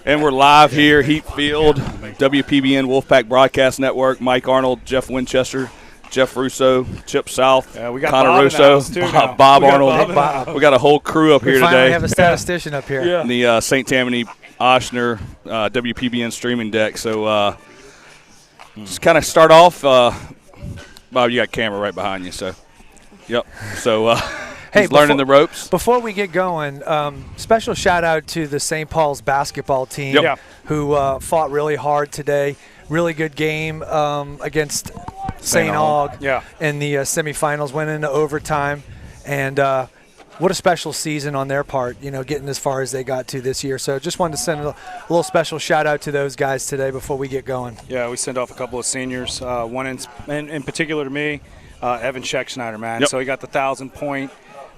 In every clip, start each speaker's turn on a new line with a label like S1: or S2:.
S1: And we're live here, Heat Field, WPBN Wolfpack Broadcast Network. Mike Arnold, Jeff Winchester, Jeff Russo, Chip South,
S2: we got
S1: Connor
S2: Bob
S1: Russo, Bob Arnold. We got a whole crew up here today.
S3: Finally have a statistician up here.
S1: Yeah. The St. Tammany Oshner WPBN streaming deck. So just kind of start off. Bob, you got camera right behind you. So, yep. So
S3: hey,
S1: he's learning the ropes.
S3: Before we get going, special shout out to the St. Paul's basketball team who fought really hard today. Really good game against St. Aug in the semifinals, went into overtime. And what a special season on their part, you know, getting as far as they got to this year. So just wanted to send a little special shout out to those guys today before we get going.
S2: Yeah, we sent off a couple of seniors, one in particular to me, Evan Scheckschneider, man.
S1: Yep.
S2: So he got the 1,000-point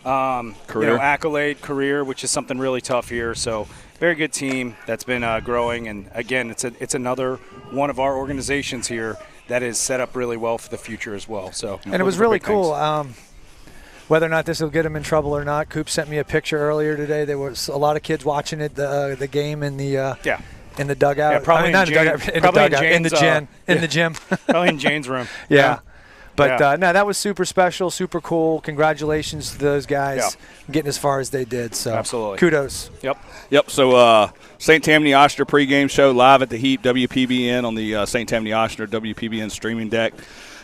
S1: career.
S2: accolade career, which is something really tough here. So very good team that's been growing. And, again, it's another one of our organizations here that is set up really well for the future as well. So
S3: and it was really cool. Whether or not this will get him in trouble or not, Coop sent me a picture earlier today. There was a lot of kids watching it, the game in the in the dugout.
S2: Yeah, probably
S3: not in the dugout, in the gym.
S2: Probably in Jane's room.
S3: Yeah. But no, that was super special, super cool. Congratulations to those guys getting as far as they did. So
S2: absolutely,
S3: kudos.
S2: Yep.
S1: So St. Tammany Oshner pregame show live at the Heat WPBN on the St. Tammany Oshner WPBN streaming deck.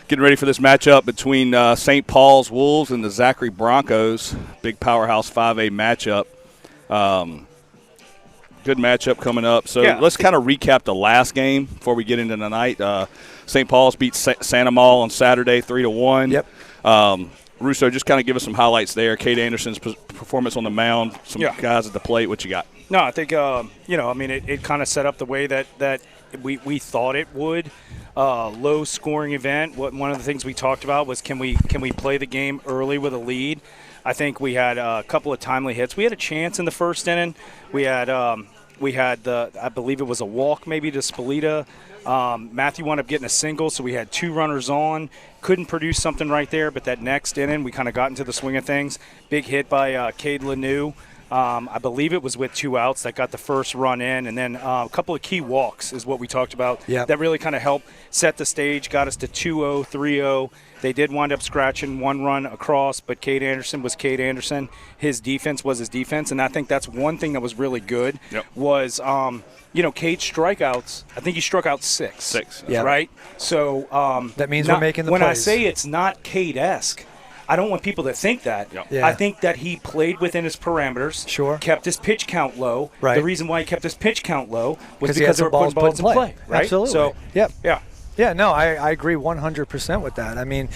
S1: Getting ready for this matchup between St. Paul's Wolves and the Zachary Broncos. Big powerhouse 5A matchup. Good matchup coming up. So let's kind of recap the last game before we get into the night. St. Paul's beat Santa Maul on Saturday 3-1.
S3: Yep.
S1: Russo, just kind of give us some highlights there. Kate Anderson's performance on the mound, some guys at the plate. What you got?
S2: No, I think, it kind of set up the way that we thought it would. Low-scoring event. One of the things we talked about was can we play the game early with a lead? I think we had a couple of timely hits. We had a chance in the first inning. We had I believe it was a walk maybe to Spolita. Matthew wound up getting a single, so we had two runners on. Couldn't produce something right there, but that next inning we kind of got into the swing of things. Big hit by Cade Lanou. I believe it was with 2 outs that got the first run in, and then a couple of key walks is what we talked about. That really kind of helped set the stage, got us to 2-0, 3-0. They did wind up scratching one run across, but Cade Anderson was Cade Anderson. His defense was his defense, and I think that's one thing that was really good was Cade's strikeouts, I think he struck out six. Right? So
S3: that means we're making the plays.
S2: When I say it's not Cade-esque, I don't want people to think that. I think that he played within his parameters.
S3: Sure.
S2: Kept his pitch count low.
S3: Right.
S2: The reason why he kept his pitch count low was because
S3: they
S2: were putting balls in play. Right?
S3: Absolutely.
S2: So,
S3: Yeah, no, I agree 100% with that. I mean,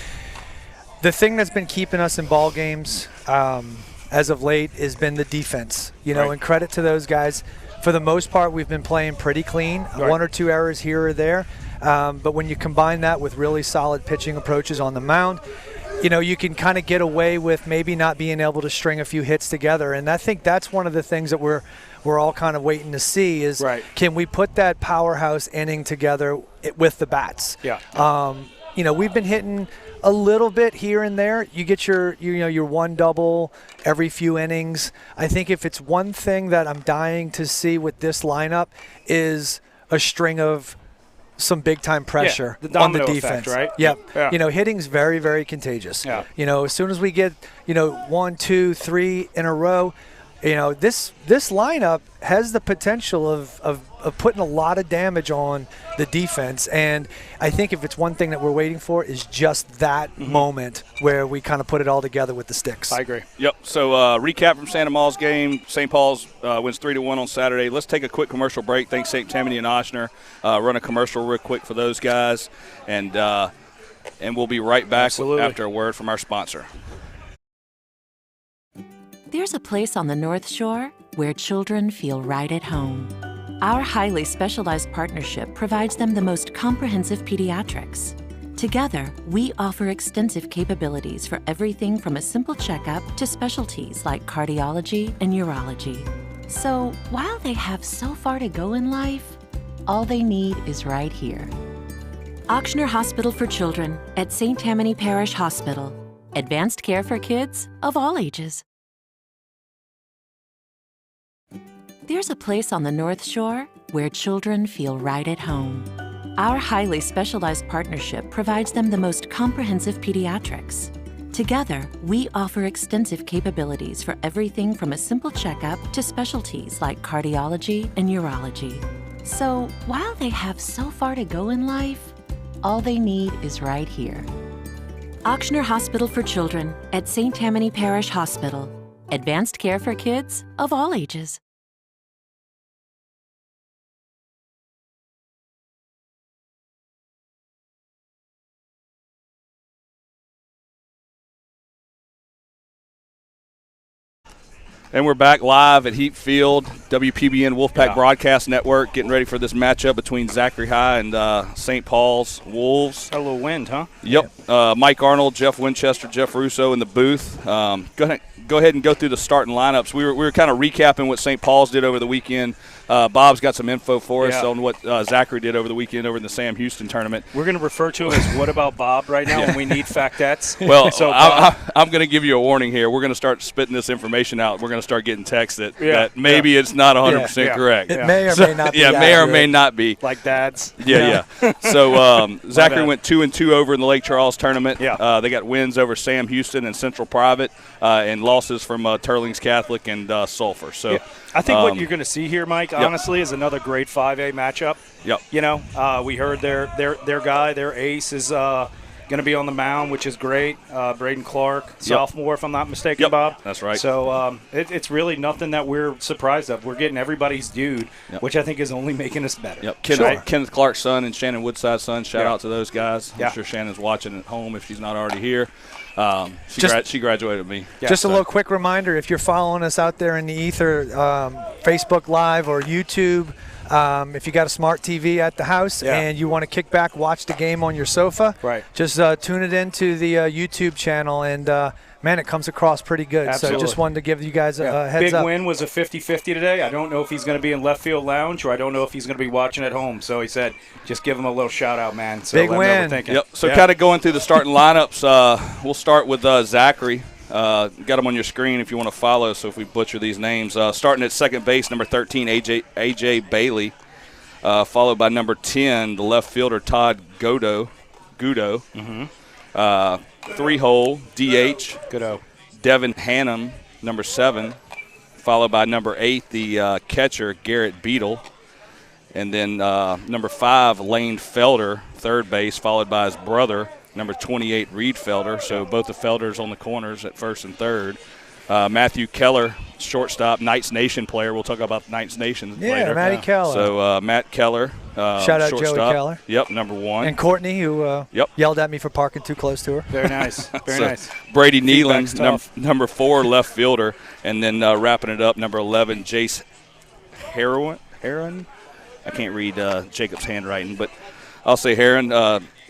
S3: the thing that's been keeping us in ball games as of late has been the defense. And credit to those guys. For the most part, we've been playing pretty clean. One or two errors here or there. But when you combine that with really solid pitching approaches on the mound, you know, you can kind of get away with maybe not being able to string a few hits together. And I think that's one of the things that we're all kind of waiting to see is can we put that powerhouse inning together with the bats?
S2: Yeah.
S3: You know, we've been hitting a little bit here and there. You get your one double every few innings. I think if it's one thing that I'm dying to see with this lineup is a string of some big-time pressure on the defense.
S2: Effect, right?
S3: Yep.
S2: Yeah.
S3: You know, hitting's very, very contagious.
S2: Yeah.
S3: You know, as soon as we get, 1, 2, 3 in a row, you know, this lineup has the potential of putting a lot of damage on the defense. And I think if it's one thing that we're waiting for is just that moment where we kind of put it all together with the sticks.
S2: I agree.
S1: Yep. So recap from Santa Maul's game. St. Paul's wins 3-1 on Saturday. Let's take a quick commercial break. Thanks St. Tammany and Ochsner. Run a commercial real quick for those guys. And we'll be right back after a word from our sponsor.
S4: There's a place on the North Shore where children feel right at home. Our highly specialized partnership provides them the most comprehensive pediatrics. Together, we offer extensive capabilities for everything from a simple checkup to specialties like cardiology and urology. So, while they have so far to go in life, all they need is right here. Ochsner Hospital for Children at St. Tammany Parish Hospital. Advanced care for kids of all ages. There's a place on the North Shore where children feel right at home. Our highly specialized partnership provides them the most comprehensive pediatrics. Together, we offer extensive capabilities for everything from a simple checkup to specialties like cardiology and urology. So, while they have so far to go in life, all they need is right here. Ochsner Hospital for Children at St. Tammany Parish Hospital. Advanced care for kids of all ages.
S1: And we're back live at Heap Field, WPBN Wolfpack Broadcast Network, getting ready for this matchup between Zachary High and St. Paul's Wolves.
S2: Got a little wind, huh?
S1: Yep. Mike Arnold, Jeff Winchester, Jeff Russo in the booth. Go ahead and go through the starting lineups. We were kind of recapping what St. Paul's did over the weekend. Bob's got some info for us on what Zachary did over the weekend over in the Sam Houston tournament.
S2: We're going to refer to him as What About Bob right now when we need factettes.
S1: Well, so I'm going to give you a warning here. We're going to start spitting this information out. We're going to start getting texts that maybe it's not 100% correct.
S3: It may or may not be.
S1: Yeah, may or may not be.
S2: Like dads.
S1: Yeah. So Zachary went 2-2 over in the Lake Charles tournament.
S2: Yeah.
S1: They got wins over Sam Houston and Central Private and losses from Turlings Catholic and Sulphur. So
S2: I think what you're going to see here, Mike, honestly, is another great 5A matchup.
S1: Yep.
S2: You know, we heard their guy, their ace is going to be on the mound, which is great. Braden Clark, sophomore, if I'm not mistaken, Bob.
S1: That's right.
S2: So it's really nothing that we're surprised of. We're getting everybody's dude, which I think is only making us better.
S1: Yep. Kenneth Clark's son and Shannon Woodside's son. Shout out to those guys. I'm sure Shannon's watching at home if she's not already here. She graduated with me.
S3: Just a little quick reminder, if you're following us out there in the ether, Facebook Live or YouTube, if you got a smart TV at the house and you want to kick back, watch the game on your sofa, just tune it into the YouTube channel, and man, it comes across pretty good.
S2: Absolutely.
S3: So just wanted to give you guys a heads up.
S2: Big Win was a 50-50 today. I don't know if he's going to be in left field lounge, or I don't know if he's going to be watching at home. So he said, just give him a little shout-out, man. So
S3: Big Win.
S1: Yep. So kind of going through the starting lineups, we'll start with Zachary. Got him on your screen if you want to follow, so if we butcher these names. Starting at second base, number 13, A.J. Bailey, followed by number 10, the left fielder, Todd Gudo. 3-hole, D.H.
S2: Good-o.
S1: Devin Hannum, number 7, followed by number 8, the catcher, Garrett Beadle. And then number 5, Lane Felder, third base, followed by his brother, number 28, Reed Felder. So both the Felders on the corners at first and third. Matthew Keller, shortstop, Knights Nation player. We'll talk about Knights Nation later.
S3: Matty Keller.
S1: So Matt Keller,
S3: shout out
S1: shortstop.
S3: Joey Keller.
S1: Yep, number 1.
S3: And Courtney, who yelled at me for parking too close to her.
S2: Very nice. Very nice.
S1: Brady Nealon, number 4, left fielder. And then wrapping it up, number 11, Jace Heron. I can't read Jacob's handwriting, but I'll say Heron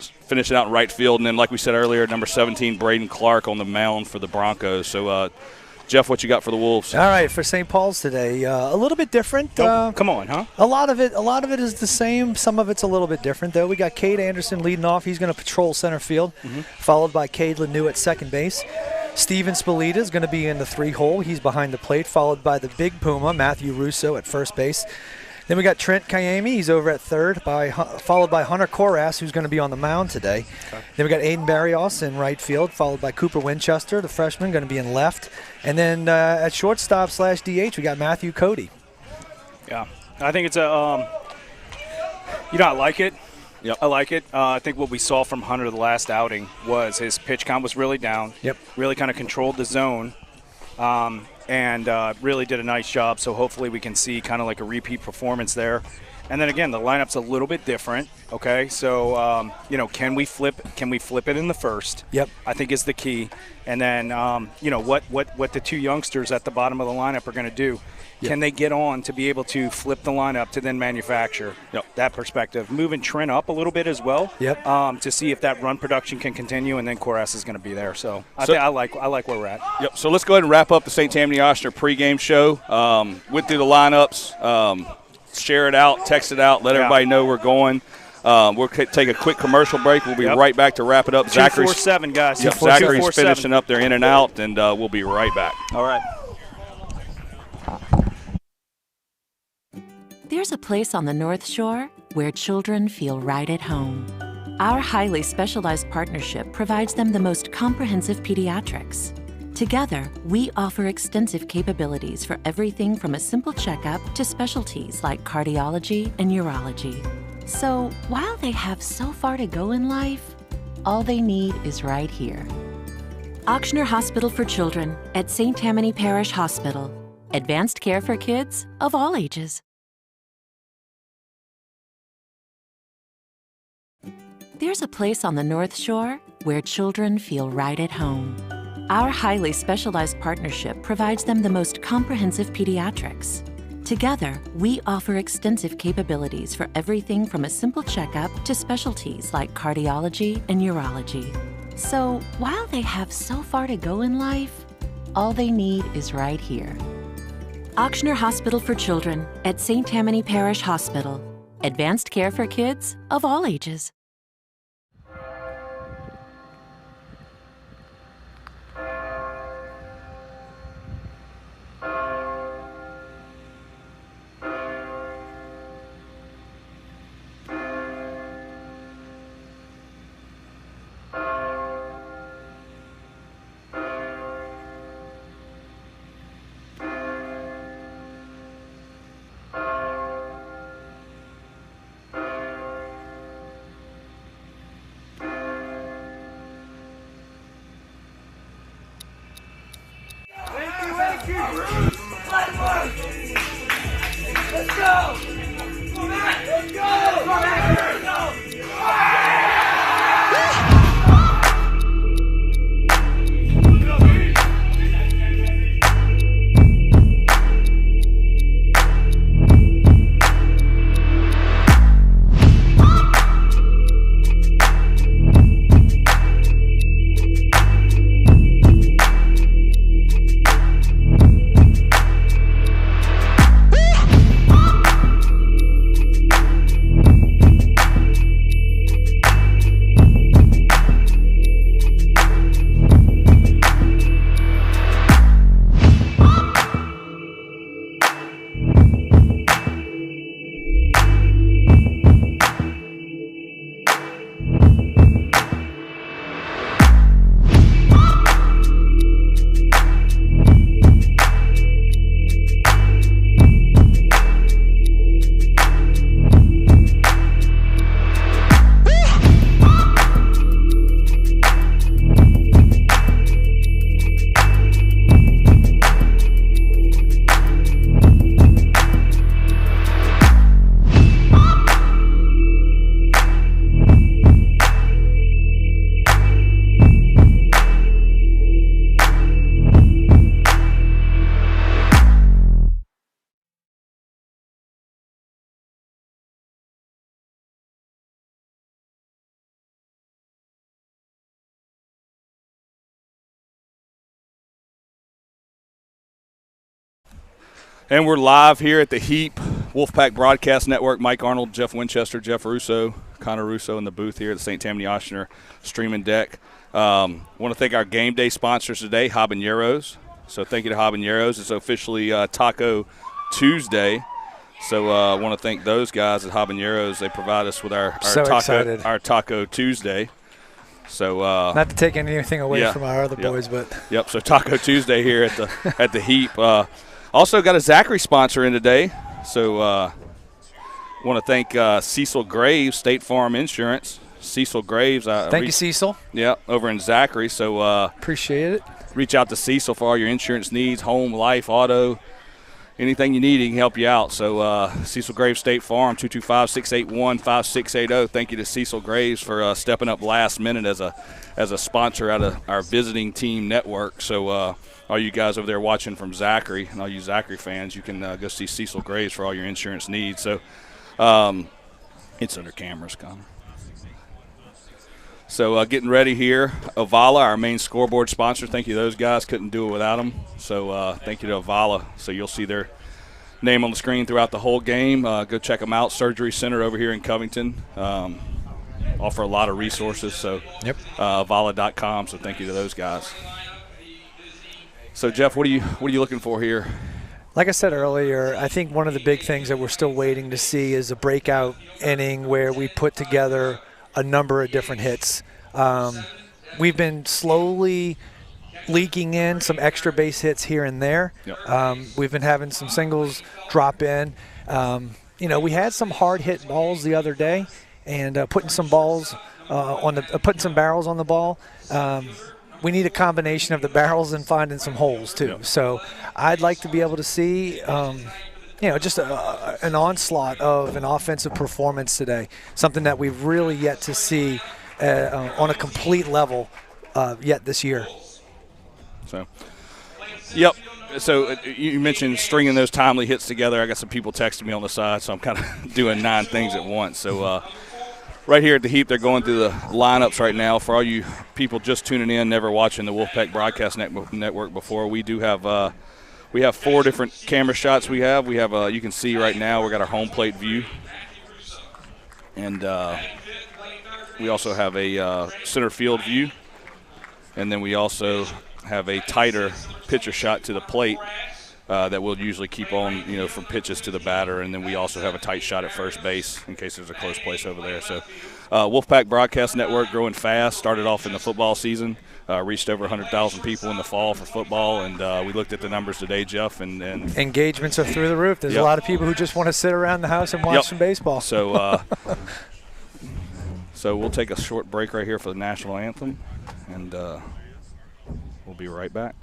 S1: finishing out in right field. And then, like we said earlier, number 17, Braden Clark on the mound for the Broncos. So, Jeff, what you got for the Wolves?
S3: All right, for St. Paul's today, a little bit different.
S2: Come on, huh?
S3: A lot of it is the same. Some of it's a little bit different, though. We got Cade Anderson leading off. He's going to patrol center field, followed by Cade Lanou at second base. Steven Spalita is going to be in the 3-hole. He's behind the plate, followed by the big Puma, Matthew Russo, at first base. Then we got Trent Kayemi. He's over at third, followed by Hunter Koras, who's going to be on the mound today. Okay. Then we got Aiden Barrios in right field, followed by Cooper Winchester, the freshman, going to be in left. And then at shortstop / DH, we got Matthew Cody.
S2: Yeah, I think it's I like it.
S1: Yep.
S2: I like it. I think what we saw from Hunter the last outing was his pitch count was really down.
S3: Yep.
S2: Really kind of controlled the zone. And really did a nice job. So hopefully we can see kind of like a repeat performance there. And then again, the lineup's a little bit different. Okay, so can we flip it in the first?
S3: Yep.
S2: I think is the key. And then what the two youngsters at the bottom of the lineup are going to do. Yep. Can they get on to be able to flip the lineup to then manufacture that perspective? Moving Trent up a little bit as well.
S3: Yep.
S2: To see if that run production can continue, and then Koras is going to be there. So I think I like where we're at.
S1: Yep. So let's go ahead and wrap up the St. Tammany Oshner pregame show. Went through the lineups. Share it out, text it out, let everybody know we're going. We'll take a quick commercial break. We'll be right back to wrap it up.
S2: 247, guys.
S1: Yep, Zachary's finishing up their in and out, and we'll be right back.
S2: All right.
S4: There's a place on the North Shore where children feel right at home. Our highly specialized partnership provides them the most comprehensive pediatrics. Together, we offer extensive capabilities for everything from a simple checkup to specialties like cardiology and urology. So, while they have so far to go in life, all they need is right here. Ochsner Hospital for Children at St. Tammany Parish Hospital. Advanced care for kids of all ages. There's a place on the North Shore where children feel right at home. Our highly specialized partnership provides them the most comprehensive pediatrics. Together, we offer extensive capabilities for everything from a simple checkup to specialties like cardiology and urology. So, while they have so far to go in life, all they need is right here. Ochsner Hospital for Children at St. Tammany Parish Hospital. Advanced care for kids of all ages.
S1: And we're live here at the HEAP Wolfpack Broadcast Network. Mike Arnold, Jeff Winchester, Jeff Russo, Connor Russo in the booth here at the St. Tammany Oshner streaming deck. Want to thank our game day sponsors today, Habaneros. So thank you to Habaneros. It's officially Taco Tuesday. So I want to thank those guys at Habaneros. They provide us with our Taco Tuesday. So
S3: not to take anything away from our other boys, but
S1: so Taco Tuesday here at the HEAP. Also got a Zachary sponsor in today. So want to thank Cecil Graves, State Farm Insurance. Cecil Graves.
S3: Thank you, Cecil.
S1: Yeah, over in Zachary. So
S3: appreciate it.
S1: Reach out to Cecil for all your insurance needs, home, life, auto, anything you need, he can help you out. So Cecil Graves State Farm, 225-681-5680. Thank you to Cecil Graves for stepping up last minute as a sponsor out of our visiting team network. So all you guys over there watching from Zachary and all you Zachary fans, you can go see Cecil Graves for all your insurance needs. So it's under cameras, Connor. So getting ready here, Avala, our main scoreboard sponsor. Thank you to those guys. Couldn't do it without them. So thank you to Avala. So you'll see their name on the screen throughout the whole game. Go check them out. Surgery Center over here in Covington. Offer a lot of resources. So Avala.com. So thank you to those guys. So Jeff, what are you looking for here?
S3: Like I said earlier, I think one of the big things that we're still waiting to see is a breakout inning where we put together a number of different hits. We've been slowly leaking in some extra base hits here and there. We've been having some singles drop in. We had some hard hit balls the other day, and putting some balls putting some barrels on the ball. We need a combination of the barrels and finding some holes too. So I'd like to be able to see just an onslaught of an offensive performance today, something that we've really yet to see on a complete level yet this year.
S1: So, So you mentioned stringing those timely hits together. I got some people texting me on the side, so I'm kind of doing 9 things at once. So right here at the HEAP, they're going through the lineups right now. For all you people just tuning in, never watching the Wolfpack Broadcast Network before, we do have we have 4 different camera shots we have. We have, you can see right now, we got our home plate view. And we also have a center field view. And then we also have a tighter pitcher shot to the plate that we'll usually keep on, from pitches to the batter. And then we also have a tight shot at first base in case there's a close place over there. So Wolfpack Broadcast Network growing fast. Started off in the football season. Reached over 100,000 people in the fall for football, and we looked at the numbers today, Jeff. And
S3: engagements are through the roof. There's a lot of people who just want to sit around the house and watch some baseball.
S1: So, so we'll take a short break right here for the national anthem, and we'll be right back.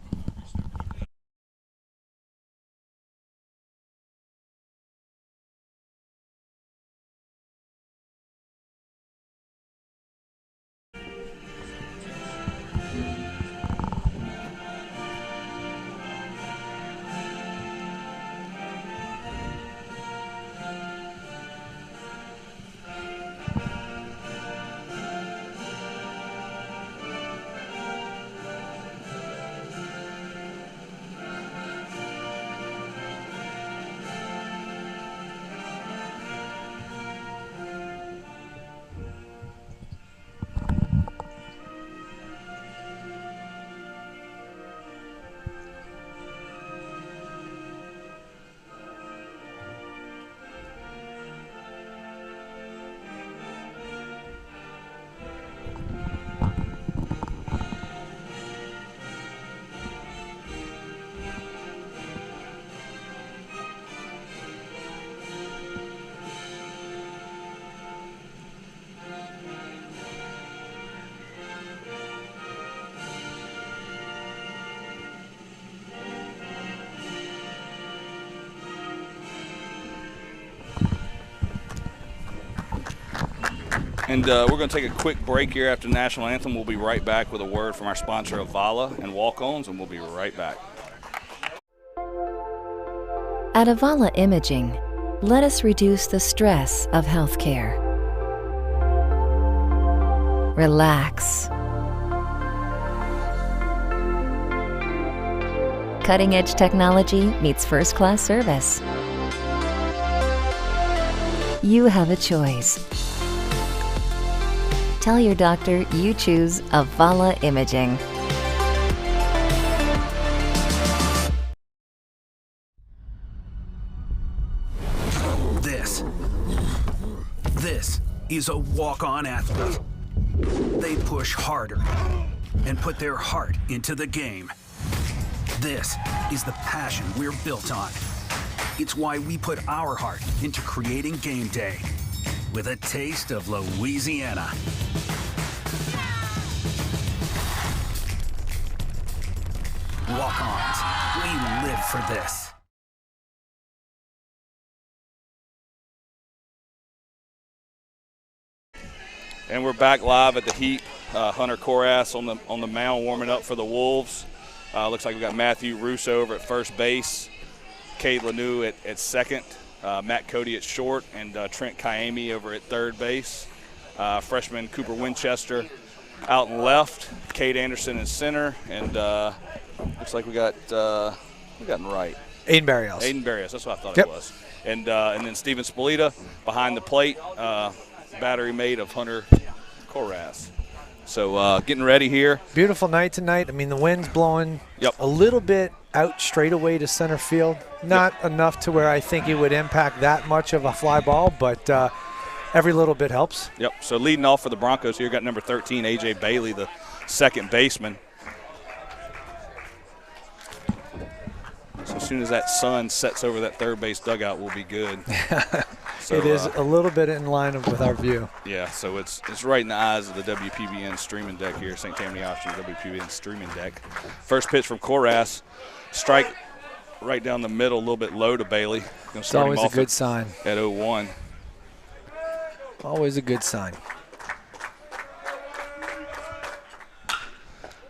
S1: And we're going to take a quick break here after the national anthem. We'll be right back with a word from our sponsor, Avala and Walk-Ons, and we'll be right back.
S5: At Avala Imaging, let us reduce the stress of healthcare. Relax. cutting-edge technology meets first-class service. You have a choice. Tell your doctor you choose Avala Imaging.
S6: This is a walk-on athlete. They push harder and put their heart into the game. This is the passion we're built on. It's why we put our heart into creating game day with a taste of Louisiana. Walk-ons, we live for this.
S1: And we're back live at the Heat. Hunter Korass on the mound warming up for the Wolves. Looks like we got Matthew Russo over at first base, Cade Lanou at second, Matt Cody at short, and Trent Kayemi over at third base. Freshman Cooper Winchester out in left, Cade Anderson in center, and looks like we got in right.
S3: Aiden Barrios.
S1: Aiden Barrios, that's what I thought it was. And then Steven Spolita behind the plate, battery mate of Hunter Korass. So getting ready here.
S3: Beautiful night tonight. I mean, the wind's blowing a little bit out straight away to center field. Not enough to where I think it would impact that much of a fly ball, but every little bit helps.
S1: Yep. So leading off for the Broncos here, got number 13, A.J. Bailey, the second baseman. So as soon as that sun sets over that third base dugout, we'll be good. So,
S3: it is a little bit in line with our view.
S1: Yeah, so it's right in the eyes of the WPBN streaming deck here, St. Tammany Oshton WPBN streaming deck. First pitch from Korass, strike right down the middle, a little bit low to Bailey.
S3: It's always a good sign.
S1: At 0-1.
S3: Always a good sign.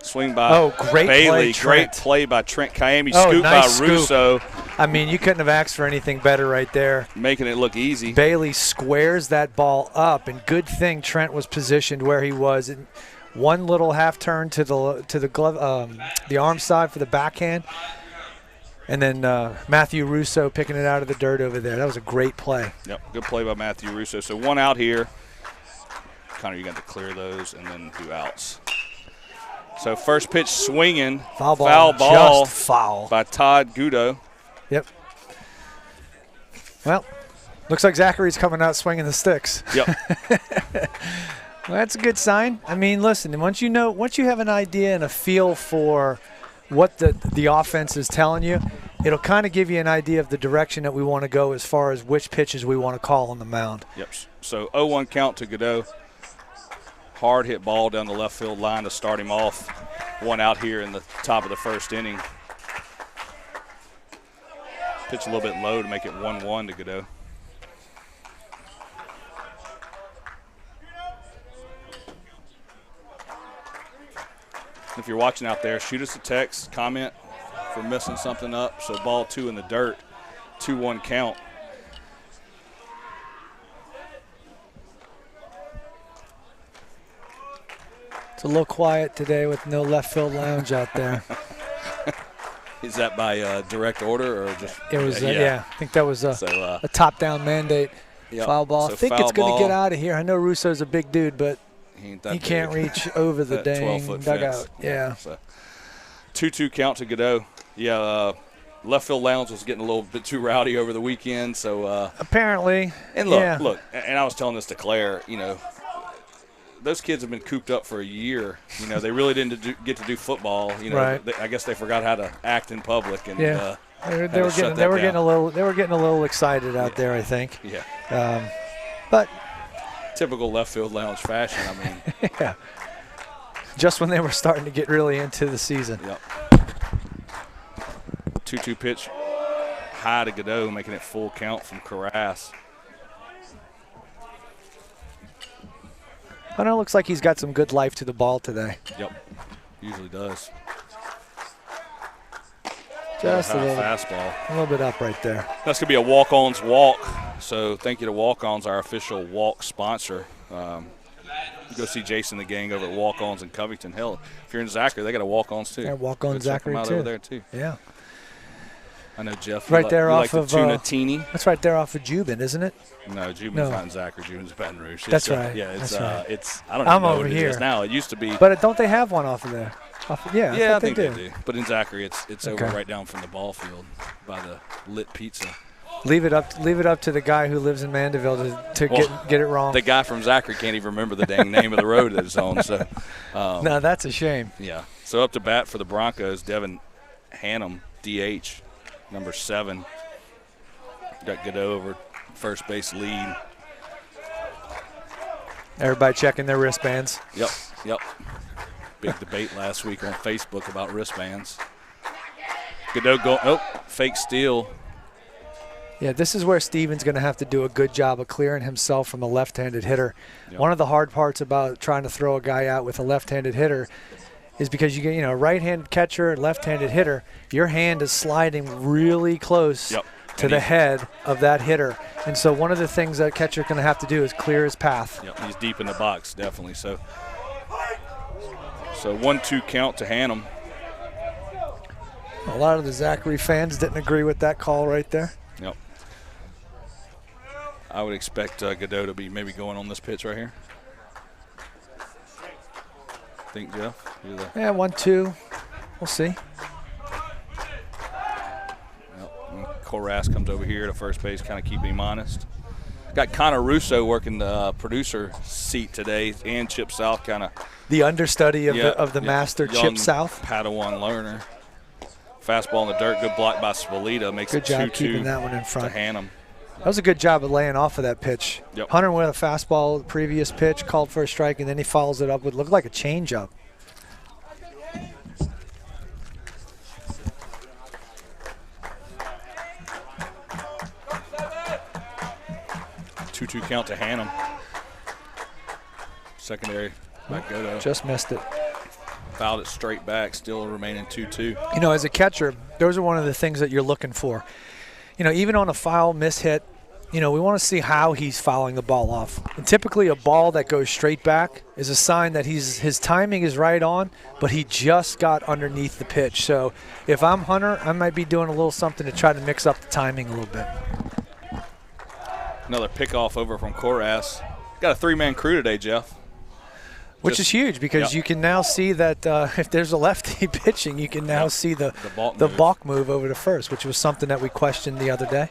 S1: Swing by
S3: great
S1: Bailey.
S3: Play,
S1: great play by Trent Kayemi. Scoop
S3: nice
S1: by Russo.
S3: I mean, you couldn't have asked for anything better right there.
S1: Making it look easy.
S3: Bailey squares that ball up, and good thing Trent was positioned where he was. And one little half turn to the glove, the arm side for the backhand, and then Matthew Russo picking it out of the dirt over there. That was a great play.
S1: Yep, good play by Matthew Russo. So one out here. Connor, you got to clear those and then do outs. So first pitch swinging,
S3: foul ball just foul
S1: by Todd Gudo.
S3: Yep. Well, looks like Zachary's coming out swinging the sticks.
S1: Yep.
S3: Well, that's a good sign. I mean, listen, once you have an idea and a feel for what the offense is telling you, it'll kind of give you an idea of the direction that we want to go as far as which pitches we want to call on the mound.
S1: Yep. So 0-1 count to Godot. Hard hit ball down the left field line to start him off. One out here in the top of the first inning. Pitch a little bit low to make it 1-1 to Godot. If you're watching out there, shoot us a text, comment if we're messing something up. So ball 2 in the dirt, 2-1 count.
S3: It's a little quiet today with no left field lounge out there.
S1: Is that by direct order or just?
S3: It was, I think that was a top-down mandate.
S1: Yep.
S3: Foul ball.
S1: So
S3: I think it's going to get out of here. I know Russo's a big dude, but he can't reach over the dang dugout. Yeah.
S1: So 2-2 count to Godot. Yeah, left field lounge was getting a little bit too rowdy over the weekend. So
S3: apparently.
S1: And look, and I was telling this to Claire, those kids have been cooped up for a year. They really didn't get to do football.
S3: Right.
S1: I guess they forgot how to act in public. And
S3: they were getting a little excited out there, I think.
S1: Yeah.
S3: But
S1: typical left field lounge fashion. I mean.
S3: Yeah. Just when they were starting to get really into the season.
S1: Yep. 2-2 pitch high to Godot, making it full count from Korass.
S3: I know it looks like he's got some good life to the ball today.
S1: Yep, usually does.
S3: Just a little
S1: fastball.
S3: A little bit up right there.
S1: That's going to be a walk-ons walk. So thank you to Walk-Ons, our official walk sponsor. Go see Jason the gang over at Walk-Ons in Covington. Hell, if you're in Zachary, they got a Walk-Ons too.
S3: Yeah, Walk-On Zachary
S1: check them out
S3: too.
S1: Over there too.
S3: Yeah.
S1: I know Jeff.
S3: Right there off
S1: like
S3: of
S1: the tuna teeny.
S3: That's right there off of Jubin, isn't it?
S1: No, Jubin's not in Zachary. Jubin's Baton Rouge.
S3: That's right.
S1: Yeah, it's
S3: that's right.
S1: it's. I don't even know
S3: over
S1: what
S3: here.
S1: it is now. It used to be.
S3: But don't they have one off of there? Yeah,
S1: I think they do. But in Zachary, it's
S3: okay.
S1: over right down from the ball field by the Lit Pizza.
S3: Leave it up to the guy who lives in Mandeville to get it wrong.
S1: The guy from Zachary can't even remember the dang name of the road that it's on. So,
S3: no, that's a shame.
S1: Yeah. So up to bat for the Broncos, Devin Hannum, DH, number 7. Got Godot over first base lead.
S3: Everybody checking their wristbands.
S1: Yep. Big debate last week on Facebook about wristbands. Godot fake steal.
S3: Yeah, this is where Steven's going to have to do a good job of clearing himself from a left-handed hitter.
S1: Yep.
S3: One of the hard parts about trying to throw a guy out with a left-handed hitter is because you get, right-handed catcher, left-handed hitter, your hand is sliding really close to the head of that hitter. And so one of the things that catcher's going to have to do is clear his path.
S1: Yep, he's deep in the box, definitely. So 1-2 count to Hannum.
S3: A lot of the Zachary fans didn't agree with that call right there.
S1: Yep. I would expect Godot to be maybe going on this pitch right here. Think, Jeff?
S3: Yeah, 1-2. We'll see.
S1: Yep. Korass comes over here to first base, kind of keeping him honest. Got Connor Russo working the producer seat today, and Chip South kind of
S3: the understudy of the master,
S1: young
S3: Chip South.
S1: Padawan learner. Fastball in the dirt, good block by Spalita. Makes
S3: good
S1: it 2-2
S3: job keeping that one in front.
S1: To Hannum.
S3: That was a good job of laying off of that pitch.
S1: Yep.
S3: Hunter with a fastball, previous pitch, called for a strike, and then he follows it up with looked like a changeup.
S1: Two count to Hannum. Secondary by Godot.
S3: Just missed it.
S1: Fouled it straight back, still remaining 2-2.
S3: As a catcher, those are one of the things that you're looking for. Even on a foul miss hit, we want to see how he's fouling the ball off. And typically a ball that goes straight back is a sign that his timing is right on, but he just got underneath the pitch. So if I'm Hunter, I might be doing a little something to try to mix up the timing a little bit.
S1: Another pickoff over from Korass. Got a 3-man crew today, Jeff.
S3: Which is huge because you can now see that if there's a lefty pitching, you can now see the balk move over to first, which was something that we questioned the other day.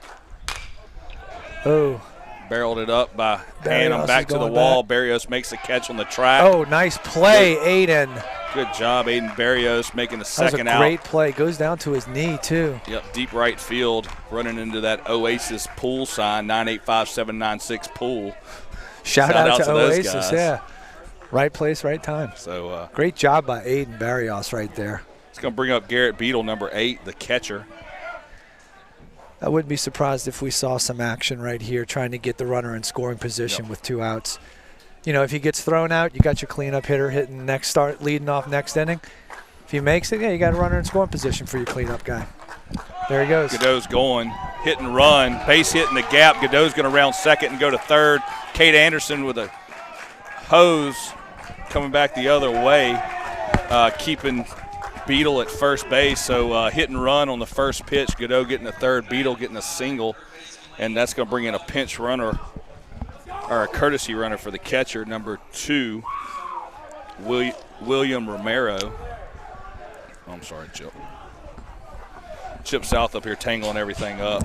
S3: Oh.
S1: Barreled it up by Hannum back to the wall. Barrios makes the catch on the track.
S3: Oh, nice play, Aiden.
S1: Good job, Aiden Barrios making the second out.
S3: That was a great play. Goes down to his knee, too.
S1: Yep, deep right field, running into that Oasis pool sign, 985-796 pool.
S3: Shout out to Oasis,
S1: guys.
S3: Yeah. Right place, right time.
S1: So
S3: great job by Aiden Barrios right there.
S1: It's going to bring up Garrett Beadle, number 8, the catcher.
S3: I wouldn't be surprised if we saw some action right here trying to get the runner in scoring position with 2 outs. If he gets thrown out, you got your cleanup hitter hitting leading off next inning. If he makes it, you got a runner in scoring position for your cleanup guy. There he goes.
S1: Godot's going, hit and run, base hit in the gap. Godot's going to round second and go to third. Kate Anderson with a hose coming back the other way, keeping Beadle at first base. So hit and run on the first pitch. Godot getting the third, Beadle getting a single, and that's going to bring in a pinch runner or a courtesy runner for the catcher, number 2, William Romero. Oh, I'm sorry, Chip. Chip South up here tangling everything up.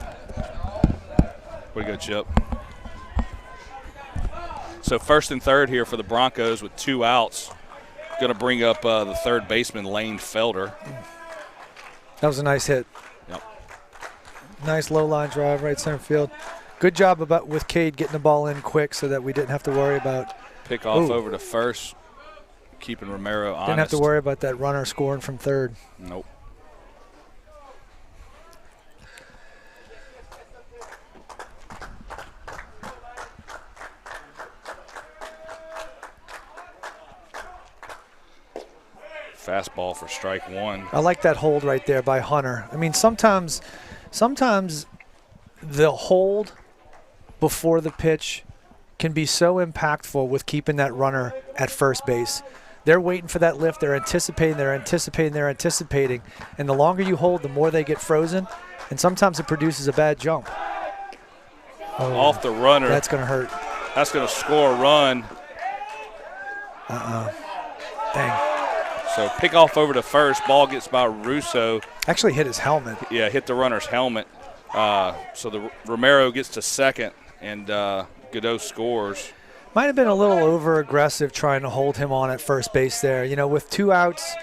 S1: Way to go, Chip. So first and third here for the Broncos with 2 outs. Going to bring up the third baseman, Lane Felder.
S3: That was a nice hit.
S1: Yep.
S3: Nice low line drive, right center field. Good job with Cade getting the ball in quick so that we didn't have to worry about.
S1: Pick off over to first, keeping Romero honest.
S3: Didn't have to worry about that runner scoring from third.
S1: Nope. Fastball for strike 1.
S3: I like that hold right there by Hunter. I mean, sometimes the hold before the pitch can be so impactful with keeping that runner at first base. they're waiting for that lift. They're anticipating. And the longer you hold, the more they get frozen. And sometimes it produces a bad jump. Oh,
S1: off the runner.
S3: That's going to hurt.
S1: That's going to score a run.
S3: Dang.
S1: So pick off over to first. Ball gets by Russo.
S3: Actually hit his helmet.
S1: Yeah, hit the runner's helmet. So the Romero gets to second, and Godot scores.
S3: Might have been a little over-aggressive trying to hold him on at first base there. With 2 outs,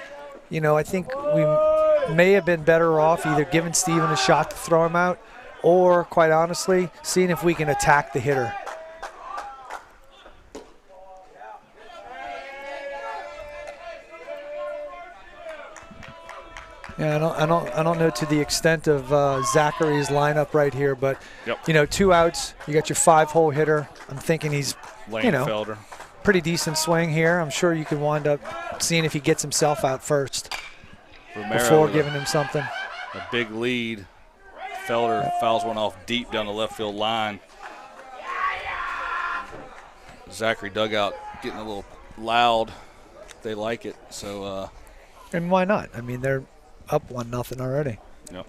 S3: I think we may have been better off either giving Steven a shot to throw him out or, quite honestly, seeing if we can attack the hitter. Yeah, I don't know to the extent of Zachary's lineup right here, but 2 outs, you got your 5-hole hitter. I'm thinking he's
S1: Felder.
S3: Pretty decent swing here. I'm sure you could wind up seeing if he gets himself out first before giving him something.
S1: A big lead. Felder fouls one off deep down the left field line. Zachary dugout getting a little loud. They like it, so.
S3: And why not? I mean, they're up 1-0 already.
S1: Yep.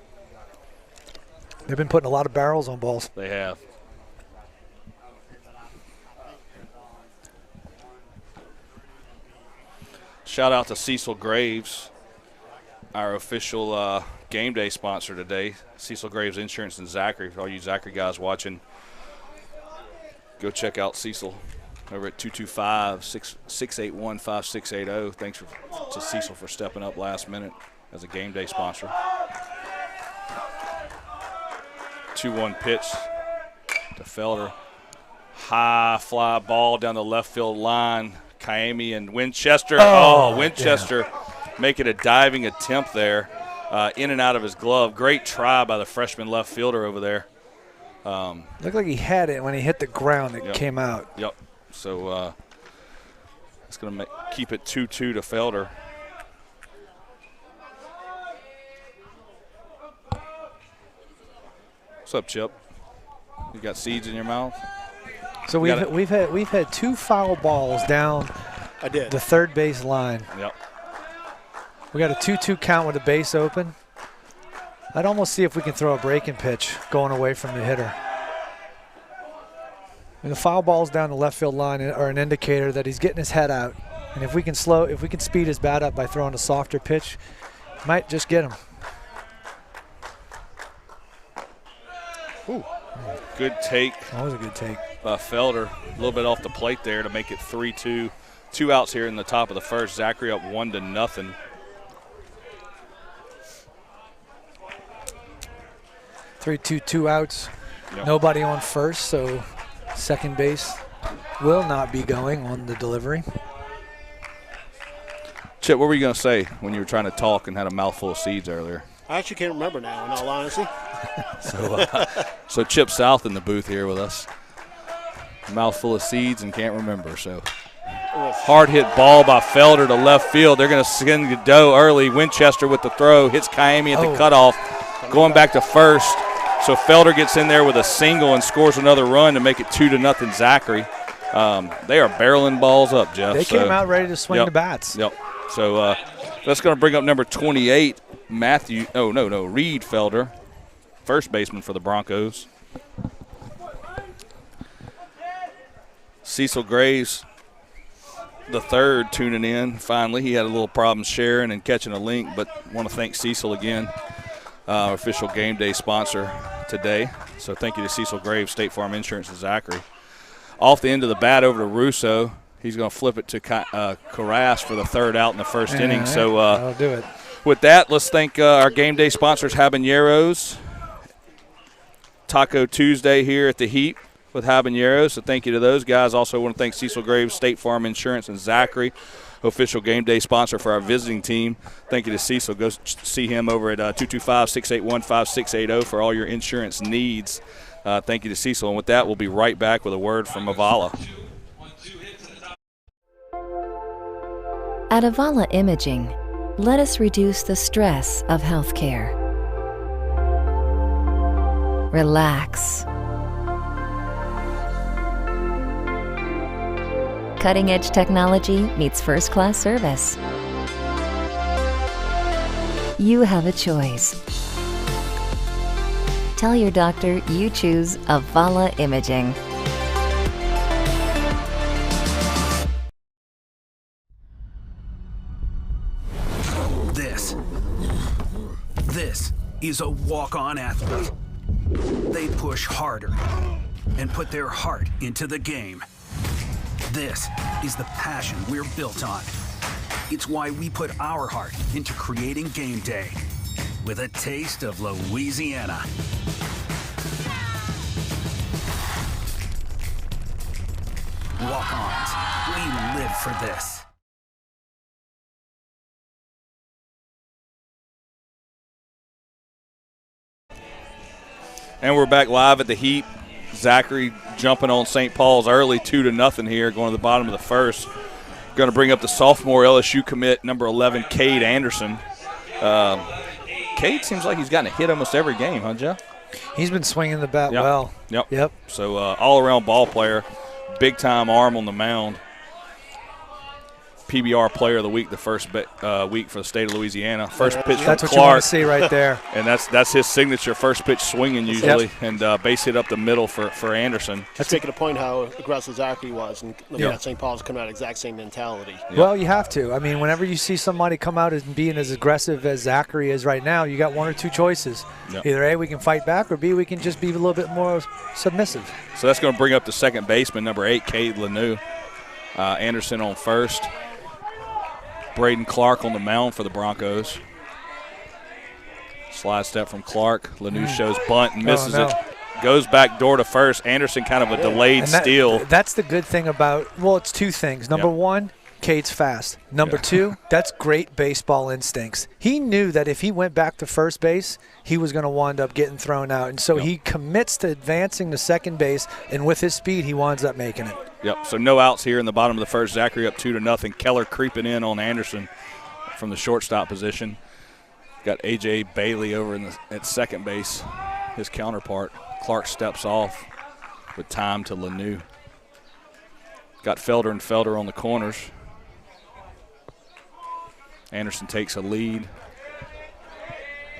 S3: They've been putting a lot of barrels on balls.
S1: They have. Shout out to Cecil Graves, our official game day sponsor today. Cecil Graves Insurance and Zachary. For all you Zachary guys watching, go check out Cecil over at 225-681-5680. Thanks to Cecil for stepping up last minute as a game day sponsor. 2-1 pitch to Felder. High fly ball down the left field line. Kaimi and Winchester. Winchester making a diving attempt there, in and out of his glove. Great try by the freshman left fielder over there.
S3: Looked like he had it when he hit the ground. It came out.
S1: Yep. So it's going to keep it 2-2 to Felder. What's up, Chip? You got seeds in your mouth?
S3: So we've had 2 foul balls down the third base line.
S1: Yep.
S3: We got a 2-2 count with the base open. I'd almost see if we can throw a breaking pitch going away from the hitter. And the foul balls down the left field line are an indicator that he's getting his head out. And if we can speed his bat up by throwing a softer pitch, might just get him.
S1: Ooh. Good take.
S3: That was a good take.
S1: By Felder. A little bit off the plate there to make it 3-2. 2 outs here in the top of the first. Zachary up 1-0.
S3: Two outs. Yep. Nobody on first, so second base will not be going on the delivery.
S1: Chip, what were you going to say when you were trying to talk and had a mouthful of seeds earlier?
S7: I actually can't remember now, in all honesty.
S1: So Chip South in the booth here with us. Mouthful of seeds and can't remember. So hard hit ball by Felder to left field. They're going to send Godot early. Winchester with the throw. Hits Kaimi at the cutoff. Going back to first. So Felder gets in there with a single and scores another run to make it 2-0 Zachary. They are barreling balls up, Jeff.
S3: They came out ready to swing the bats.
S1: Yep. So that's going to bring up number 28, Reed Felder, first baseman for the Broncos. Cecil Graves, the third, tuning in. Finally, he had a little problem sharing and catching a link, but want to thank Cecil again, official game day sponsor today. So thank you to Cecil Graves, State Farm Insurance and Zachary. Off the end of the bat over to Russo. He's going to flip it to Carras for the third out in the first inning. So
S3: that'll do it.
S1: With that, let's thank our game day sponsors, Habaneros. Taco Tuesday here at the Heat with Habaneros. So thank you to those guys. Also want to thank Cecil Graves, State Farm Insurance, and Zachary, official game day sponsor for our visiting team. Thank you to Cecil. Go see him over at 225-681-5680 for all your insurance needs. Thank you to Cecil. And with that, we'll be right back with a word from Avala.
S5: At Avala Imaging, let us reduce the stress of healthcare. Relax. cutting-edge technology meets first-class service. You have a choice. Tell your doctor you choose Avala Imaging.
S6: This is a walk-on athlete. They push harder and put their heart into the game. This is the passion we're built on. It's why we put our heart into creating game day with a taste of Louisiana. Walk-ons, we live for this.
S1: And we're back live at the Heat. Zachary jumping on St. Paul's early, 2-0 here, going to the bottom of the first. Going to bring up the sophomore LSU commit, number 11, Cade Anderson. Cade seems like he's gotten a hit almost every game, huh, Jeff?
S3: He's been swinging the bat well.
S1: Yep. So all-around ball player, big-time arm on the mound. PBR Player of the Week the first week for the state of Louisiana. First pitch from Clark.
S3: That's what you want to see right there.
S1: And that's his signature, first pitch swinging usually, and base hit up the middle for Anderson.
S7: That's making a point how aggressive Zachary was, and looking at St. Paul's coming out exact same mentality.
S3: Well, you have to. I mean, whenever you see somebody come out and being as aggressive as Zachary is right now, you got one or two choices. Either A, we can fight back, or B, we can just be a little bit more submissive.
S1: So that's going to bring up the second baseman, number 8, Cade Lanu. Anderson on first. Braden Clark on the mound for the Broncos. Slide step from Clark. Lanu shows bunt and misses it. Goes back door to first. Anderson kind of a delayed steal.
S3: That's the good thing about, well, it's two things. Number one, Cade's fast. Number two, that's great baseball instincts. He knew that if he went back to first base, he was going to wind up getting thrown out. And so he commits to advancing to second base, and with his speed, he winds up making it.
S1: Yep, so no outs here in the bottom of the first. Zachary up 2-0. Keller creeping in on Anderson from the shortstop position. Got A.J. Bailey over at second base, his counterpart. Clark steps off with time to Lanu. Got Felder and Felder on the corners. Anderson takes a lead.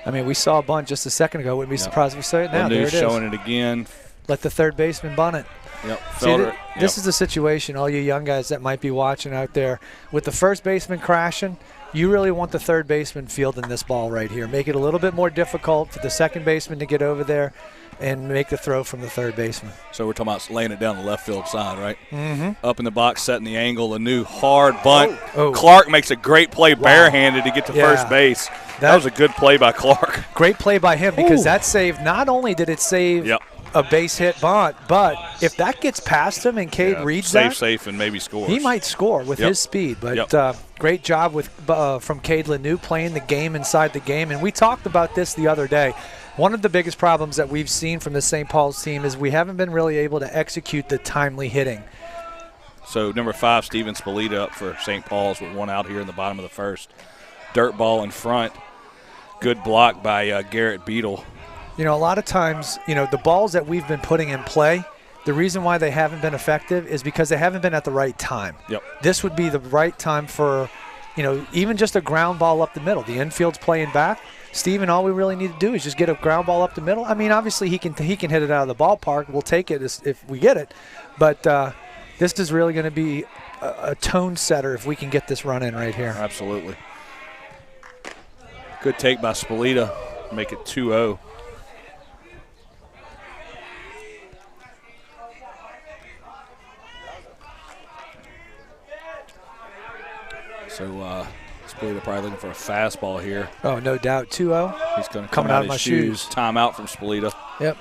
S3: I mean, we saw a bunt just a second ago. Wouldn't be surprised if we saw it now. There it is.
S1: Showing it again.
S3: Let the third baseman bunt it.
S1: Yep.
S3: Felder, this is the situation, all you young guys that might be watching out there. With the first baseman crashing, you really want the third baseman fielding this ball right here. Make it a little bit more difficult for the second baseman to get over there and make the throw from the third baseman.
S1: So we're talking about laying it down the left field side, right? Mm-hmm. Up in the box, setting the angle, a new hard bunt. Clark makes a great play barehanded to get to first base. That was a good play by Clark.
S3: Great play by him because that saved, not only did it save a base hit bunt, but if that gets past him and Cade reads that,
S1: safe and maybe scores.
S3: He might score with his speed. But great job from Cade Lanu playing the game inside the game. And we talked about this the other day. One of the biggest problems that we've seen from the St. Paul's team is we haven't been really able to execute the timely hitting.
S1: So number 5, Steven Spalita up for St. Paul's with one out here in the bottom of the first. Dirt ball in front. Good block by Garrett Beadle.
S3: You know, a lot of times, the balls that we've been putting in play, the reason why they haven't been effective is because they haven't been at the right time.
S1: Yep.
S3: This would be the right time for, even just a ground ball up the middle. The infield's playing back. Steven, all we really need to do is just get a ground ball up the middle. I mean, obviously he can hit it out of the ballpark. We'll take it if we get it. But this is really going to be a tone setter if we can get this run in right here.
S1: Absolutely. Good take by Spalita. Make it 2-0. So Spalita probably looking for a fastball here.
S3: Oh, no doubt. 2-0.
S1: He's going to come out of my shoes. Timeout from Spalita.
S3: Yep.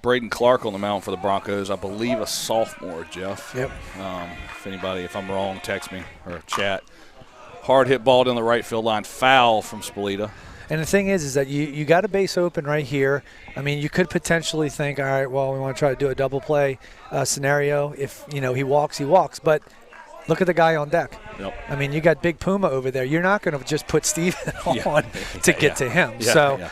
S1: Braden Clark on the mound for the Broncos. I believe a sophomore, Jeff.
S3: Yep.
S1: If I'm wrong, text me or chat. Hard hit ball down the right field line. Foul from Spalita.
S3: And the thing is that you got a base open right here. I mean, you could potentially think, all right, well, we want to try to do a double play scenario. If, he walks, he walks. But Look at the guy on deck.
S1: Yep.
S3: I mean, you got Big Puma over there. You're not going to just put Steven on to get to him.
S1: Yeah,
S3: so,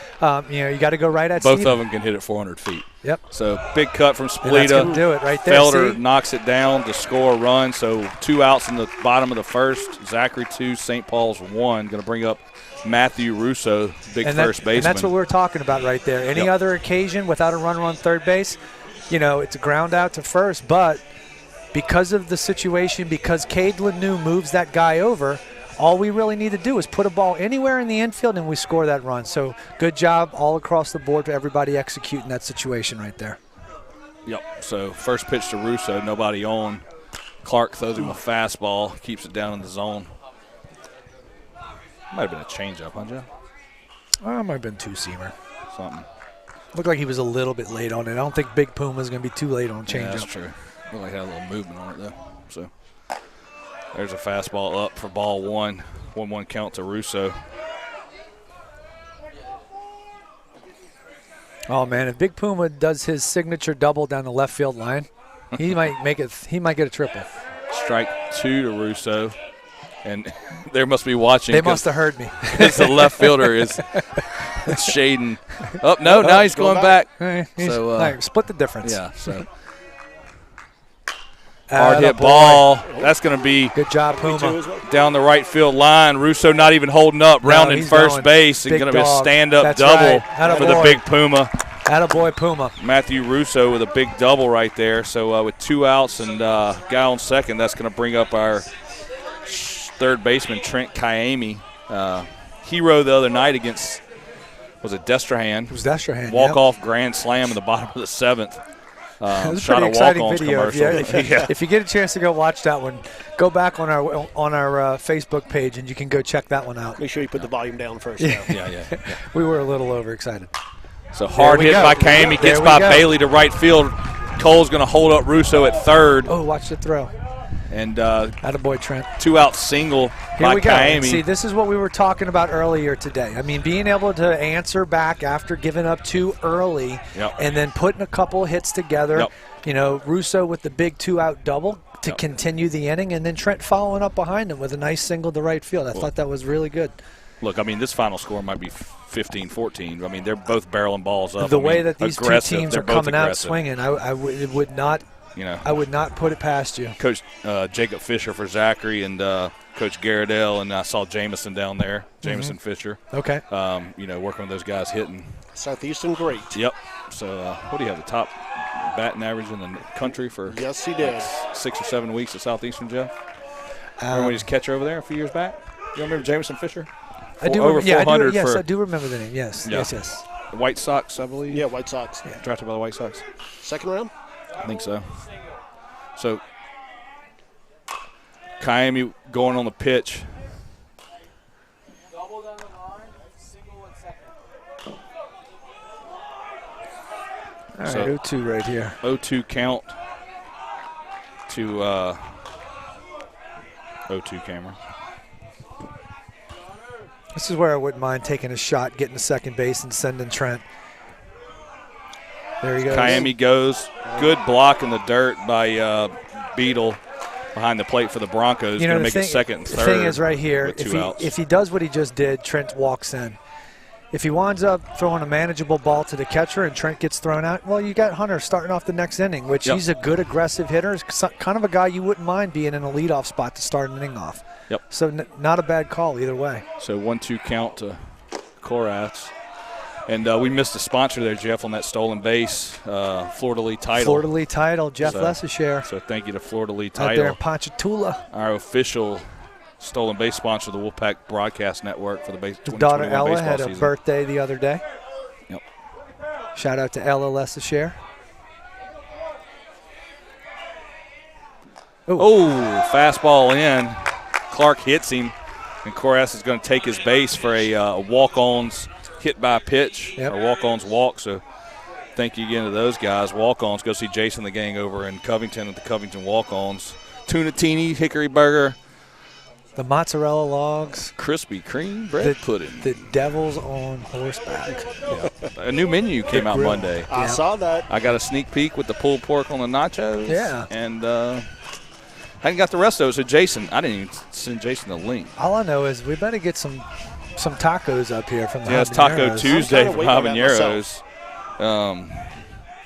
S3: you got to go right at
S1: both
S3: Steven.
S1: of them can hit it 400 feet.
S3: Yep.
S1: So big cut from
S3: And that's
S1: Splita.
S3: gonna do it right there.
S1: Felder
S3: See?
S1: knocks it down to score a run. So 2 outs in the bottom of the first. Zachary 2, St. Paul's 1. Going to bring up Matthew Russo, first baseman.
S3: And that's what we're talking about right there. Any other occasion without a runner on third base, it's a ground out to first. But because of the situation, because Cade Lanou moves that guy over, all we really need to do is put a ball anywhere in the infield and we score that run. So good job all across the board for everybody executing that situation right there.
S1: Yep. So first pitch to Russo, nobody on. Clark throws him a fastball, keeps it down in the zone. Might have been a changeup, huh, Jeff?
S3: Might have been two-seamer.
S1: Something.
S3: Looked like he was a little bit late on it. I don't think Big Puma's going to be too late on changeup.
S1: Yeah, that's true. Looked like it had a little movement on it, though. So there's a fastball up for ball 1. 1-1 count to Russo.
S3: Oh, man, if Big Puma does his signature double down the left field line, he might make it. He might get a triple.
S1: Strike 2 to Russo. And they must be watching.
S3: They must have heard me.
S1: Because the left fielder is shading. Oh, no, now he's going back.
S3: So, split the difference.
S1: Yeah, so. Hard hit ball. That's going to be
S3: good job, Puma.
S1: Down the right field line. Russo not even holding up, rounding first base, and going to be a stand-up double for the Big Puma.
S3: Attaboy, Puma.
S1: Matthew Russo with a big double right there. So with 2 outs and guy on second, that's going to bring up our third baseman, Trent Kayemi. Hero the other night against, was it Destrehan?
S3: It was Destrehan,
S1: Walk-off grand slam in the bottom of the 7th.
S3: It was a
S1: shot
S3: pretty
S1: a
S3: exciting
S1: walk-ons
S3: video.
S1: commercial.
S3: If you get a chance to go watch that one, go back on our Facebook page and you can go check that one out.
S7: Make sure you put the volume down first.
S1: Yeah.
S3: We were a little overexcited.
S1: So hard hit by Kayemi, gets by Bailey to right field. Cole's going to hold up Russo at third.
S3: Oh, watch the throw.
S1: And
S3: attaboy, Trent.
S1: 2-out single by Kayemi.
S3: See, this is what we were talking about earlier today. I mean, being able to answer back after giving up 2 early and then putting a couple hits together. Russo with the big 2-out double to continue the inning, and then Trent following up behind him with a nice single to right field. I thought that was really good.
S1: Look, I mean, this final score might be 15-14. I mean, they're both barreling balls up.
S3: The way that these two teams are coming out swinging, I would not put it past you.
S1: Coach Jacob Fisher for Zachary and Coach Garrettell, and I saw Jamison down there, Jamison Fisher.
S3: Okay.
S1: Working with those guys hitting.
S7: Southeastern great.
S1: Yep. So what do you have, the top batting average in the country for
S7: yes, he did.
S1: 6 or 7 weeks at Southeastern, Jeff? Remember when he was catcher over there a few years back? You remember Jamison Fisher?
S3: I do.
S1: Over 400
S3: I do remember the name. Yes.
S1: The White Sox, I believe.
S7: Yeah, White Sox.
S1: Yeah. Drafted by the White Sox.
S7: Second round?
S1: I think so. So Kayemi going on the pitch.
S3: Double down the line, single and second. All right, 0-2 right here.
S1: 0-2 count to 0-2 Cameron.
S3: This is where I wouldn't mind taking a shot, getting to second base, and sending Trent. There he goes.
S1: Kayemi goes. Good block in the dirt by Beadle behind the plate for the Broncos. Going to make it second and third.
S3: The thing is right here,
S1: if
S3: he does what he just did, Trent walks in. If he winds up throwing a manageable ball to the catcher and Trent gets thrown out, well, you got Hunter starting off the next inning, which he's a good aggressive hitter. Kind of a guy you wouldn't mind being in a leadoff spot to start an inning off.
S1: Yep.
S3: So not a bad call either way.
S1: So 1-2 count to Korath. And we missed a sponsor there, Jeff, on that stolen base, Florida Lee Title.
S3: Florida Lee Title, Jeff Lessishare.
S1: So thank you to Florida Lee Title.
S3: Out there in Ponchatoula.
S1: Our official stolen base sponsor of the Wolfpack Broadcast Network for the base.
S3: Daughter Ella had a
S1: season.
S3: birthday the other day.
S1: Yep.
S3: Shout out to Ella Lessishare.
S1: Oh, fastball in. Clark hits him, and Korath is going to take his base for a walk-ons hit by pitch, or walk-ons walk. So thank you again to those guys. Walk-ons, go see Jason the gang over in Covington at the Covington Walk-ons. Tuna-tini, hickory burger.
S3: The mozzarella logs.
S1: Krispy Kreme bread pudding.
S3: The Devils on horseback.
S1: A new menu came out Monday.
S7: I saw that.
S1: I got a sneak peek with the pulled pork on the nachos.
S3: Yeah.
S1: And hadn't got the rest of those. So Jason, I didn't even send Jason the link.
S3: All I know is we better get some tacos up here from the
S1: it's Taco Tuesday from Habaneros.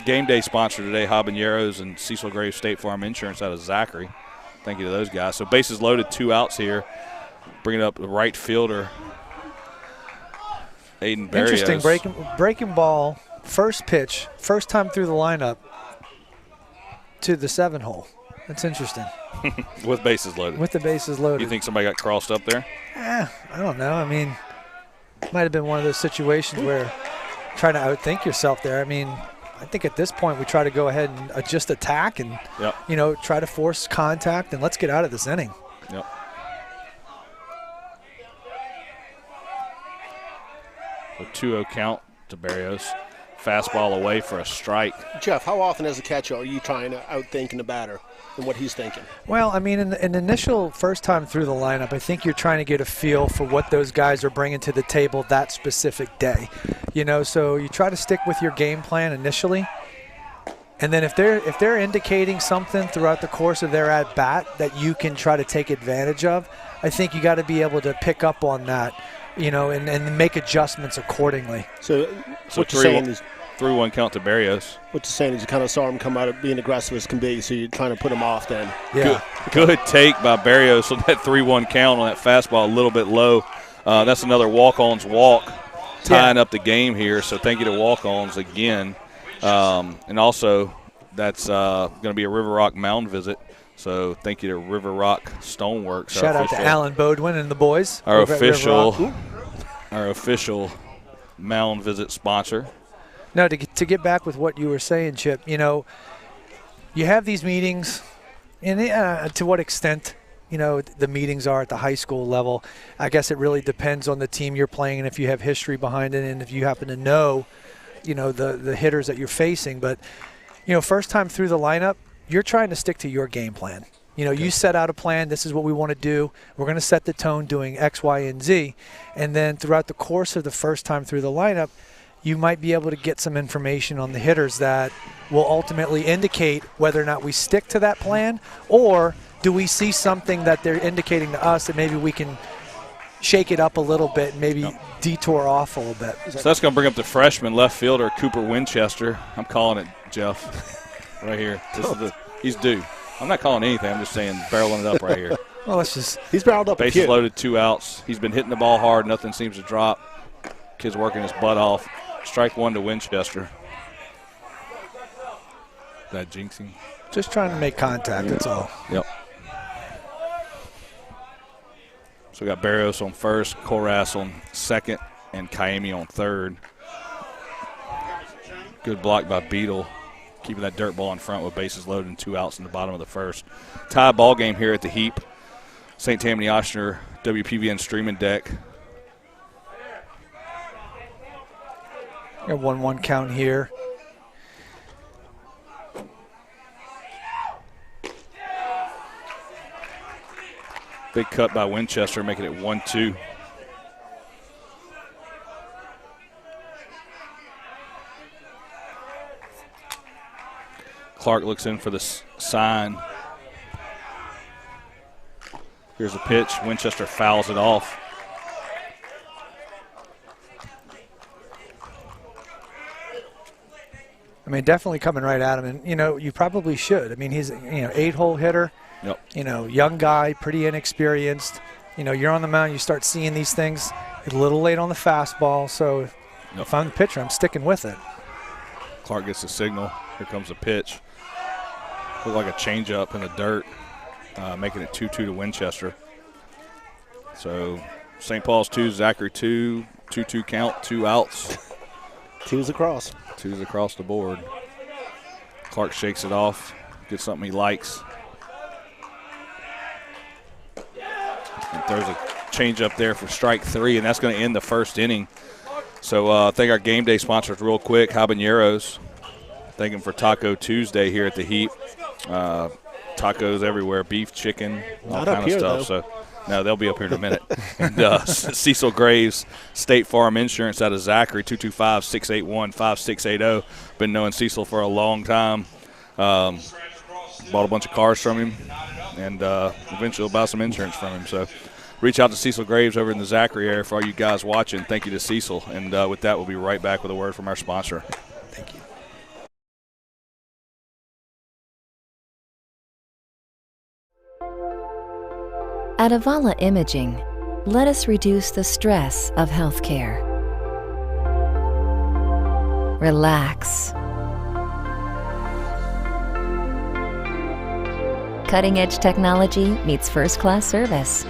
S1: Game day sponsor today, Habaneros and Cecil Graves State Farm Insurance out of Zachary. Thank you to those guys. So bases loaded, 2 outs here. Bringing up the right fielder, Aiden Barrios.
S3: Interesting breaking ball, first pitch, first time through the lineup to the 7-hole. That's interesting.
S1: With bases loaded.
S3: With the bases loaded.
S1: You think somebody got crossed up there?
S3: I don't know. I mean, it might have been one of those situations where trying to outthink yourself there. I mean, I think at this point we try to go ahead and just attack and, try to force contact and let's get out of this inning.
S1: Yep. A 2-0 count to Barrios. Fastball away for a strike.
S7: Jeff, how often as a catcher are you trying to outthink the batter and what he's thinking?
S3: Well, I mean, in the initial first time through the lineup, I think you're trying to get a feel for what those guys are bringing to the table that specific day. So you try to stick with your game plan initially. And then if they're indicating something throughout the course of their at-bat that you can try to take advantage of, I think you got to be able to pick up on that, and make adjustments accordingly.
S7: So what you're saying is
S1: 3-1 count to Barrios.
S7: What you're saying is you kind of saw him come out of being aggressive as can be, so you're trying to put him off then.
S3: Yeah.
S1: Good take by Barrios on that 3-1 count on that fastball, a little bit low. That's another walk-ons walk, tying up the game here. So thank you to walk-ons again. And also that's going to be a River Rock mound visit. So thank you to River Rock Stoneworks.
S3: Shout out to Alan Bodwin and the boys.
S1: Our official mound visit sponsor.
S3: No, to get back with what you were saying, Chip, you have these meetings, and to what extent, the meetings are at the high school level. I guess it really depends on the team you're playing and if you have history behind it and if you happen to know, the hitters that you're facing. But, first time through the lineup, you're trying to stick to your game plan. You set out a plan. This is what we want to do. We're going to set the tone doing X, Y, and Z. And then throughout the course of the first time through the lineup, you might be able to get some information on the hitters that will ultimately indicate whether or not we stick to that plan, or do we see something that they're indicating to us that maybe we can shake it up a little bit and maybe detour off a little bit.
S1: So that's going to bring up the freshman left fielder, Cooper Winchester. I'm calling it, Jeff, right here. He's due. I'm not calling anything. I'm just saying barreling it up right here.
S3: Well,
S7: he's barreled up.
S1: Bases loaded, 2 outs. He's been hitting the ball hard. Nothing seems to drop. Kid's working his butt off. Strike 1 to Winchester. That jinxing.
S3: Just trying to make contact, that's all.
S1: Yep. So we got Barrios on first, Koras on second, and Kaimi on third. Good block by Beadle, keeping that dirt ball in front with bases loaded and 2 outs in the bottom of the first. Tie ball game here at the Heap. St. Tammany Oshner, WPBN streaming deck.
S3: A 1-1 count here.
S1: Big cut by Winchester, making it 1-2. Clark looks in for the sign. Here's a pitch. Winchester fouls it off.
S3: I mean, definitely coming right at him. And, you probably should. I mean, he's, 8-hole hitter.
S1: Yep.
S3: Young guy, pretty inexperienced. You're on the mound, you start seeing these things a little late on the fastball. So if I'm the pitcher, I'm sticking with it.
S1: Clark gets the signal. Here comes the pitch. Look like a changeup in the dirt, making it 2-2 to Winchester. So St. Paul's 2, Zachary 2, 2-2 count, 2 outs.
S7: 2's across.
S1: 2's across the board. Clark shakes it off, gets something he likes. And throws a changeup there for strike 3, and that's going to end the first inning. So thank our game day sponsors real quick, Habaneros. Thank them for Taco Tuesday here at the Heap. Tacos everywhere, beef, chicken, all kind of stuff.
S7: Though.
S1: So, no, they'll be up here in a minute. And Cecil Graves, State Farm Insurance out of Zachary, 225-681-5680. Been knowing Cecil for a long time. Bought a bunch of cars from him, and eventually we'll buy some insurance from him. So reach out to Cecil Graves over in the Zachary area for all you guys watching. Thank you to Cecil. And with that, we'll be right back with a word from our sponsor.
S3: Thank you.
S5: At Avala Imaging, let us reduce the stress of healthcare. Relax. Cutting-edge technology meets first-class service.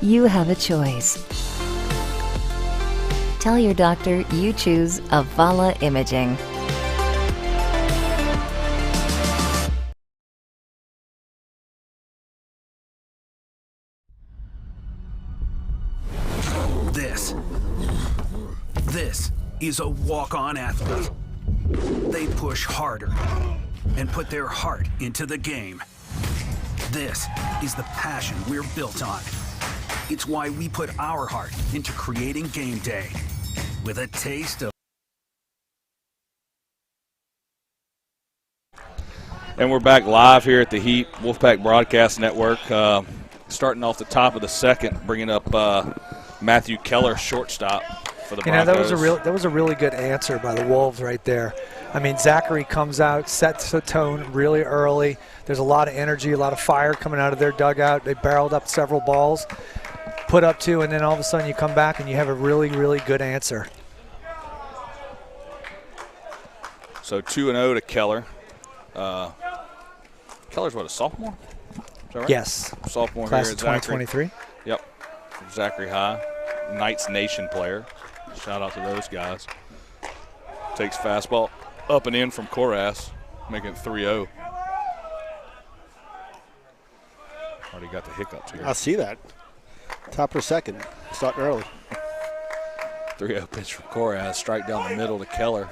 S5: You have a choice. Tell your doctor you choose Avala Imaging.
S6: This is a walk-on athlete. They push harder and put their heart into the game. This is the passion we're built on. It's why we put our heart into creating game day with a taste of.
S1: And we're back live here at the Heat Wolfpack Broadcast Network. Starting off the top of the second, bringing up Matthew Keller, shortstop for the Broncos.
S3: That was a really good answer by the Wolves right there. I mean, Zachary comes out, sets the tone really early. There's a lot of energy, a lot of fire coming out of their dugout. They barreled up several balls, put up two, and then all of a sudden you come back and you have a really, really good answer.
S1: So 2-0 to Keller. Keller's what, a sophomore? Is that right?
S3: Yes.
S1: Sophomore
S3: Class
S1: here
S3: of
S1: at Zachary.
S3: 2023.
S1: Yep. From Zachary High. Knights Nation player. Shout out to those guys. Takes fastball up and in from Koras, making it 3-0. Already got the hiccups here.
S7: I see that. Top or second, starting early.
S1: 3-0 pitch from Koras, strike down the middle to Keller.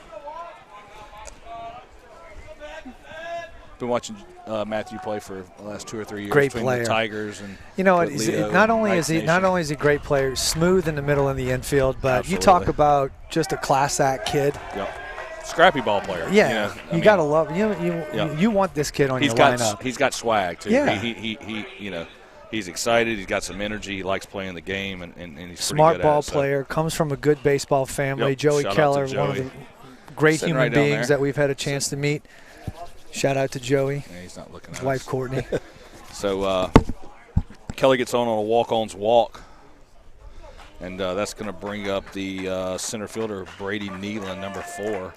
S1: Been watching Matthew play for the last 2 or 3 years.
S3: Great
S1: between
S3: player.
S1: The Tigers and
S3: you know what?
S1: Leo
S3: Not only is
S1: Nation.
S3: he a great player, smooth in the middle and the infield, but
S1: Absolutely.
S3: you talk about just a class act kid.
S1: Yep. Scrappy ball player.
S3: Yeah, you gotta love you want this kid on your lineup.
S1: He's got swag too.
S3: Yeah.
S1: He he's excited. He's got some energy. He likes playing the game, and he's
S3: smart
S1: pretty good
S3: ball
S1: at it,
S3: player. Comes from a good baseball family.
S1: Yep.
S3: Joey
S1: Shout out
S3: Keller,
S1: to
S3: one of
S1: Joey.
S3: the great
S1: Sitting
S3: human
S1: right down
S3: beings
S1: there.
S3: that we've had a chance to meet. Shout out to Joey,
S1: Yeah, he's not looking
S3: his
S1: at
S3: wife
S1: us.
S3: Courtney.
S1: So Kelly gets on a walk-on's walk, and that's going to bring up the center fielder Brady Nealon, number 4.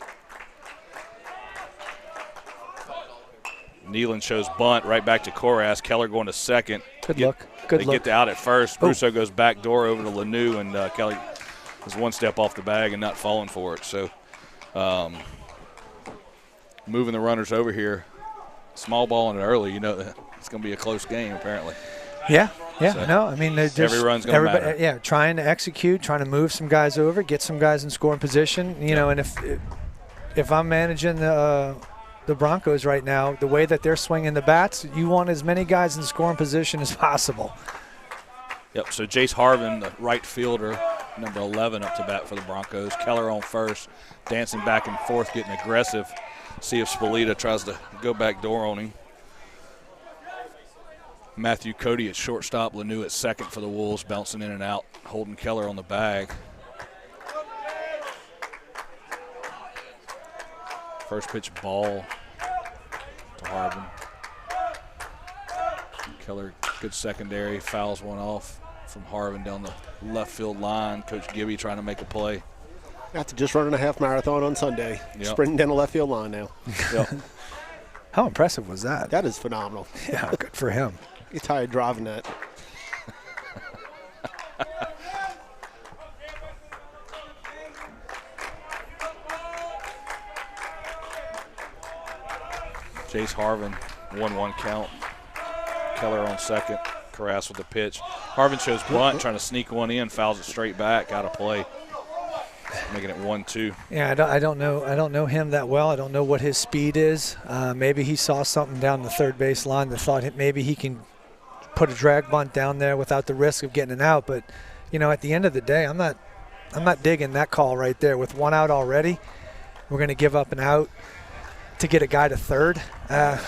S1: Nealon shows bunt right back to Koras. Keller going to second.
S3: Good look. Good
S1: they
S3: look.
S1: get out at first. Brusso goes back door over to Lanu, and Kelly is one step off the bag and not falling for it. So moving the runners over here. Small ball in it early. You know that it's going to be a close game apparently.
S3: Yeah.
S1: So
S3: No, I mean, just
S1: every run's going to matter.
S3: Yeah, trying to execute, trying to move some guys over, get some guys in scoring position. You know, and if I'm managing the Broncos right now, the way that they're swinging the bats, you want as many guys in scoring position as possible.
S1: Yep, so Jace Harvin, the right fielder, number 11 up to bat for the Broncos. Keller on first, dancing back and forth, getting aggressive. See if Spalita tries to go back door on him. Matthew Cody at shortstop, Lanu at second for the Wolves, bouncing in and out, holding Keller on the bag. First pitch ball to Harvin. Keller, good secondary, fouls one off from Harvin down the left field line. Coach Gibby trying to make a play.
S7: After just running a half marathon on Sunday,
S1: Yep.
S7: sprinting down the left field line now.
S1: Yep.
S3: How impressive was that?
S7: That is phenomenal.
S3: Yeah, good for him.
S7: Get tired driving that.
S1: Jace Harvin, 1-1 count. Keller on second. Carras with the pitch. Harvin shows bunt, trying to sneak one in, fouls it straight back, out of play, making it 1-2.
S3: Yeah, I don't know him that well. I don't know what his speed is. Maybe he saw something down the third base line that thought maybe he can put a drag bunt down there without the risk of getting it out. But you know, at the end of the day, I'm not digging that call right there. With one out already, we're going to give up an out. to get a guy to third.
S1: I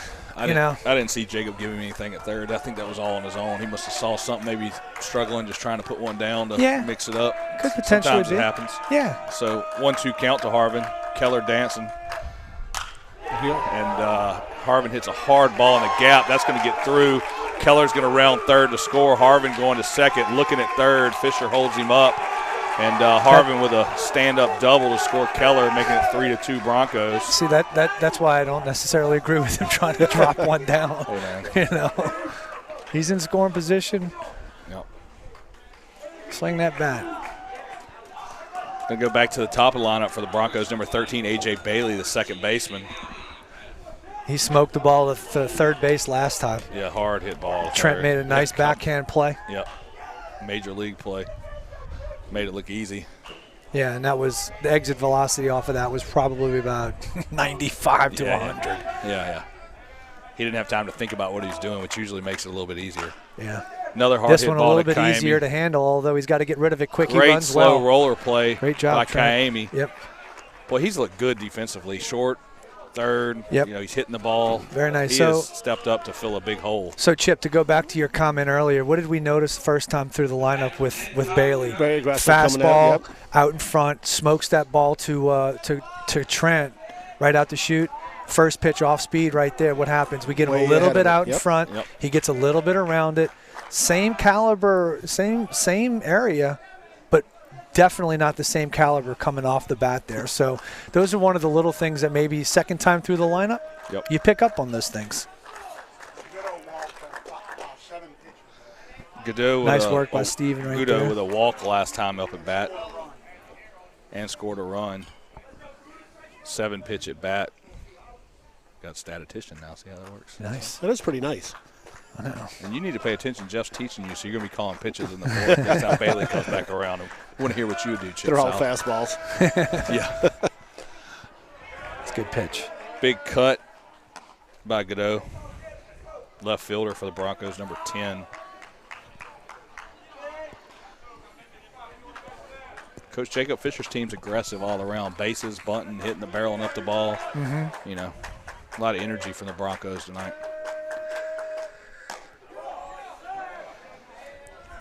S1: didn't see Jacob giving me anything at third. I think that was all on his own. He must have saw something, maybe struggling, just trying to put one down to mix it up.
S3: Could potentially
S1: Sometimes
S3: be.
S1: it happens.
S3: Yeah.
S1: So 1-2 count to Harvin. Keller dancing. And Harvin hits a hard ball in the gap. That's going to get through. Keller's going to round third to score. Harvin going to second, looking at third. Fisher holds him up. And Harvin with a stand-up double to score Keller, making it 3-2 Broncos.
S3: See, that's why I don't necessarily agree with him trying to drop one down.
S1: Hey, man.
S3: He's in scoring position.
S1: Yep.
S3: Sling that bat.
S1: Going to go back to the top of the lineup for the Broncos, number 13, A.J. Bailey, the second baseman.
S3: He smoked the ball at the third base last time.
S1: Yeah, hard hit ball.
S3: Trent made a nice backhand play.
S1: Yep. Major league play. Made it look easy.
S3: Yeah, and that was the exit velocity off of that was probably about 95 to 100.
S1: Yeah. He didn't have time to think about what he's doing, which usually makes it a little bit easier.
S3: Yeah.
S1: Another hard hit
S3: this one
S1: ball
S3: a little bit
S1: Kayame.
S3: Easier to handle, although he's got to get rid of it quick.
S1: Great
S3: He runs
S1: slow
S3: well.
S1: roller play.
S3: Great job
S1: by
S3: Trent.
S1: Kayame.
S3: Yep.
S1: Boy, he's looked good defensively. Short, third.
S3: Yep.
S1: He's hitting the ball.
S3: Very nice.
S1: He has stepped up to fill a big hole.
S3: So, Chip, to go back to your comment earlier, what did we notice the first time through the lineup with Bailey?
S7: Very aggressive
S3: Fastball
S7: coming
S3: out in front, smokes that ball to Trent right out to shoot. First pitch off speed right there. What happens? We get him a little bit out in front.
S1: Yep.
S3: He gets a little bit around it. Same caliber, same area, but definitely not the same caliber coming off the bat there. So those are one of the little things that maybe second time through the lineup, you pick up on those things.
S1: Godot
S3: nice work by Steven right
S1: Godot
S3: there.
S1: with a walk last time up at bat and scored a run. 7-pitch at bat. Got statistician now. See how that works?
S3: Nice.
S7: That is pretty nice.
S3: I know.
S1: And you need to pay attention. Jeff's teaching you, so you're going to be calling pitches in the fourth. That's how Bailey comes back around. I want to hear what you do, Chip.
S7: They're all fastballs.
S1: Yeah.
S3: It's a good pitch.
S1: Big cut by Godot. Left fielder for the Broncos, number 10. Coach Jacob Fisher's team's aggressive all around. Bases, bunting, hitting the barrel and up the ball.
S3: Mm-hmm.
S1: A lot of energy from the Broncos tonight.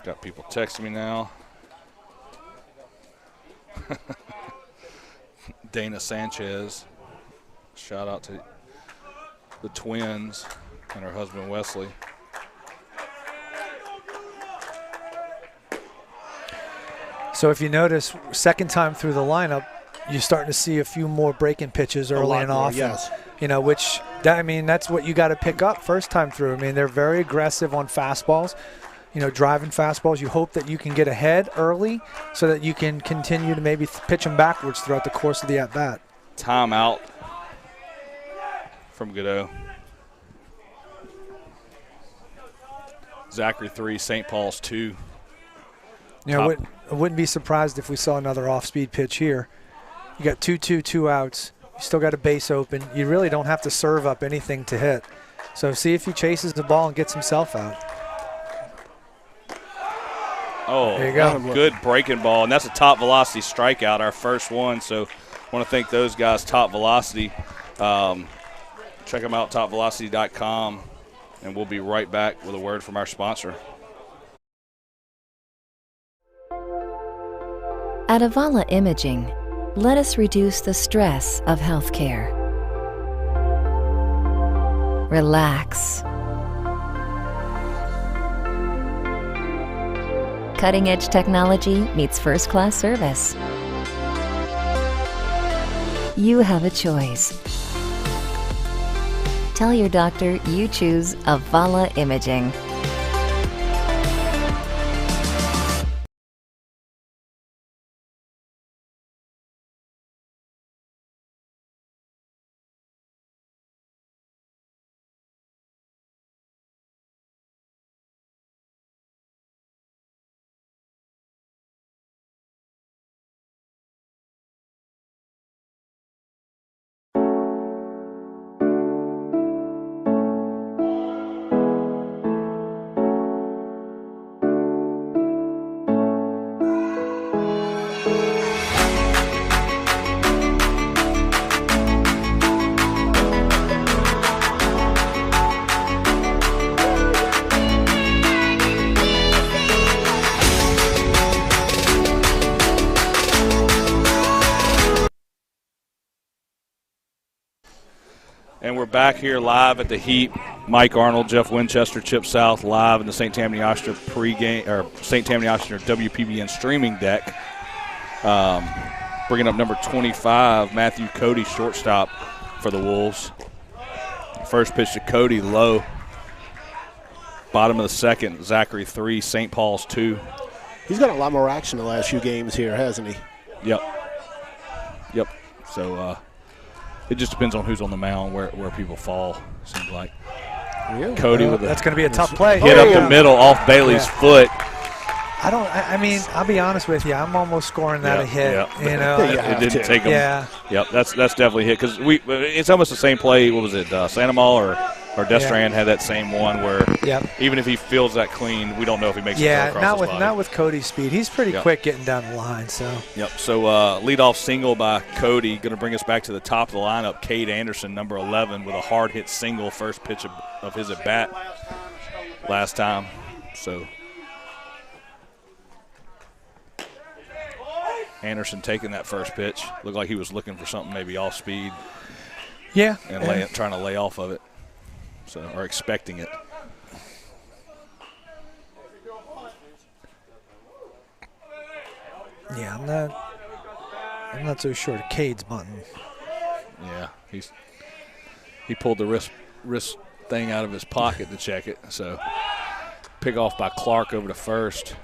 S1: Got people texting me now. Dana Sanchez. Shout out to the twins and her husband Wesley.
S3: So if you notice, second time through the lineup, you're starting to see a few more breaking pitches early and often.
S7: Yes.
S3: Which, that's what you got to pick up first time through. I mean, they're very aggressive on fastballs, driving fastballs. You hope that you can get ahead early so that you can continue to maybe pitch them backwards throughout the course of the at-bat.
S1: Timeout from Godot. Zachary 3, St. Paul's 2.
S3: I wouldn't be surprised if we saw another off-speed pitch here. You got 2-2, 2 outs. You still got a base open. You really don't have to serve up anything to hit. So see if he chases the ball and gets himself out.
S1: Oh,
S3: there you go.
S1: Good breaking ball, and that's a top velocity strikeout, our first one. So I want to thank those guys, Top Velocity. Check them out, topvelocity.com, and we'll be right back with a word from our sponsor.
S5: At Avala Imaging, let us reduce the stress of healthcare. Relax. Cutting-edge technology meets first-class service. You have a choice. Tell your doctor you choose Avala Imaging.
S1: And we're back here live at the Heat. Mike Arnold, Jeff Winchester, Chip South, live in the St. Tammany Oster pregame or St. Tammany Oster WPBN streaming deck. Bringing up number 25, Matthew Cody, shortstop for the Wolves. First pitch to Cody, low. Bottom of the second, Zachary 3, St. Paul's 2.
S7: He's got a lot more action the last few games here, hasn't he?
S1: Yep. So it just depends on who's on the mound, where people fall, seems like.
S7: Yeah.
S1: Cody with
S3: that's going to be a tough play.
S1: Hit up the middle off Bailey's foot.
S3: I mean, I'll be honest with you. I'm almost scoring that a hit.
S1: Yeah.
S3: You know,
S1: it didn't take him.
S3: Yeah.
S1: Yep, that's definitely a hit because it's almost the same play. What was it? Sandoval or Destran had that same one where even if he feels that clean, we don't know if he makes it across his body.
S3: Not with Cody's speed. He's pretty quick getting down the line. So
S1: leadoff single by Cody, going to bring us back to the top of the lineup. Cade Anderson, number 11, with a hard hit single, first pitch of his at bat last time. So Anderson taking that first pitch. Looked like he was looking for something maybe off speed.
S3: Yeah.
S1: And trying to lay off of it. Or expecting it.
S3: Yeah, I'm not so sure of Cade's button.
S1: Yeah, he pulled the wrist thing out of his pocket to check it. So pick off by Clark over to first.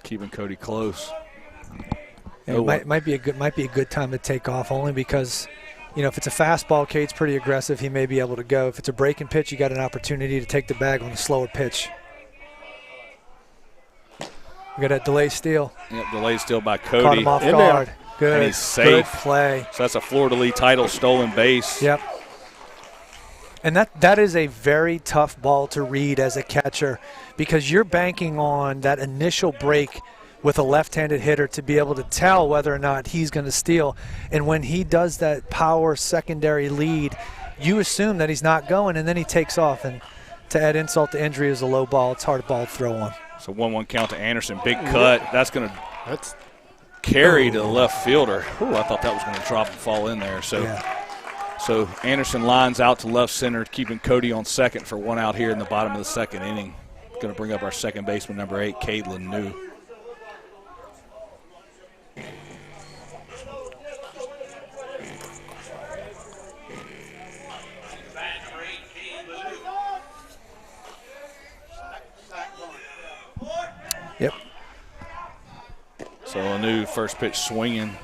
S1: Keeping Cody close.
S3: It might be a good time to take off, only because, if it's a fastball, Cade's pretty aggressive. He may be able to go. If it's a breaking pitch, you got an opportunity to take the bag on the slower pitch. We got that delay steal.
S1: Yep, delay steal by Cody.
S3: Caught him off guard. Good.
S1: And he's safe.
S3: Good play.
S1: So that's a Fleur-de-Lis title stolen base.
S3: Yep. And that is a very tough ball to read as a catcher, because you're banking on that initial break with a left-handed hitter to be able to tell whether or not he's going to steal. And when he does that power secondary lead, you assume that he's not going, and then he takes off. And to add insult to injury is a low ball. It's hard ball to throw on.
S1: So 1-1 count to Anderson. Big cut. That's going to carry to the left fielder. Ooh, I thought that was going to drop and fall in there. So Anderson lines out to left center, keeping Cody on second for one out here in the bottom of the second inning. Going to bring up our second baseman, number 8, Caden New.
S3: Yep.
S1: So a new first pitch swinging.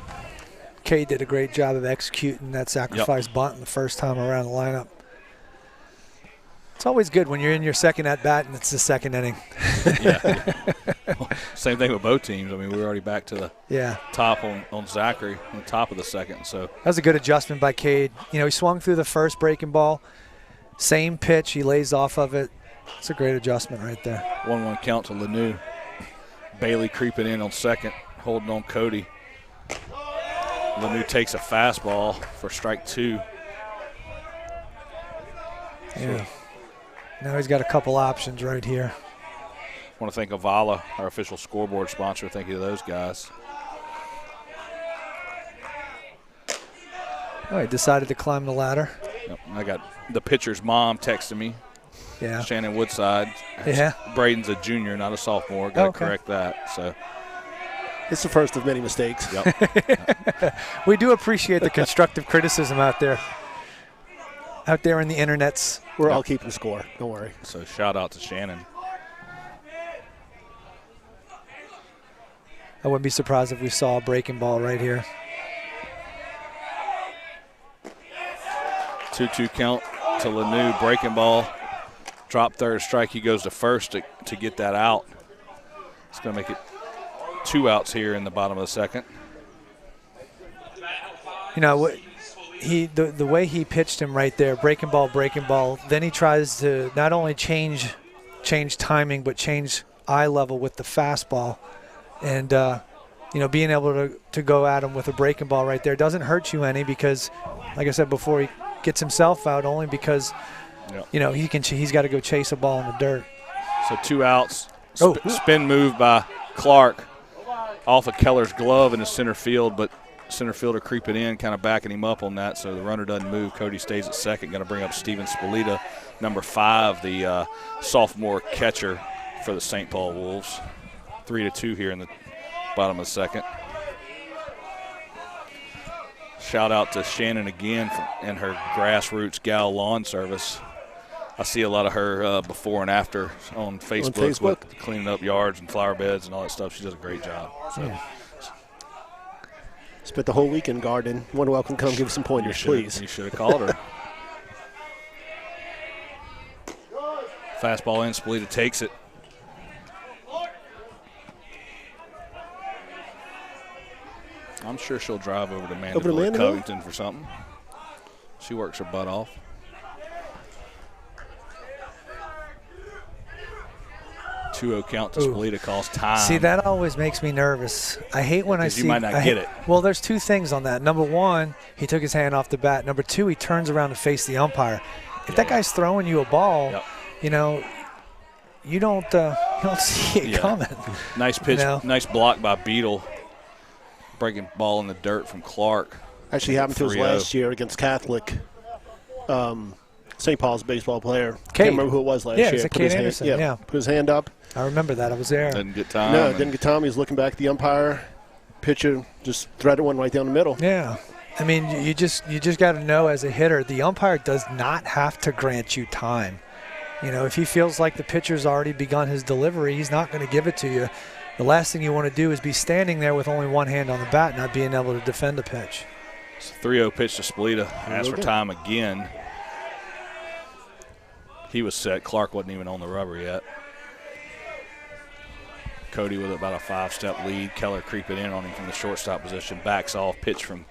S3: Cade did a great job of executing that sacrifice bunt in the first time around the lineup. It's always good when you're in your second at-bat and it's the second inning.
S1: Same thing with both teams. I mean, we were already back to the top on Zachary on the top of the second. So
S3: that was a good adjustment by Cade. He swung through the first breaking ball. Same pitch. He lays off of it. It's a great adjustment right there.
S1: 1-1 count to Lanu. Bailey creeping in on second, holding on Cody. Lanu takes a fastball for strike 2.
S3: Yeah. Now he's got a couple options right here.
S1: I want to thank Avala, our official scoreboard sponsor. Thank you to those guys.
S3: All right, decided to climb the ladder.
S1: Yep, I got the pitcher's mom texting me.
S3: Yeah.
S1: Shannon Woodside.
S3: Yeah.
S1: Braden's a junior, not a sophomore. Got to correct that. So
S7: it's the first of many mistakes.
S1: Yep.
S3: We do appreciate the constructive criticism out there in the internets.
S7: We're all keeping score. Don't worry.
S1: So shout out to Shannon.
S3: I wouldn't be surprised if we saw a breaking ball right here.
S1: 2-2 count to Lanu. Breaking ball. Drop third strike. He goes to first to get that out. It's going to make it 2 outs here in the bottom of the second.
S3: The way he pitched him right there, breaking ball. Then he tries to not only change timing, but change eye level with the fastball. And, being able to go at him with a breaking ball right there doesn't hurt you any, because, like I said before, he gets himself out only because, he's got to go chase a ball in the dirt.
S1: So 2 outs. Spin move by Clark off of Keller's glove in the center field, but center fielder creeping in, kind of backing him up on that, so the runner doesn't move. Cody stays at second. Going to bring up Steven Spolita, number 5, the sophomore catcher for the St. Paul Wolves. 3-2 here in the bottom of the second. Shout out to Shannon again and her grassroots gal lawn service. I see a lot of her before and after on Facebook with cleaning up yards and flower beds and all that stuff. She does a great job. So.
S7: Spent the whole weekend gardening. Wonder welcome, come give us some pointers, please.
S1: You should have called her. Fastball in, Spolita takes it. I'm sure she'll drive over to Mandeville Covington for something. She works her butt off. 2-0 count to Spolita calls time.
S3: See, that always makes me nervous. I hate when I see.
S1: You might not get it.
S3: Well, there's 2 things on that. Number 1, he took his hand off the bat. Number 2, he turns around to face the umpire. If that guy's throwing you a ball, you know, you don't see it coming.
S1: Nice pitch, nice block by Beadle. Breaking ball in the dirt from Clark.
S7: Actually happened to us last year against Catholic. St. Paul's baseball player. Can't remember who it was last year.
S3: Yeah, Cade Anderson.
S7: Put his hand up.
S3: I remember that. I was there.
S1: Didn't get time.
S7: No, didn't get time. He was looking back at the umpire. Pitcher just threaded one right down the middle.
S3: Yeah. I mean, you just got to know as a hitter, the umpire does not have to grant you time. You know, if he feels like the pitcher's already begun his delivery, he's not going to give it to you. The last thing you want to do is be standing there with only one hand on the bat, not being able to defend a pitch.
S1: It's a 3-0 pitch to Spolita. Asks for time again. He was set. Clark wasn't even on the rubber yet. Cody with about a 5-step lead. Keller creeping in on him from the shortstop position. Backs off. Pitch from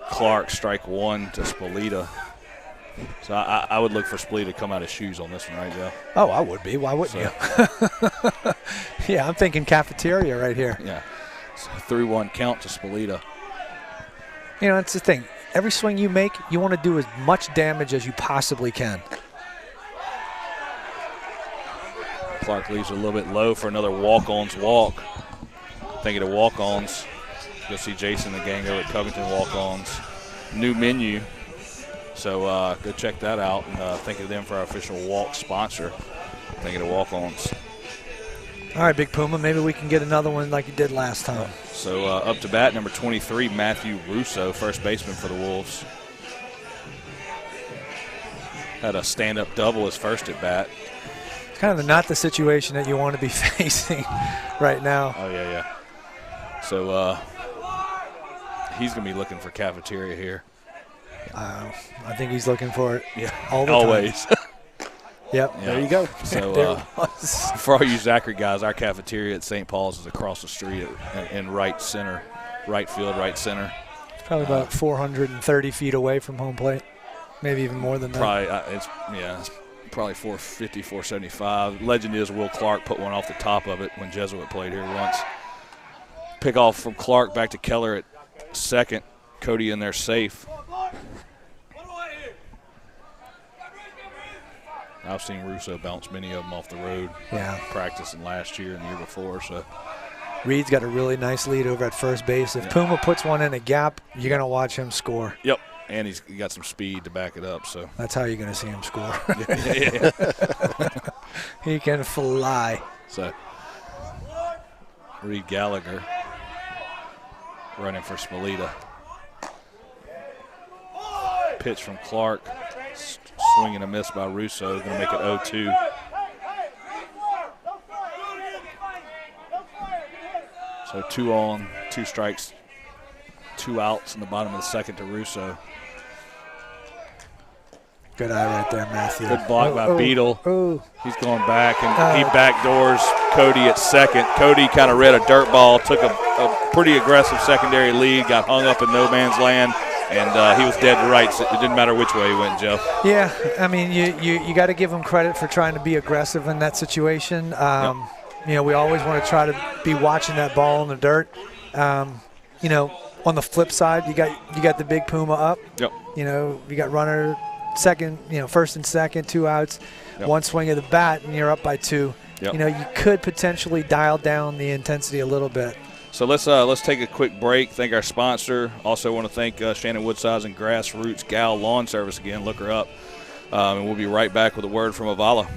S1: Clark. Strike 1 to Spolita. So I would look for Spolita to come out of his shoes on this one, right, Joe?
S3: Oh, I would be. Why wouldn't you? Yeah, I'm thinking cafeteria right here.
S1: Yeah. It's a 3-1 count to Spolita.
S3: You know, it's the thing. Every swing you make, you want to do as much damage as you possibly can.
S1: Clark leaves a little bit low for another walk-ons walk. Thinking of walk-ons. You'll see Jason and the gang over at Covington walk-ons. New menu. So go check that out and think of them for our official walk sponsor. Thinking of walk-ons.
S3: All right, Big Puma, maybe we can get another one like you did last time.
S1: So up to bat, number 23, Matthew Russo, first baseman for the Wolves. Had a stand-up double his first at bat.
S3: It's kind of not the situation that you want to be facing right now.
S1: Oh, yeah. So he's going to be looking for cafeteria here.
S3: I think he's looking for it.
S1: Yeah,
S3: all the
S1: always.
S3: Time. Yep.
S7: Yeah. There you go.
S1: So for all you Zachary guys, our cafeteria at St. Paul's is across the street in right field, right center.
S3: It's probably about 430 feet away from home plate, maybe even more than that.
S1: Probably, it's probably 450, 475. Legend is Will Clark put one off the top of it when Jesuit played here once. Pick off from Clark back to Keller at second. Cody in there safe. I've seen Russo bounce many of them off the road.
S3: Yeah.
S1: Practicing last year and the year before. So
S3: Reed's got a really nice lead over at first base. If Puma puts one in a gap, you're going to watch him score.
S1: Yep. And he got some speed to back it up. So
S3: that's how you're going to see him score.
S1: Yeah.
S3: He can fly.
S1: So Reed Gallagher running for Spolita. Pitch from Clark. Swing and a miss by Russo. Going to make it 0-2. So 2 on, 2 strikes, 2 outs in the bottom of the second to Russo.
S3: Good eye right there, Matthew.
S1: Good block by Beadle. He's going back, and he backdoors Cody at second. Cody kind of read a dirt ball, took a pretty aggressive secondary lead, got hung up in no man's land. And he was dead to rights. It didn't matter which way he went, Joe.
S3: Yeah, I mean, you got to give him credit for trying to be aggressive in that situation. You know, we always want to try to be watching that ball in the dirt. You know, on the flip side, you got the big Puma up.
S1: Yep.
S3: You know, you got runner second, first and second, 2 outs, 1 swing of the bat, and you're up by 2.
S1: Yep.
S3: You know, you could potentially dial down the intensity a little bit.
S1: So let's take a quick break. Thank our sponsor. Also want to thank Shannon Woodsize and Grassroots Gal Lawn Service again. Look her up. And we'll be right back with a word from Avala.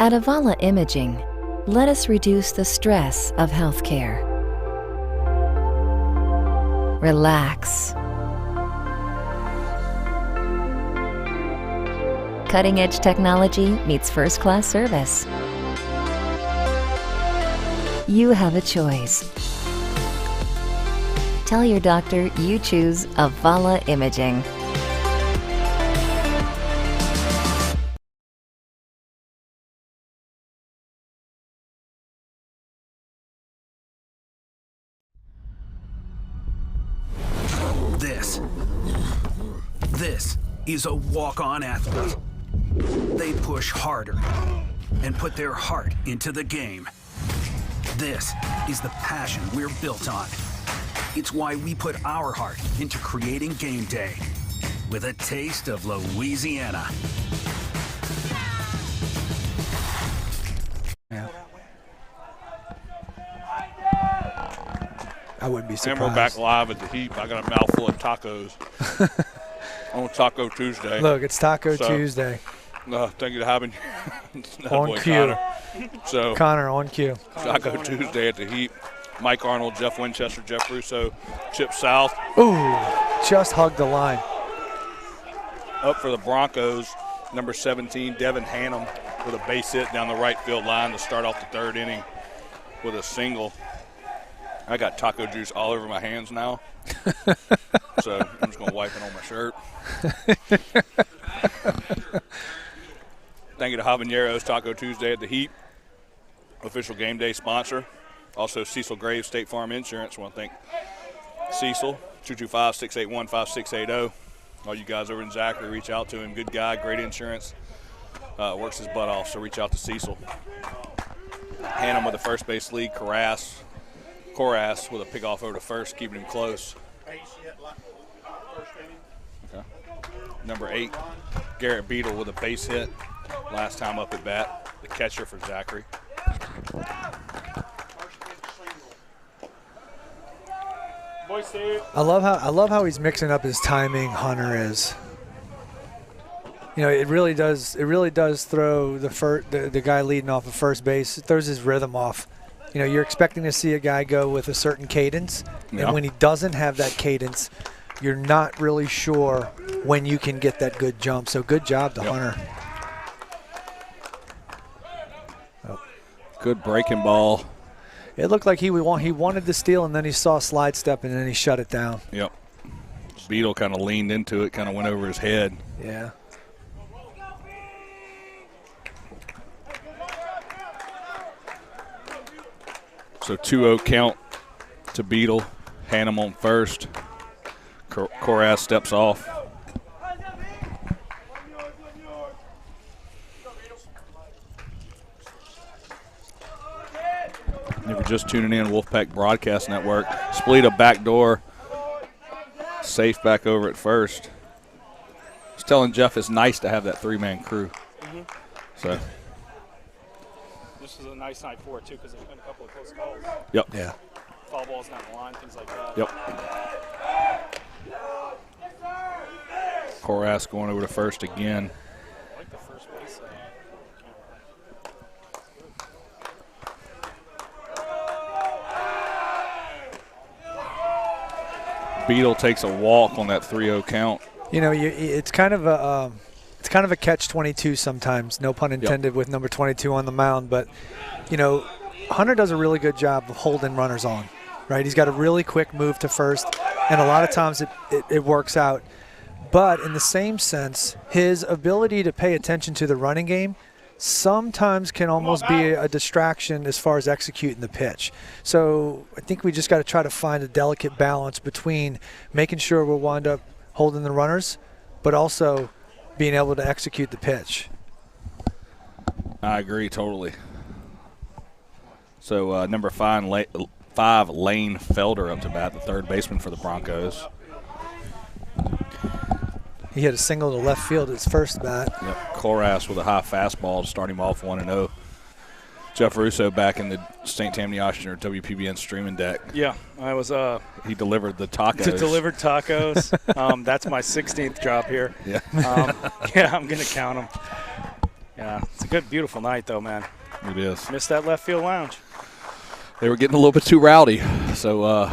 S5: At Avala Imaging, let us reduce the stress of healthcare. Relax. Cutting-edge technology meets first-class service. You have a choice. Tell your doctor you choose Avala Imaging.
S6: This is a walk-on athlete. They push harder and put their heart into the game. This is the passion we're built on. It's why we put our heart into creating game day with a taste of Louisiana.
S3: Yeah. I wouldn't be surprised.
S1: And we're back live at the Heap. I got a mouthful of tacos on Taco Tuesday.
S3: Look, it's Taco Tuesday.
S1: Thank you for having
S3: on cue. Connor on cue.
S1: Taco Tuesday at the Heap. Mike Arnold, Jeff Winchester, Jeff Russo, Chip South.
S3: Ooh, just hugged the line.
S1: Up for the Broncos, number 17, Devin Hannum with a base hit down the right field line to start off the third inning with a single. I got taco juice all over my hands now, so I'm just going to wipe it on my shirt. Thank you to Habanero's Taco Tuesday at the Heat, official game day sponsor. Also, Cecil Graves, State Farm Insurance. I want to thank Cecil, 225-681-5680. All you guys over in Zachary, reach out to him. Good guy, great insurance. Works his butt off, so reach out to Cecil. Hannum with the first base lead. Koras with a pick off over to first, keeping him close. Okay. Number 8, Garrett Beadle with a base hit. Last time up at bat, the catcher for Zachary.
S3: I love how he's mixing up his timing. Hunter is. You know, it really does throw the guy leading off of first base. It throws his rhythm off. You know, you're expecting to see a guy go with a certain cadence, and when he doesn't have that cadence, you're not really sure when you can get that good jump. So good job to Hunter.
S1: Oh. Good breaking ball.
S3: It looked like he wanted to steal, and then he saw a slide step, and then he shut it down.
S1: Yep. Beadle kind of leaned into it, kind of went over his head.
S3: Yeah.
S1: So 2-0 count to Beadle. Hannum on first. Koras steps off. If you're just tuning in, Wolfpack Broadcast Network. Splita backdoor. Safe back over at first. I was telling Jeff it's nice to have that 3-man crew. Mm-hmm. So.
S2: This is a nice night for it, too, because there's been a couple of close calls.
S1: Yep.
S3: Yeah.
S2: Foul balls down the line, things like that.
S1: Yep. Koras going over to first again.
S2: I like the first base.
S1: Beadle takes a walk on that 3-0 count.
S3: You know, it's kind of a catch-22 sometimes. No pun intended with number 22 on the mound, but you know, Hunter does a really good job of holding runners on. Right, he's got a really quick move to first, and a lot of times it works out. But in the same sense, his ability to pay attention to the running game sometimes can almost be a distraction as far as executing the pitch. So I think we just got to try to find a delicate balance between making sure we'll wind up holding the runners, but also being able to execute the pitch.
S1: I agree totally. So number 5, Lane Felder up to bat, the third baseman for the Broncos.
S3: He hit a single to left field at his first bat.
S1: Yep. Koras with a high fastball to start him off 1-0. Jeff Russo back in the St. Tammany Oshner WPBN streaming deck.
S2: Yeah, I was.
S1: He delivered the tacos.
S2: Delivered tacos. That's my 16th job here.
S1: Yeah.
S2: Yeah, I'm gonna count them. Yeah, it's a good, beautiful night though, man.
S1: It is.
S2: Missed that left field lounge.
S1: They were getting a little bit too rowdy. So.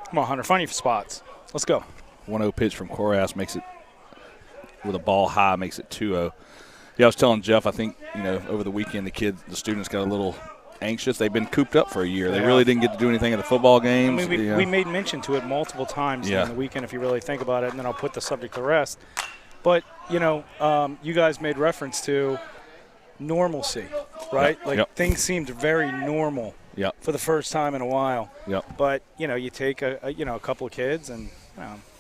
S2: Come on, Hunter, find your spots. Let's go.
S1: 1-0 pitch from Koras makes it with a ball high, makes it 2-0. Yeah, I was telling Jeff, I think, over the weekend the students got a little anxious. They've been cooped up for a year. They really didn't get to do anything at the football games.
S2: I mean, we made mention to it multiple times on the weekend, if you really think about it, and then I'll put the subject to rest. But, you guys made reference to normalcy, right? Things seemed very normal for the first time in a while.
S1: Yep.
S2: But, you take a couple of kids, and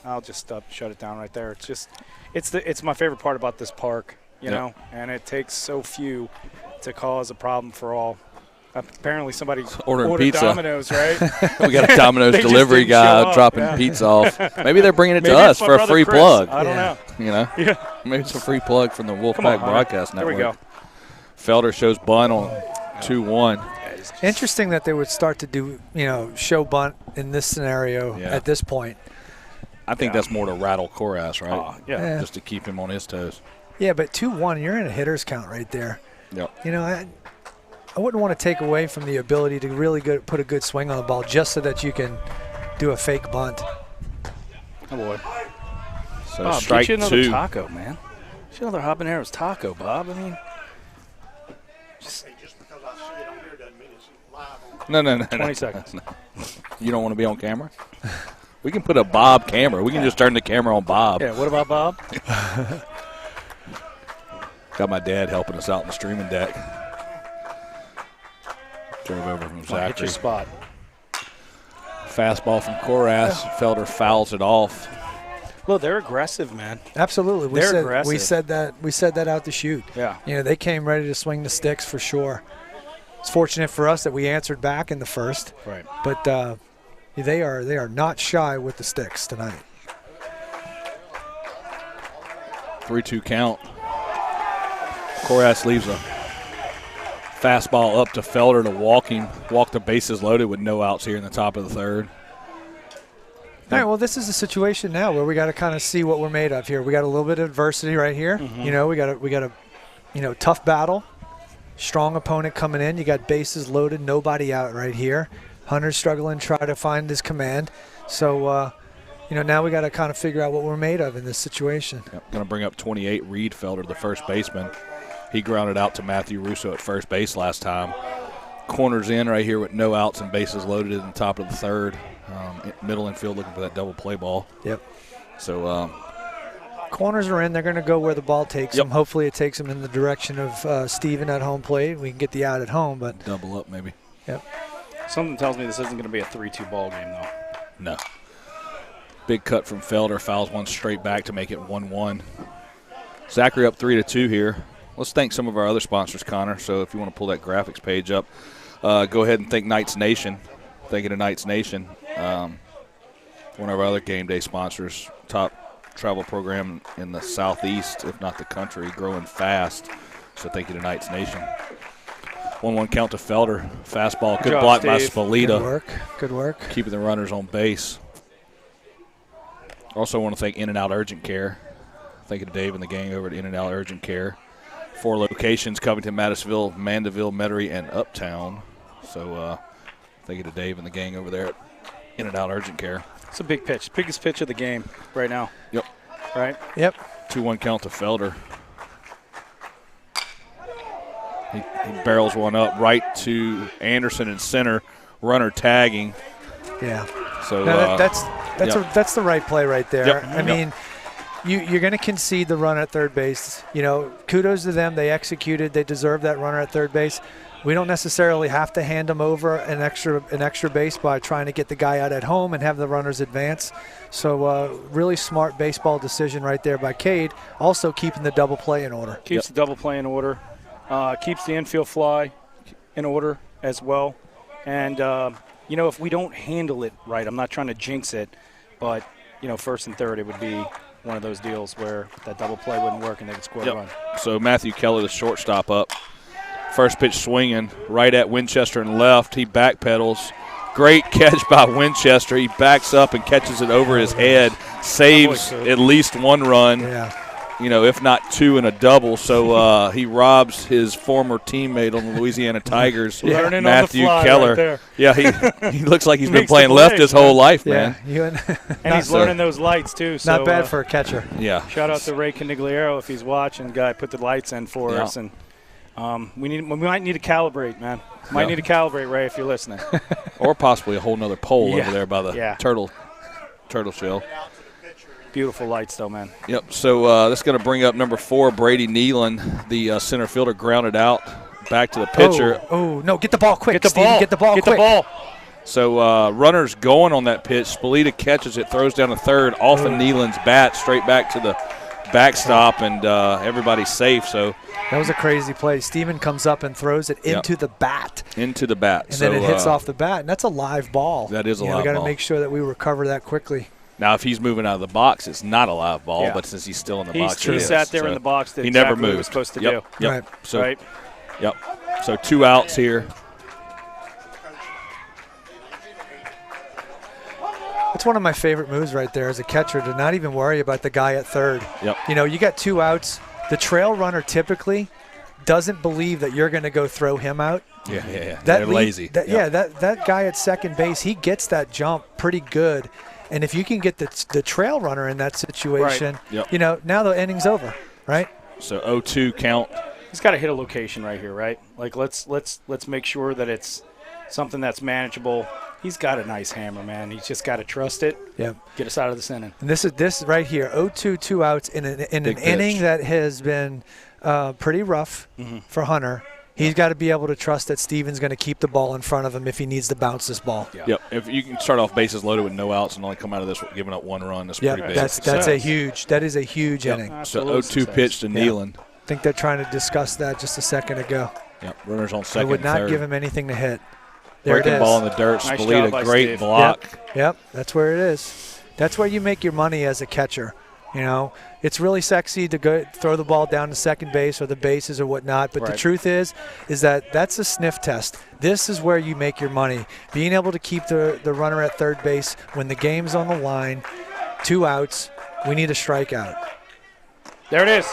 S2: I'll just shut it down right there. It's just it's my favorite part about this park. And it takes so few to cause a problem for all. Apparently somebody ordered
S1: pizza.
S2: Domino's, right?
S1: We got a Domino's delivery guy dropping pizza off. Maybe they're bringing it to us for a free
S2: Chris.
S1: plug.
S2: I don't know.
S1: Yeah. Maybe it's a free plug from the Wolfpack Broadcast Network.
S2: There we go.
S1: Felder shows bunt on 2-1.
S3: Interesting that they would start to do, show bunt in this scenario at this point.
S1: I think that's more to rattle Koras, right?
S2: Yeah.
S1: Just to keep him on his toes.
S3: Yeah, but 2-1, you're in a hitter's count right there.
S1: Yep.
S3: I wouldn't want to take away from the ability to really put a good swing on the ball just so that you can do a fake bunt.
S2: Oh, boy.
S1: So
S2: Bob,
S1: strike
S2: get you another
S1: 2.
S2: taco, man. Get you another habaneros taco, Bob. I mean,
S7: Just because I see it on here doesn't mean it's live on.
S1: No.
S2: 20 seconds.
S1: No. You don't want to be on camera? We can put a Bob camera. We can just turn the camera on Bob.
S2: Yeah, what about Bob?
S1: Got my dad helping us out in the streaming deck. Drove over from Zachary.
S2: Hit your spot.
S1: Fastball from Koras. Felder fouls it off.
S2: Well, they're aggressive, man.
S3: Absolutely.
S2: They're aggressive.
S3: We said that out the chute.
S2: Yeah.
S3: They came ready to swing the sticks for sure. It's fortunate for us that we answered back in the first.
S2: Right.
S3: But they are not shy with the sticks tonight.
S1: 3-2 count. Koras leaves a fastball up to Felder to walk the bases loaded with no outs here in the top of the third.
S3: All right, well, this is a situation now where we got to kind of see what we're made of here. We got a little bit of adversity right here. Mm-hmm. We got a tough battle, strong opponent coming in. You got bases loaded, nobody out right here. Hunter's struggling, try to find his command. So, now we got to kind of figure out what we're made of in this situation.
S1: Yep. Going to bring up 28, Reed Felder, the first baseman. He grounded out to Matthew Russo at first base last time. Corners in right here with no outs and bases loaded in the top of the third. Middle infield looking for that double play ball.
S3: Yep.
S1: So
S3: corners are in. They're going to go where the ball takes them. Hopefully it takes them in the direction of Steven at home plate. We can get the out at home, but
S1: double up maybe.
S3: Yep.
S2: Something tells me this isn't going to be a 3-2 ball game, though.
S1: No. Big cut from Felder. Fouls one straight back to make it 1-1. Zachary up 3-2 here. Let's thank some of our other sponsors, Connor. So if you want to pull that graphics page up, go ahead and thank Knights Nation. Thanking to Knights Nation, one of our other game day sponsors, top travel program in the southeast, if not the country, growing fast. So thank you to Knights Nation. 1-1 count to Felder. Fastball, good block by Spalita.
S3: Good work.
S1: Keeping the runners on base. Also want to thank In-N-Out Urgent Care. Thank you to Dave and the gang over at In-N-Out Urgent Care. 4 locations, Covington, Mattisville, Mandeville, Metairie, and Uptown. So thank you to Dave and the gang over there at In-N-Out Urgent Care.
S2: It's a big pitch. Biggest pitch of the game right now.
S1: Yep.
S2: Right?
S3: Yep.
S1: 2-1 count to Felder. He barrels one up right to Anderson in center. Runner tagging.
S3: Yeah.
S1: So
S3: that's the right play right there.
S1: Yep.
S3: I mean, you're going to concede the run at third base. Kudos to them. They executed. They deserve that runner at third base. We don't necessarily have to hand them over an extra base by trying to get the guy out at home and have the runners advance. So really smart baseball decision right there by Cade. Also keeping the double play in order.
S2: Keeps the double play in order. Keeps the infield fly in order as well. And, if we don't handle it right, I'm not trying to jinx it, but, first and third, it would be one of those deals where that double play wouldn't work and they could score a run.
S1: So Matthew Keller, the shortstop, up. First pitch swinging right at Winchester and left. He backpedals. Great catch by Winchester. He backs up and catches it over his head. Saves at least one run.
S3: Yeah.
S1: If not two and a double. So he robs his former teammate on the Louisiana Tigers, Matthew Keller.
S2: Right there.
S1: Yeah, he looks like he's been playing left his whole life, man.
S2: And he's learning those lights too. So,
S3: not bad for a catcher.
S1: Yeah.
S2: Shout out to Ray Canigliaro if he's watching. Guy put the lights in for us, and we might need to calibrate, man. Might need to calibrate, Ray, if you're listening.
S1: Or possibly a whole nother pole over there by the turtle shell.
S2: Beautiful lights, though, man.
S1: Yep. So that's going to bring up number 4, Brady Nealon, the center fielder, grounded out back to the pitcher.
S3: Oh no! Get the ball quick,
S2: Get the
S3: Steven.
S2: ball.
S3: Get the ball
S2: quick.
S3: Get the ball.
S1: So runners going on that pitch. Spalita catches it, throws down to third, off of Nealon's bat, straight back to the backstop, and everybody's safe. So
S3: that was a crazy play. Steven comes up and throws it into the bat.
S1: Into the bat.
S3: And then it hits off the bat, and that's a live ball.
S1: That is a live ball.
S3: We got to make sure that we recover that quickly.
S1: Now, if he's moving out of the box, it's not a live ball, but since he's still in the box,
S2: he sat there in the box. Did
S1: he never
S2: exactly
S1: moved.
S2: What he was supposed to do.
S1: Yep.
S3: Right.
S1: So, Yep. So 2 outs here.
S3: It's one of my favorite moves right there as a catcher to not even worry about the guy at third.
S1: Yep.
S3: You got 2 outs. The trail runner typically doesn't believe that you're going to go throw him out.
S1: Yeah. They're lazy.
S3: That guy at second base, he gets that jump pretty good. And if you can get the trail runner in that situation, now the inning's over, right?
S1: So 0-2 count.
S2: He's got to hit a location right here, right? Like let's make sure that it's something that's manageable. He's got a nice hammer, man. He's just got to trust it.
S3: Yeah.
S2: Get us out of this inning.
S3: And this right here, 0-2, 2 outs in an inning that has been pretty rough for Hunter. He's got to be able to trust that Steven's going to keep the ball in front of him if he needs to bounce this ball.
S1: Yep. If you can start off bases loaded with no outs and only come out of this giving up 1 run, that's pretty big.
S3: That is a huge inning.
S1: So 0-2 pitch to Nealon.
S3: I think they're trying to discuss that just a second ago.
S1: Yep. Runners on second.
S3: I would not give him anything to hit. There
S1: Breaking
S3: it is.
S1: Ball in the dirt.
S2: Nice
S1: Spalita,
S2: job
S1: great
S2: Steve.
S1: block.
S3: Yep. That's where it is. That's where you make your money as a catcher. It's really sexy to go throw the ball down to second base or the bases or whatnot. But the truth is that that's a sniff test. This is where you make your money. Being able to keep the runner at third base when the game's on the line, 2 outs, we need a strikeout.
S2: There it is.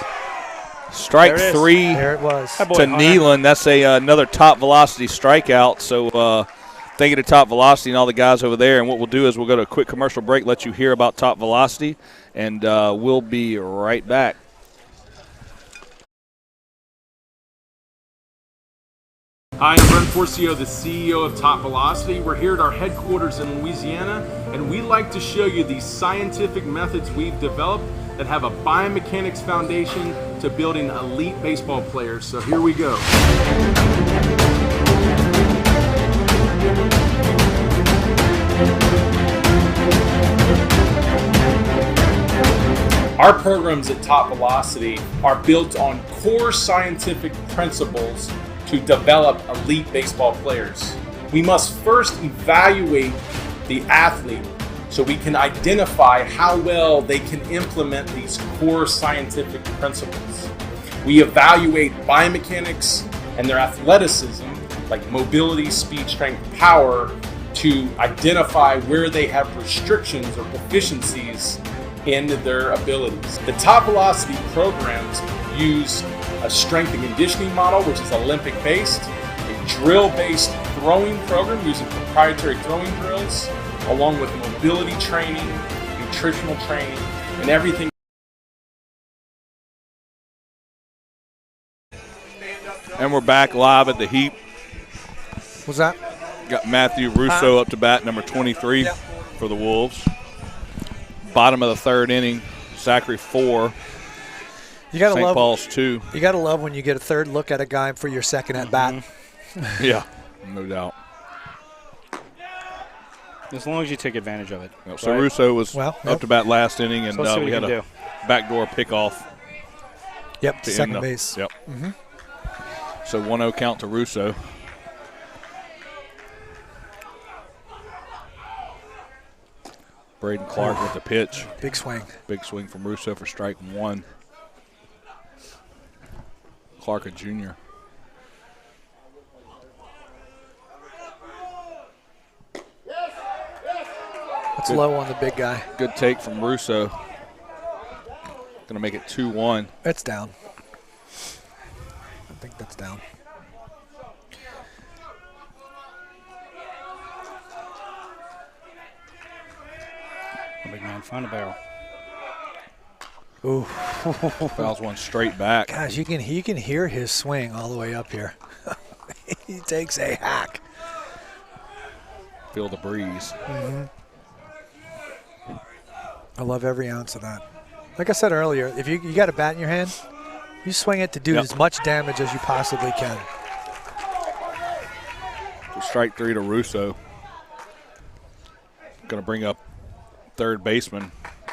S1: Strike 3
S3: there it was.
S1: to Nealon. That's another top velocity strikeout. So thank you to Top Velocity and all the guys over there. And what we'll do is we'll go to a quick commercial break, let you hear about Top Velocity, and we'll be right back.
S8: Hi, I'm Brent Forcio, the CEO of Top Velocity. We're here at our headquarters in Louisiana, and we like to show you these scientific methods we've developed that have a biomechanics foundation to building elite baseball players. So here we go. Our programs at Top Velocity are built on core scientific principles to develop elite baseball players. We must first evaluate the athlete so we can identify how well they can implement these core scientific principles. We evaluate biomechanics and their athleticism, like mobility, speed, strength, power, to identify where they have restrictions or deficiencies in their abilities. The Top Velocity programs use a strength and conditioning model, which is Olympic-based, a drill-based throwing program using proprietary throwing drills, along with mobility training, nutritional training, and everything.
S1: And we're back live at the Heat.
S3: What's that?
S1: Got Matthew Russo up to bat, number 23 for the Wolves. Bottom of the third inning, Zachary 4. St. Paul's 2.
S3: You got to love when you get a third look at a guy for your second at bat.
S1: Yeah, no doubt.
S2: As long as you take advantage of it.
S1: Yep. So Russo was up to bat last inning, and we had a backdoor pickoff.
S3: Yep, to second base.
S1: Yep. So 1-0 count to Russo. Braden Clark with the pitch.
S3: Big swing.
S1: Big swing from Russo for strike 1. Clark, a junior.
S3: It's low on the big guy.
S1: Good take from Russo. Going to make it 2-1.
S3: It's down. I think that's down.
S2: Big man, find a barrel.
S3: Ooh.
S1: Fouls one straight back.
S3: Gosh, you can hear his swing all the way up here. He takes a hack.
S1: Feel the breeze.
S3: Mm-hmm. I love every ounce of that. Like I said earlier, if you got a bat in your hand, you swing it to do as much damage as you possibly can.
S1: So strike 3 to Russo. Going to bring up third baseman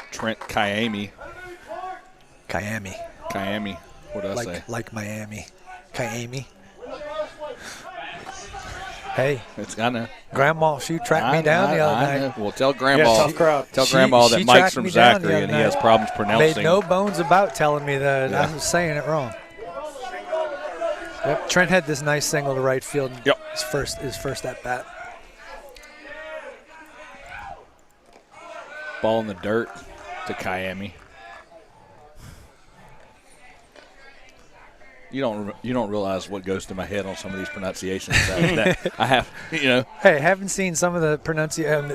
S1: Trent Kayami. Kayami. What did I say?
S3: Like Miami. Kayami. Hey.
S1: I know.
S3: Grandma, she tracked me down the other night.
S1: Well, tell Grandma.
S2: Yeah, tough crowd.
S1: Tell Grandma that Mike's from Zachary and he has
S3: night.
S1: problems pronouncing.
S3: Made no bones about telling me that I was saying it wrong. Yep. Trent had this nice single to right field.
S1: Yep.
S3: His first at bat.
S1: Ball in the dirt to Kayami. You don't realize what goes through my head on some of these pronunciations. I have,
S3: Hey, haven't seen some of the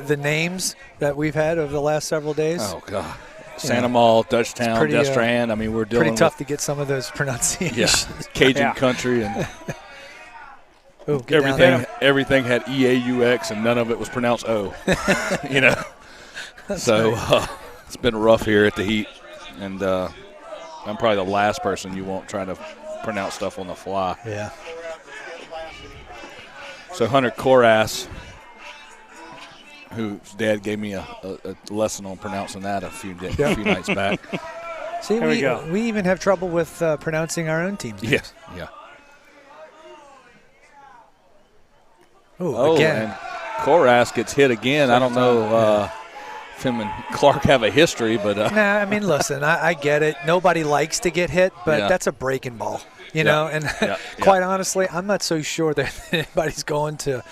S3: the names that we've had over the last several days.
S1: Oh God, Santa Mall, Dutchtown, Destran. I mean, we're dealing
S3: pretty tough to get some of those pronunciations.
S1: Yeah, Cajun country and
S3: Ooh,
S1: everything had EAUX and none of it was pronounced O. So it's been rough here at the Heat, and I'm probably the last person you won't try to pronounce stuff on the fly.
S3: Yeah.
S1: So Hunter Koras, whose dad gave me a lesson on pronouncing that a few nights back.
S3: See, we even have trouble with pronouncing our own teams.
S1: Yes. Yeah.
S3: Ooh, again.
S1: And Koras gets hit again. I don't know if him and Clark have a history, but
S3: nah, I mean, listen, I get it. Nobody likes to get hit, but that's a breaking ball. You know, and quite honestly, I'm not so sure that anybody's going to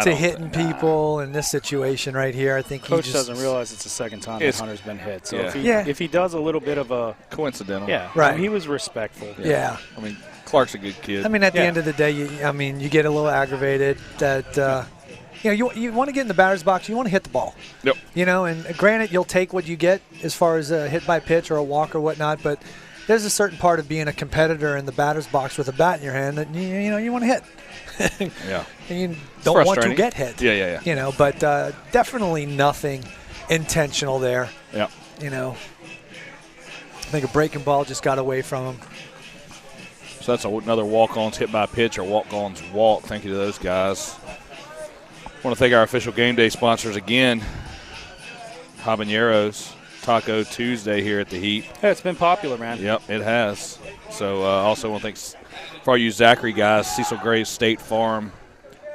S3: hitting people in this situation right here. I think
S2: Coach doesn't realize it's the second time that Hunter's been hit. So if he does a little bit of a
S1: coincidental,
S3: right?
S2: I mean, he was respectful.
S3: Yeah.
S1: I mean, Clark's a good kid.
S3: I mean, at the end of the day, you get a little aggravated that. You want to get in the batter's box. You want to hit the ball.
S1: Yep.
S3: And granted, you'll take what you get as far as a hit by pitch or a walk or whatnot, but there's a certain part of being a competitor in the batter's box with a bat in your hand that you want to hit.
S1: Yeah.
S3: And you don't want to get hit.
S1: Yeah.
S3: But definitely nothing intentional there.
S1: Yeah.
S3: I think a breaking ball just got away from him.
S1: So that's another walk-ons hit by pitch or walk-ons walk. Thank you to those guys. I want to thank our official game day sponsors again, Habaneros Taco Tuesday here at the Heat.
S2: Yeah, it's been popular, man.
S1: Yep, it has. So also want to thank for all you Zachary guys, Cecil Graves State Farm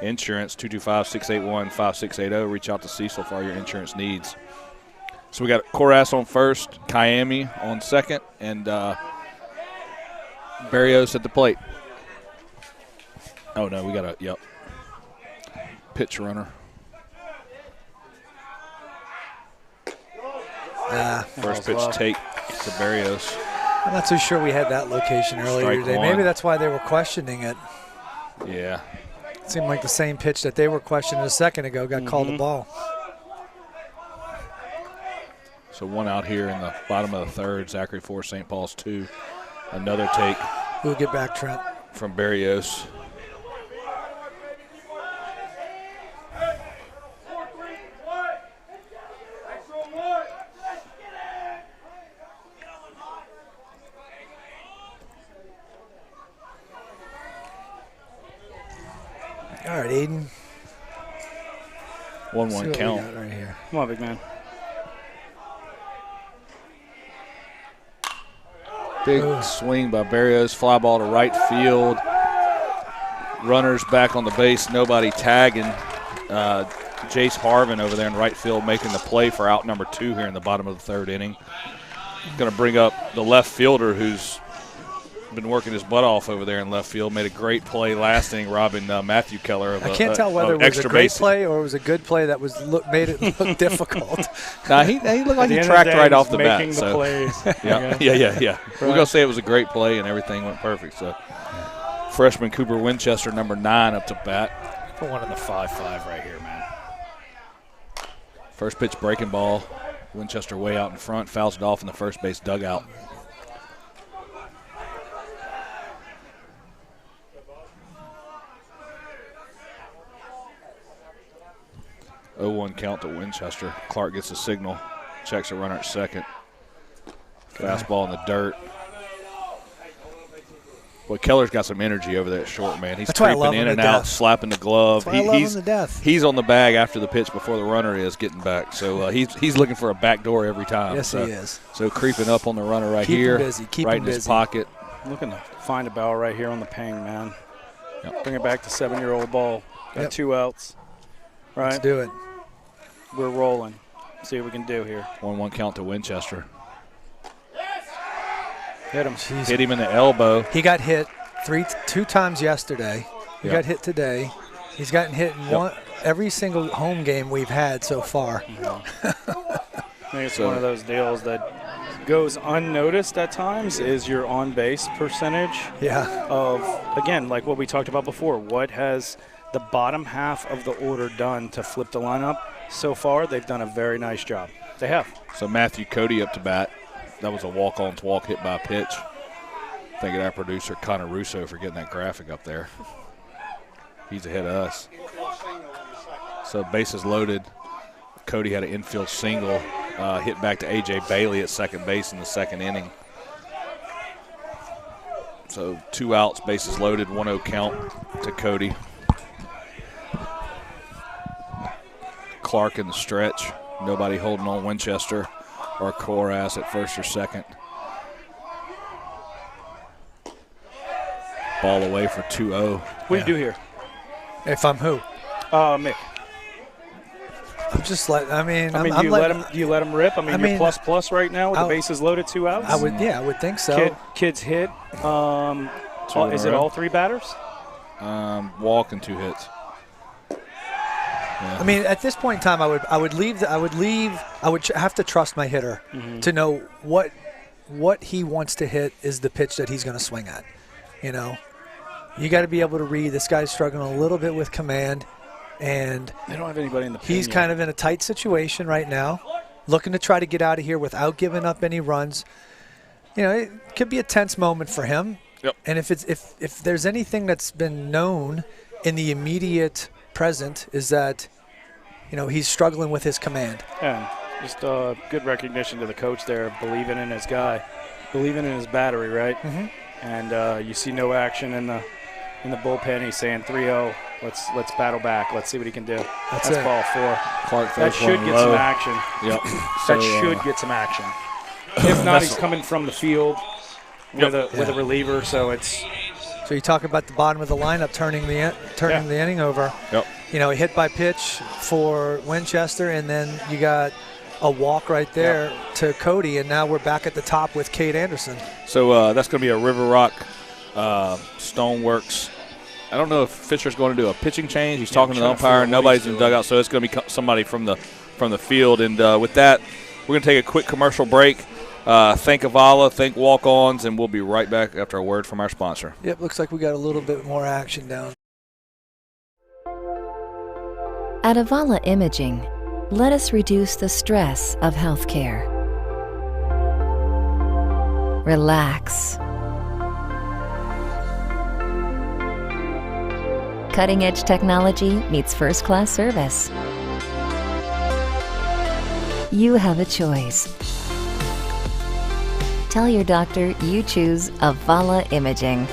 S1: Insurance, 225-681-5680. Reach out to Cecil for all your insurance needs. So we got Koras on first, Kayami on second, and Barrios at the plate. Oh, no, we got a, pitch runner. First pitch take to Barrios.
S3: I'm not so sure we had that location earlier today. Maybe that's why they were questioning it.
S1: Yeah.
S3: It seemed like the same pitch that they were questioning a second ago got called the ball.
S1: So one out here in the bottom of the third. Zachary 4, St. Paul's 2. Another take.
S3: We'll get back, Trent.
S1: From Barrios.
S3: All right, Aiden.
S1: 1-1 count.
S3: Right here.
S2: Come on, big man.
S1: Big swing by Barrios. Fly ball to right field. Runners back on the base. Nobody tagging. Jace Harvin over there in right field making the play for out number 2 here in the bottom of the third inning. Going to bring up the left fielder who's been working his butt off over there in left field. Made a great play last inning, robbing Matthew Keller of
S3: I can't tell whether it was a great play or it was a good play that made it look difficult.
S1: Nah, he looked like he tracked right off the bat.
S2: Making the plays.
S1: Yeah. Right. We're going to say it was a great play and everything went perfect. So, freshman Cooper Winchester, number 9, up to bat.
S2: Put one in the 5-5 right here, man.
S1: First pitch breaking ball. Winchester way out in front, fouls it off in the first base dugout. (0-1) count to Winchester. Clark gets a signal, checks a runner at second. Fastball in the dirt. Well, Keller's got some energy over there at short, man. He's creeping in and out, slapping the glove.
S3: I love him to death.
S1: He's on the bag after the pitch before the runner is getting back. So he's looking for a back door every time.
S3: Yes, he is.
S1: So creeping up on the runner right here, right in his pocket.
S2: Looking to find a ball right here on the ping, man. Yep. Bring it back to 7-year-old ball. Got 2 outs. Right.
S3: Let's do it.
S2: We're rolling. See what we can do here.
S1: 1-1 count to Winchester.
S2: Hit him.
S3: Jeez.
S1: Hit him in the elbow.
S3: He got hit 2 times yesterday. He got hit today. He's gotten hit in every single home game we've had so far.
S2: I think it's one of those deals that goes unnoticed at times is your on-base percentage.
S3: Yeah.
S2: Of, again, like what we talked about before, what has the bottom half of the order done to flip the lineup? So far, they've done a very nice job. They have.
S1: So Matthew Cody up to bat. That was a walk-on walk hit by a pitch. Thank you to our producer, Connor Russo, for getting that graphic up there. He's ahead of us. So bases loaded. Cody had an infield single, hit back to A.J. Bailey at second base in the second inning. So 2 outs, bases loaded, 1-0 count to Cody. Clark in the stretch. Nobody holding on Winchester or Corass at first or second. Ball away for 2-0.
S2: What do you do here?
S3: If I'm who?
S2: Mick.
S3: I'm just like, do
S2: you let him rip? You're plus right now with the bases loaded, 2 outs?
S3: I would think so.
S2: Kids hit. Is it all 3 batters?
S1: Walk and 2 hits.
S3: Yeah. At this point in time, I would have to trust my hitter to know what he wants to hit is the pitch that he's going to swing at. You got to be able to read. This guy's struggling a little bit with command, and
S2: they don't have anybody in the.
S3: He's kind of in a tight situation right now, looking to try to get out of here without giving up any runs. It could be a tense moment for him.
S1: Yep.
S3: And if there's anything that's been known in the immediate present is that, he's struggling with his command.
S2: Yeah, just good recognition to the coach there, believing in his guy, believing in his battery, right?
S3: Mm-hmm.
S2: And you see no action in the bullpen. He's saying 3-0. Let's battle back. Let's see what he can do. That's ball 4.
S1: Clark
S2: that should get some action.
S1: Yep.
S2: That should get some action. If not, he's coming from the field with a reliever. So it's.
S3: So you talk about the bottom of the lineup turning the inning over.
S1: Yep.
S3: A hit by pitch for Winchester, and then you got a walk right there to Cody, and now we're back at the top with Cade Anderson.
S1: So that's going to be a River Rock Stoneworks. I don't know if Fisher's going to do a pitching change. He's talking to the umpire. Nobody's in the dugout, so it's going to be somebody from the field. And with that, we're going to take a quick commercial break. Thank Avala, thank walk-ons, and we'll be right back after a word from our sponsor.
S3: Yep, looks like we got a little bit more action down.
S5: At Avala Imaging, let us reduce the stress of healthcare. Relax. Cutting-edge technology meets first-class service. You have a choice. Tell your doctor you choose Avala Imaging.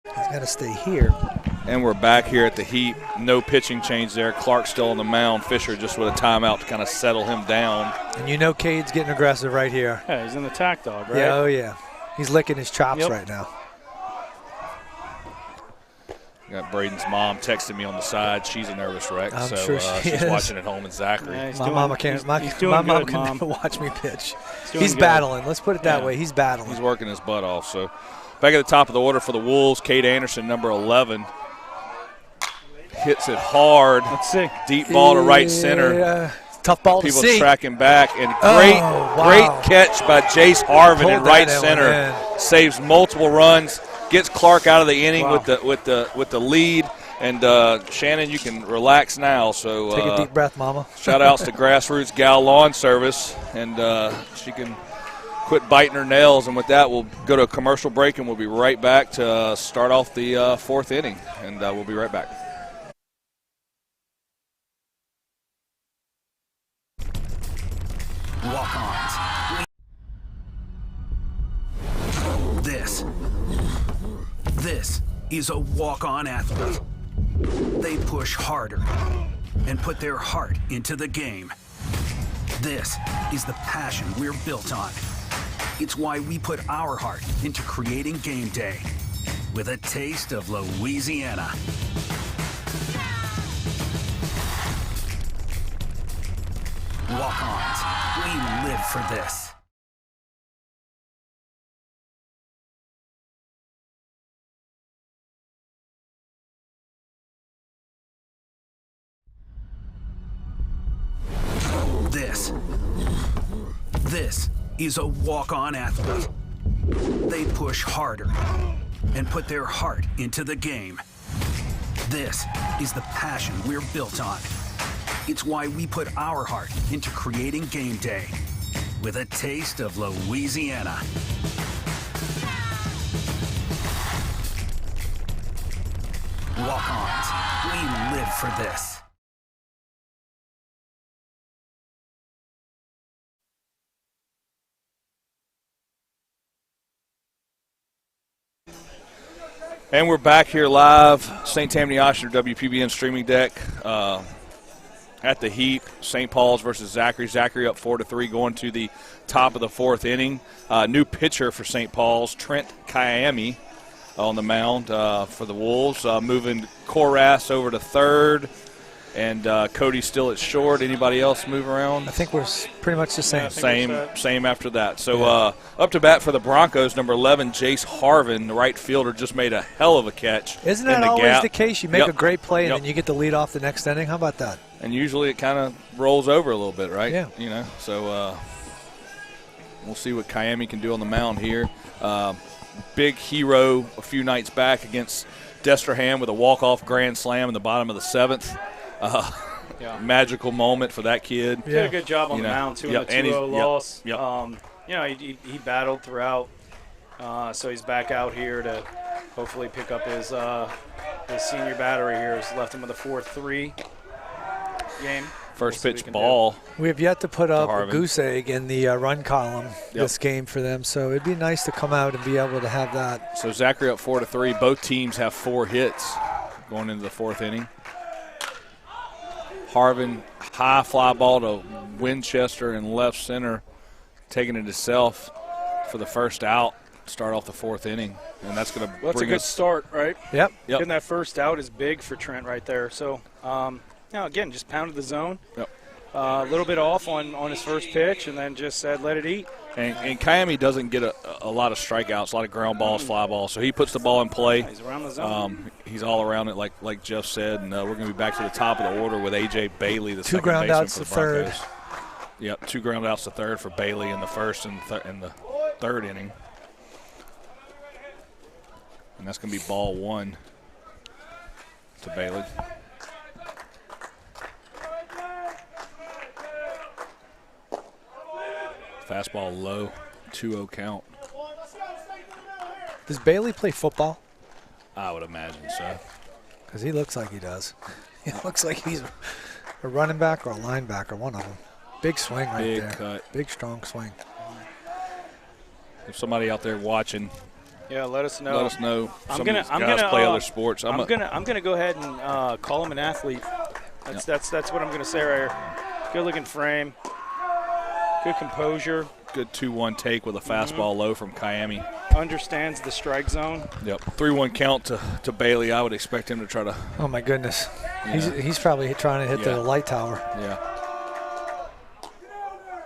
S3: He's got to stay here.
S1: And we're back here at the Heat. No pitching change there. Clark still on the mound. Fisher just with a timeout to kind of settle him down.
S3: And Cade's getting aggressive right here.
S2: Yeah, he's in the tack dog, right?
S3: Yeah, oh yeah. He's licking his chops right now.
S1: Got Braden's mom texting me on the side. She's a nervous wreck,
S3: I'm
S1: so
S3: sure
S1: she's watching at home in Zachary.
S2: Yeah,
S3: my mom can't watch me pitch. He's
S2: good.
S3: battling. Let's put it that way. He's battling.
S1: He's working his butt off. So back at the top of the order for the Wolves, Cade Anderson, number 11. Hits it hard.
S2: Let's see.
S1: Deep ball to right center.
S3: Tough ball
S1: People
S3: to see.
S1: tracking back. And great catch by Jace Harvin in right center. Saves multiple runs. Gets Clark out of the inning with the lead. And Shannon, you can relax now. So
S3: take a deep breath, Mama.
S1: Shout outs to Grassroots Gal Lawn Service. And she can quit biting her nails. And with that, we'll go to a commercial break, and we'll be right back to start off the fourth inning. And we'll be right back.
S6: Walk-ons. This is a walk-on athlete. They push harder and put their heart into the game. This is the passion we're built on. It's why we put our heart into creating game day with a taste of Louisiana. Walk-ons. We live for this. This is a walk-on athlete. They push harder and put their heart into the game. This is the passion we're built on. It's why we put our heart into creating game day with a taste of Louisiana. Walk-ons. We live for this.
S1: And we're back here live, St. Tammany Oshner WPBN streaming deck at the Heap. St. Paul's versus Zachary. Zachary up 4-3 going to the top of the fourth inning. New pitcher for St. Paul's, Trent Kiami on the mound for the Wolves. Moving Korass over to third. And Cody's still at short. Anybody else move around?
S3: I think we're pretty much the same.
S1: Same after that. So up to bat for the Broncos, number 11, Jace Harvin, the right fielder, just made a hell of a catch.
S3: Isn't that always the case? You make a great play and then you get the lead off the next inning. How about that?
S1: And usually it kind of rolls over a little bit, right?
S3: Yeah.
S1: You know, so we'll see what Kiami can do on the mound here. Big hero a few nights back against Desterham with a walk-off grand slam in the bottom of the seventh. Magical moment for that kid.
S2: He did a good job on the mound, too, in the 2-0 loss. He battled throughout, so he's back out here to hopefully pick up his senior battery here. He's left him with a 4-3 game.
S1: First pitch ball.
S3: We have yet to put up a goose egg in the run column this game for them, so it'd be nice to come out and be able to have that.
S1: So Zachary up 4-3. Both teams have 4 hits going into the fourth inning. Harvin, high fly ball to Winchester in left center, taking it himself for the first out, start off the fourth inning. And that's going to bring
S2: that's a good start, right?
S3: Yep.
S2: Getting that first out is big for Trent right there. So, again, just pounded the zone.
S1: Yep.
S2: A little bit off on his first pitch and then just said let it eat.
S1: And Kiami doesn't get a lot of strikeouts, a lot of ground balls, fly balls. So he puts the ball in play.
S2: He's around the zone.
S1: He's all around it, like Jeff said. And we're going to be back to the top of the order with A.J. Bailey, the second baseman for the Broncos. 2 ground outs to third. Yep, 2 ground outs to third for Bailey in the first and the third inning. And that's going to be ball 1 to Bailey. Fastball low, 2-0 count.
S3: Does Bailey play football?
S1: I would imagine so.
S3: Because he looks like he does. He looks like he's a running back or a linebacker, one of them. Big swing right there.
S1: Big cut.
S3: Big, strong swing.
S1: If somebody out there watching,
S2: let us know.
S1: Let us know. Some of these guys play other sports.
S2: I'm gonna go ahead and call him an athlete. That's what I'm gonna say right here. Good looking frame. Good composure.
S1: Good 2-1 take with a fastball low from Kiami.
S2: understands the strike zone.
S1: Yep. 3-1 count to Bailey. I would expect him to try to.
S3: Oh my goodness.
S1: Yeah.
S3: He's probably trying to hit the light tower.
S1: Yeah.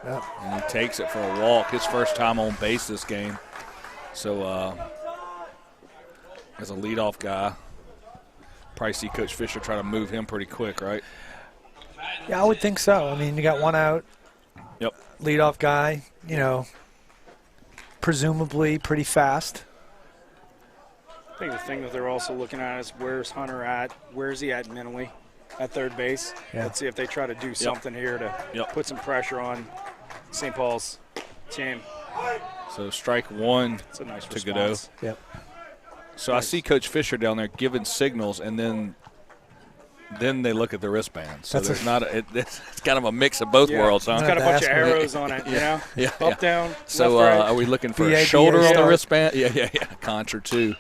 S3: Yep.
S1: And he takes it for a walk. His first time on base this game. So as a leadoff guy, probably see Coach Fisher try to move him pretty quick, right?
S3: Yeah, I would think so. I mean, you got one out.
S1: Yep.
S3: Leadoff guy, presumably pretty fast.
S2: I think the thing that they're also looking at is where's Hunter at? Where's he at mentally at third base?
S3: Yeah.
S2: Let's see if they try to do something here to put some pressure on St. Paul's team.
S1: So strike one
S2: That's a nice
S1: to Godot.
S3: Yep.
S1: So nice. I see Coach Fisher down there giving signals, and then they look at the wristband. So
S3: That's
S1: it's kind of a mix of both worlds, huh?
S2: It's got a bunch of arrows on it,
S1: Yeah.
S2: Up, down,
S1: so
S2: left, right.
S1: are we looking for a shoulder on the wristband? Yeah. Contra 2.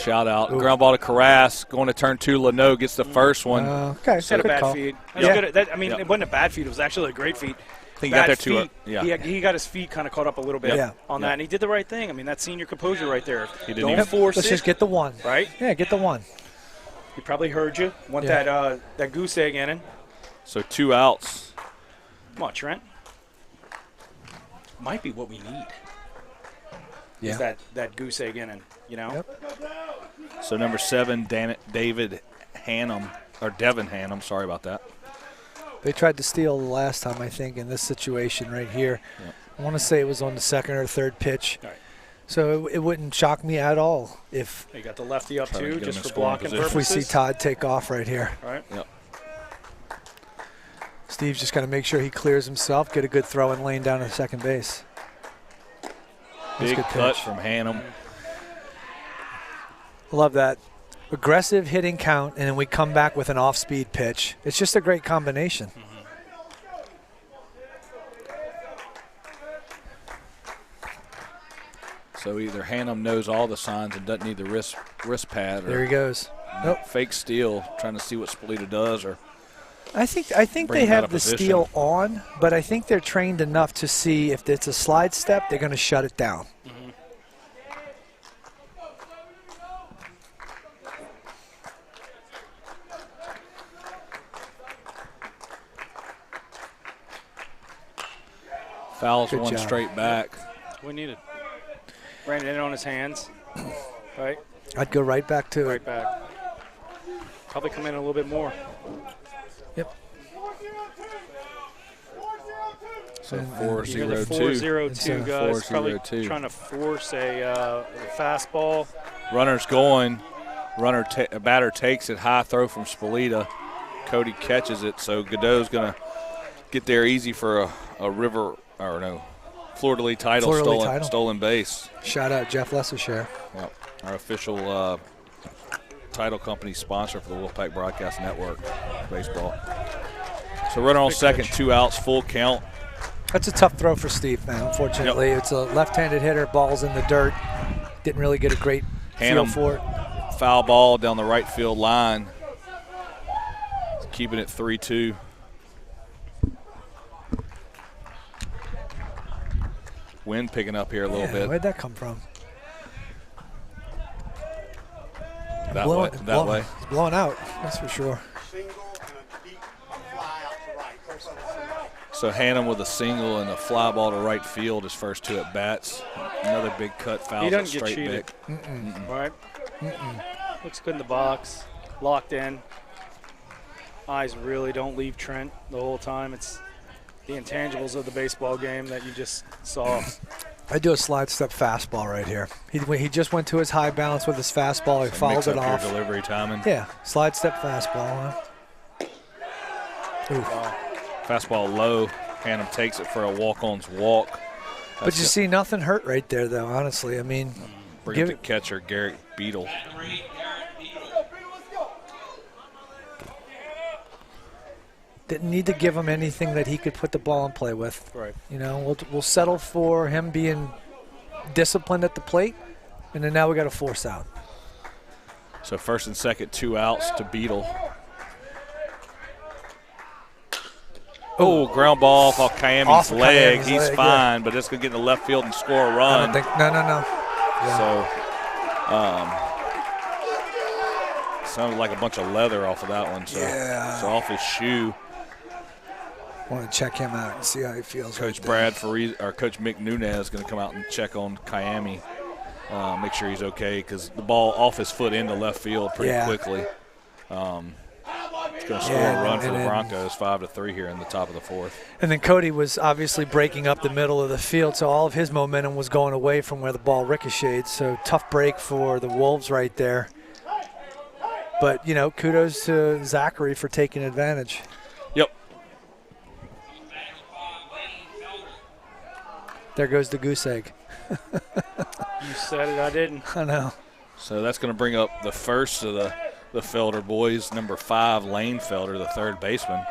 S1: Shout out. Ooh. Ground ball to Carras. Going to turn 2. Leno gets the first one.
S3: Okay.
S2: Had a bad feed. It wasn't a bad feed. It was actually a great feed.
S1: I think he got there too.
S2: He got his feet kind of caught up a little bit on that, and he did the right thing. I mean, that's senior composure right there.
S1: He didn't
S2: Don't force it.
S3: Let's just get the one.
S2: Right?
S3: Yeah, get the one.
S2: He probably heard you. Want that goose egg in it.
S1: So 2 outs.
S2: Come on, Trent. Might be what we need.
S3: Yeah.
S2: Is that goose egg in it,
S3: Yep.
S1: So number 7, Devin Hannum. Sorry about that.
S3: They tried to steal the last time, I think, in this situation right here.
S1: Yep.
S3: I want to say it was on the second or third pitch.
S2: All right.
S3: So it wouldn't shock me at all if
S2: they got the lefty up too, just for blocking
S1: position.
S2: purposes.
S3: If we see Todd take off right here.
S2: All right.
S1: Yep.
S3: Steve's just got to make sure he clears himself, get a good throw and lane down to second base.
S1: Big cut from Hannum.
S3: Love that. Aggressive hitting count, and then we come back with an off-speed pitch. It's just a great combination.
S1: Mm-hmm. So either Hannum knows all the signs and doesn't need the wrist pad. Or
S3: there he goes. Nope.
S1: Fake steal, trying to see what Spalita does. Or
S3: I think they have the steal on, but I think they're trained enough to see if it's a slide step, they're going to shut it down.
S2: Mm-hmm.
S1: Fouls
S3: Good
S1: one
S3: job.
S1: straight back.
S2: We need it. Ran it in on his hands. Right?
S3: I'd go right back to
S2: Right
S3: it.
S2: back. Probably come in a little bit more.
S3: Yep.
S1: So
S2: Either
S1: 4-0-2.
S2: 4-0-2 guys.
S1: 4-0-2.
S2: Probably trying to force a fastball.
S1: Runner's going. Batter takes it. High throw from Spalita. Cody catches it. So Godot's going to get there easy for a Fleur de Lis title, stolen base.
S3: Shout out Jeff Lessershire.
S1: Yep. Our official title company sponsor for the Wolfpack Broadcast Network baseball. So runner on second, 2 outs, full count.
S3: That's a tough throw for Steve, man. Unfortunately, It's a left-handed hitter. Ball's in the dirt. Didn't really get a great feel for it.
S1: Foul ball down the right field line. Keeping it 3-2. Wind picking up here a little bit.
S3: Where'd that come from?
S1: That way.
S3: It's blowing out, that's for sure.
S1: So Hannum with a single and a fly ball to right field his first 2 at bats. Another big cut, fouls it straight
S2: cheated.
S1: back.
S2: Right? Looks good in the box. Locked in. Eyes really don't leave Trent the whole time. It's the intangibles of the baseball game that you just saw.
S3: I do a slide step fastball right here. He just went to his high balance with his fastball. He fouled it off.
S1: Your delivery timing.
S3: Yeah, slide step fastball.
S1: Fastball low. Hannum takes it for a walk-on's walk.
S3: But you see nothing hurt right there, though, honestly. I mean,
S1: bring it to catcher Garrett Beadle.
S3: Didn't need to give him anything that he could put the ball in play with.
S2: Right.
S3: You know, we'll settle for him being disciplined at the plate, and then now we got to force out.
S1: So first and second, 2 outs to Beadle. Oh, ground ball off Kayami's leg. He's fine, but it's going to get in the left field and score a run.
S3: No.
S1: So, sounded like a bunch of leather off of that one. So, so off his shoe.
S3: Want to check him out and see how he feels.
S1: Coach Coach Mick Nunez is going to come out and check on Kiami, make sure he's okay, because the ball off his foot into left field pretty quickly. It's going to score a run for the Broncos, 5-3 here in the top of the fourth.
S3: And then Cody was obviously breaking up the middle of the field, so all of his momentum was going away from where the ball ricocheted. So tough break for the Wolves right there. But, kudos to Zachary for taking advantage.
S1: Yep.
S3: There goes the goose egg.
S2: You said it, I didn't.
S3: I know.
S1: So that's going to bring up the first of the Felder boys, number 5, Lane Felder, the third baseman,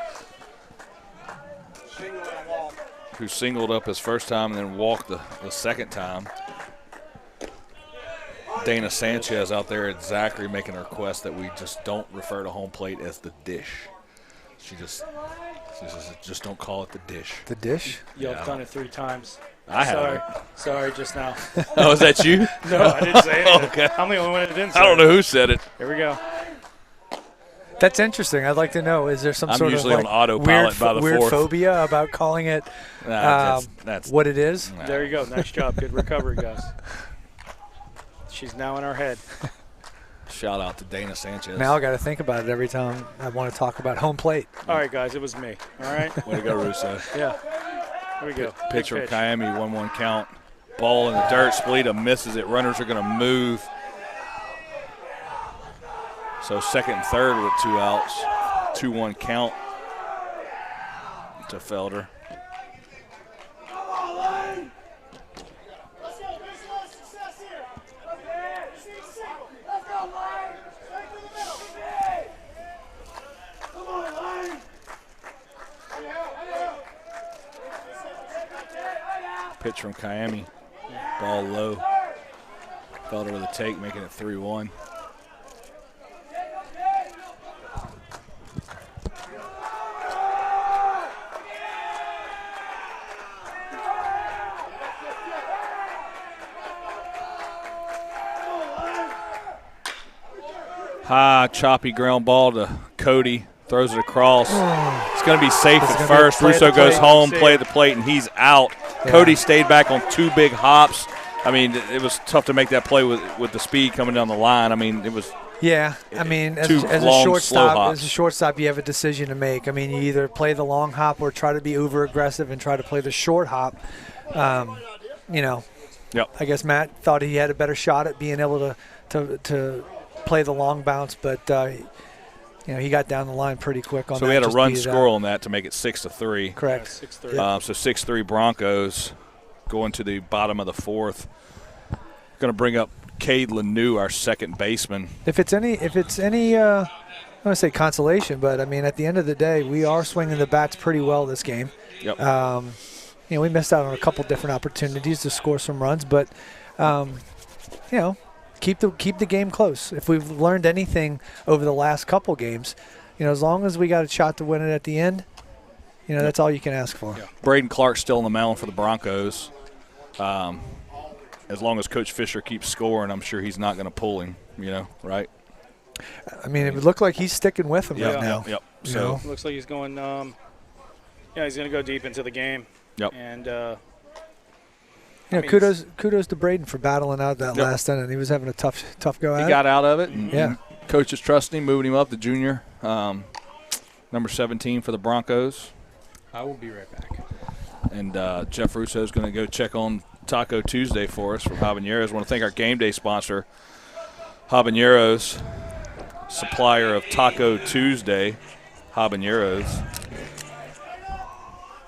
S1: who singled up his first time and then walked the second time. Dana Sanchez out there at Zachary making a request that we just don't refer to home plate as the dish. She just don't call it the dish.
S3: The dish?
S2: Y'all have done it 3 times.
S1: I haven't.
S2: Sorry, just now.
S1: Oh, is that you?
S2: No, I didn't say it.
S1: Okay.
S2: I'm the only one that didn't say it.
S1: I don't know who said it.
S2: Here we go.
S3: That's interesting. I'd like to know, is there some
S1: I'm
S3: sort of
S1: usually on autopilot by the
S3: weird
S1: fourth.
S3: phobia about calling it
S1: That's
S3: what it is?
S1: Nah.
S2: There you go. Nice job. Good recovery, guys. She's now in our head.
S1: Shout out to Dana Sanchez.
S3: Now I got to think about it every time I want to talk about home plate.
S2: All right, guys, it was me. All right?
S1: Way to go, Russo.
S2: Yeah. Here we go.
S1: Pitch from Kiami, 1-1 count. Ball in the dirt. Splita misses it. Runners are going to move. So second and third with 2 outs. 2-1 count to Felder. Pitch from Kiami. Ball low. Felder with a take, making it 3-1. High, choppy ground ball to Cody. Throws it across. It's going to be safe at first. Russo goes home, play at the plate, and he's out. Yeah. Cody stayed back on 2 big hops. I mean, it was tough to make that play with the speed coming down the line. I mean, it was.
S3: Yeah, I mean, as a shortstop, you have a decision to make. I mean, you either play the long hop or try to be uber aggressive and try to play the short hop.
S1: Yep.
S3: I guess Matt thought he had a better shot at being able to play the long bounce, but he got down the line pretty quick on that.
S1: So we had a run score on that to make it 6-3.
S3: Correct.
S2: 6-3.
S1: So 6-3 Broncos going to the bottom of the fourth. Going to bring up Cade Lanou, our second baseman.
S3: If it's any, I don't want to say consolation, but I mean, at the end of the day, we are swinging the bats pretty well this game.
S1: Yep.
S3: We missed out on a couple different opportunities to score some runs, but keep the game close. If we've learned anything over the last couple games, as long as we got a shot to win it at the end, that's all you can ask for.
S1: Yeah. Braden Clark's still on the mound for the Broncos. As long as Coach Fisher keeps scoring, I'm sure he's not going to pull him, right?
S3: I mean, it would look like he's sticking with him right now.
S1: Yep. So
S2: looks like he's going he's going to go deep into the game.
S1: Yep.
S2: And
S3: kudos to Braden for battling out that last inning. He was having a tough go at it.
S1: He got out of it.
S3: Yeah.
S1: Coach is trusting him, moving him up, the junior, number 17 for the Broncos.
S9: I will be right back.
S1: And Jeff Russo is going to go check on Taco Tuesday for us from Habaneros. I want to thank our game day sponsor, Habaneros, supplier of Taco Tuesday, Habaneros.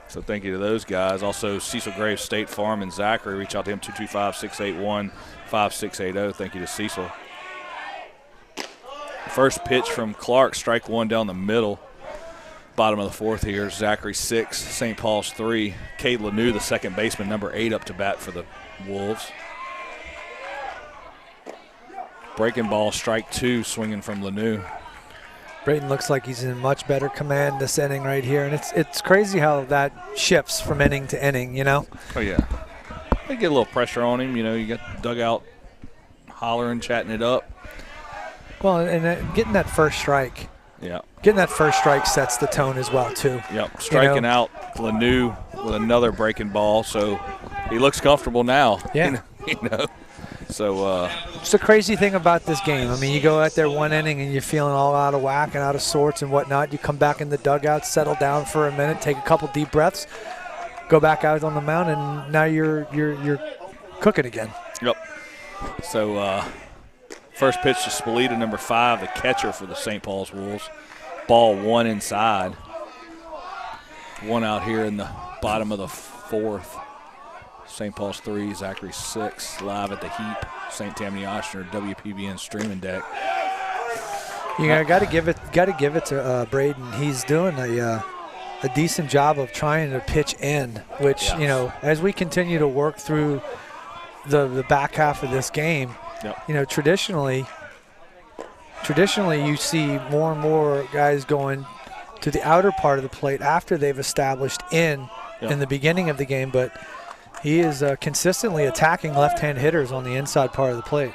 S1: So thank you to those guys. Also, Cecil Graves, State Farm, and Zachary. Reach out to him, 225-681-5680. Thank you to Cecil. First pitch from Clark, strike 1 down the middle. Bottom of the fourth here. Zachary 6, St. Paul's 3. Cade Lanou, the second baseman, number 8, up to bat for the Wolves. Breaking ball, strike 2, swinging from Lanou.
S3: Braden looks like he's in much better command this inning right here, and it's crazy how that shifts from inning to inning,
S1: Oh, yeah. They get a little pressure on him. You got dugout hollering, chatting it up.
S3: Well, and getting that first strike.
S1: Yeah.
S3: Getting that first strike sets the tone as well, too.
S1: Yep. Striking out Lanu with another breaking ball, so he looks comfortable now.
S3: Yeah.
S1: So
S3: it's the crazy thing about this game. I mean, you go out there one inning and you're feeling all out of whack and out of sorts and whatnot. You come back in the dugout, settle down for a minute, take a couple deep breaths, go back out on the mound, and now you're cooking again.
S1: Yep. So first pitch to Spalita, number 5, the catcher for the St. Paul's Wolves. Ball 1 inside. 1 out here in the bottom of the 4th. St. Paul's 3, Zachary 6, live at the Heap, St. Tammany Oshner, WPBN streaming deck.
S3: You got to give it to Braden. He's doing a decent job of trying to pitch in, which as we continue to work through the back half of this game, traditionally you see more and more guys going to the outer part of the plate after they've established in the beginning of the game, but he is consistently attacking left-hand hitters on the inside part of the plate.